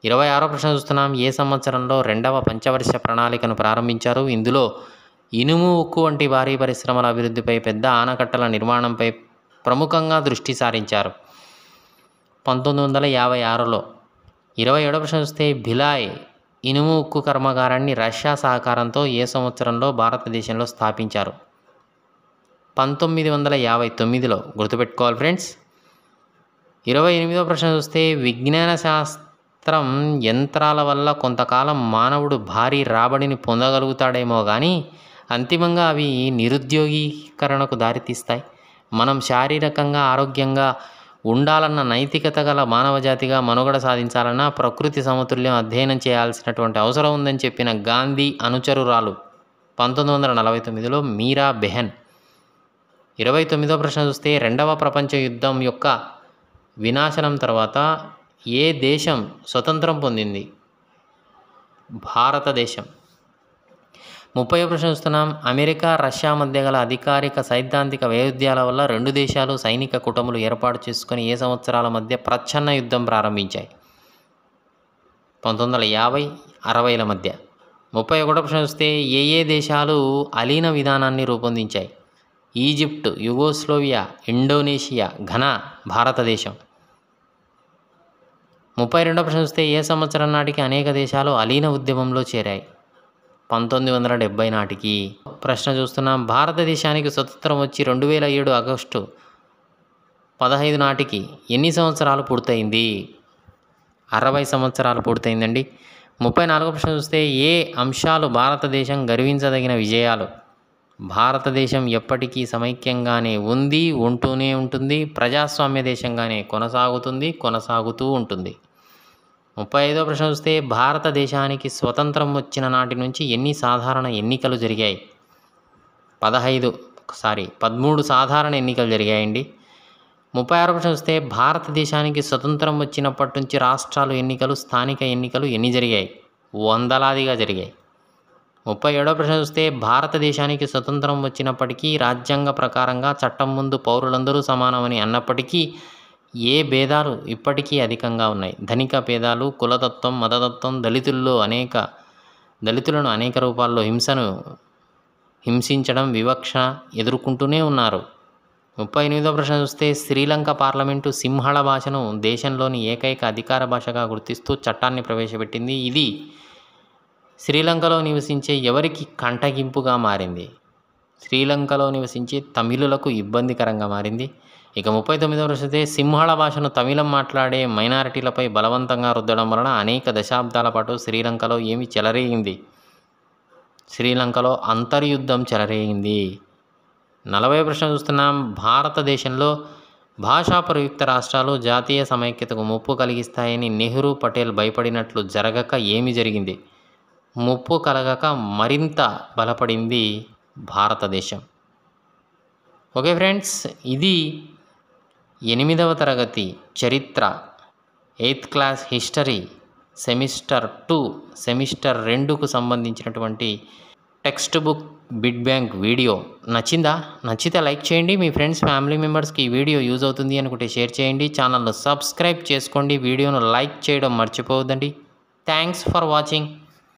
26వ ప్రశ్న చూస్తున్నాం. ఏ సంవత్సరంలో రెండవ పంచవర్ష ప్రణాళికను ప్రారంభించారు? ఇందులో ఇనుము, ఉక్కు వంటి భారీ పరిశ్రమల అభివృద్ధిపై, పెద్ద ఆనకట్టల నిర్మాణంపై ప్రముఖంగా దృష్టి సారించారు. 1956లో. 27వ ప్రశ్న చూస్తే భిలాయ్ ఇనుము ఉక్కు కర్మాగారాన్ని రష్యా సహకారంతో ఏ సంవత్సరంలో భారతదేశంలో స్థాపించారు? 1959లో. గుర్తుపెట్టుకోవాలి ఫ్రెండ్స్. 28వ ప్రశ్న చూస్తే విజ్ఞాన శాస్త్రం యంత్రాల వల్ల కొంతకాలం మానవుడు భారీ రాబడిని పొందగలుగుతాడేమో కానీ అంతిమంగా అవి నిరుద్యోగీకరణకు దారితీస్తాయి. మనం శారీరకంగా ఆరోగ్యంగా ఉండాలన్న, నైతికత గల మానవజాతిగా మనుగడ సాధించాలన్నా ప్రకృతి సమతుల్యం అధ్యయనం చేయాల్సినటువంటి అవసరం ఉందని చెప్పిన గాంధీ అనుచరురాలు 1949లో మీరా బెహన్. 29వ ప్రశ్న చూస్తే రెండవ ప్రపంచ యుద్ధం యొక్క వినాశనం తర్వాత ఏ దేశం స్వతంత్రం పొందింది? భారతదేశం. 30వ ప్రశ్న చూస్తున్నాం. అమెరికా, రష్యా మధ్య గల అధికారిక సైద్ధాంతిక వైరుధ్యాల వల్ల రెండు దేశాలు సైనిక కూటములు ఏర్పాటు చేసుకుని ఏ సంవత్సరాల మధ్య ప్రచ్ఛన్న యుద్ధం ప్రారంభించాయి? 1950, 60ల మధ్య. 31వ ప్రశ్న చూస్తే ఏ దేశాలు అలీన విధానాన్ని రూపొందించాయి? ఈజిప్ట్, యుగోస్లోవియా, ఇండోనేషియా, ఘనా, భారతదేశం. 32వ ప్రశ్న చూస్తే ఏ సంవత్సరం నాటికి అనేక దేశాలు అలీన ఉద్యమంలో చేరాయి? 1970 నాటికి. ప్రశ్న చూస్తున్నాం. భారతదేశానికి స్వతంత్రం వచ్చి 2007 ఆగస్టు 15 నాటికి ఎన్ని సంవత్సరాలు పూర్తయింది? 60 సంవత్సరాలు పూర్తయిందండి. 34వ ప్రశ్న చూస్తే ఏ అంశాలు భారతదేశం గర్వించదగిన విజయాలు? భారతదేశం ఎప్పటికీ సమైక్యంగానే ఉంది, ఉంటూనే ఉంటుంది, ప్రజాస్వామ్య దేశంగానే కొనసాగుతూ ఉంటుంది. 35వ ప్రశ్న చూస్తే భారతదేశానికి స్వతంత్రం వచ్చిన నాటి నుంచి ఎన్ని సాధారణ ఎన్నికలు జరిగాయి? 13 సాధారణ ఎన్నికలు జరిగాయండి. 36వ ప్రశ్న చూస్తే భారతదేశానికి స్వతంత్రం వచ్చినప్పటి నుంచి రాష్ట్రాలు ఎన్నికలు, స్థానిక ఎన్నికలు ఎన్ని జరిగాయి? వందలాదిగా జరిగాయి. 37వ ప్రశ్న చూస్తే భారతదేశానికి స్వతంత్రం వచ్చినప్పటికీ రాజ్యాంగ ప్రకారంగా చట్టం ముందు పౌరులందరూ సమానమని అన్నప్పటికీ ఏ భేదాలు ఇప్పటికీ అధికంగా ఉన్నాయి? ధనిక భేదాలు, కులతత్వం, మతతత్వం, దళితులను అనేక రూపాల్లో హింసించడం, వివక్ష ఎదుర్కొంటూనే ఉన్నారు. 38వ ప్రశ్న చూస్తే శ్రీలంక పార్లమెంటు సింహళ భాషను దేశంలోని ఏకైక అధికార భాషగా గుర్తిస్తూ చట్టాన్ని ప్రవేశపెట్టింది. ఇది శ్రీలంకలో నివసించే ఎవరికి కంటగింపుగా మారింది? శ్రీలంకలో నివసించే తమిళులకు ఇబ్బందికరంగా మారింది. ఇక 39వ ప్రశ్న సింహళ భాషను తమిళం మాట్లాడే మైనారిటీలపై బలవంతంగా రుద్దడం వలన అనేక దశాబ్దాల పాటు శ్రీలంకలో ఏమి చెలరేగింది? శ్రీలంకలో అంతర్యుద్ధం చెలరేగింది. 40వ ప్రశ్న చూస్తున్నాం. భారతదేశంలో భాషా ప్రయుక్త రాష్ట్రాలు జాతీయ సమైక్యతకు ముప్పు కలిగిస్తాయని నెహ్రూ, పటేల్ భయపడినట్లు జరగక ఏమి జరిగింది? ముప్పు కలగక మరింత బలపడింది భారతదేశం. ఓకే ఫ్రెండ్స్, ఇది 8వ తరగతి చరిత్ర 8th class history semester 2 semester 2కు సంబంధించినటువంటి text book bit bank video. నచ్చితే లైక్ చేయండి. మీ ఫ్రెండ్స్, ఫ్యామిలీ మెంబర్స్కి ఈ వీడియో యూజ్ అవుతుంది అనుకుంటే షేర్ చేయండి. ఛానల్ను సబ్స్క్రైబ్ చేసుకోండి. వీడియోను లైక్ చేయడం మర్చిపోవద్దండి. Thanks for watching.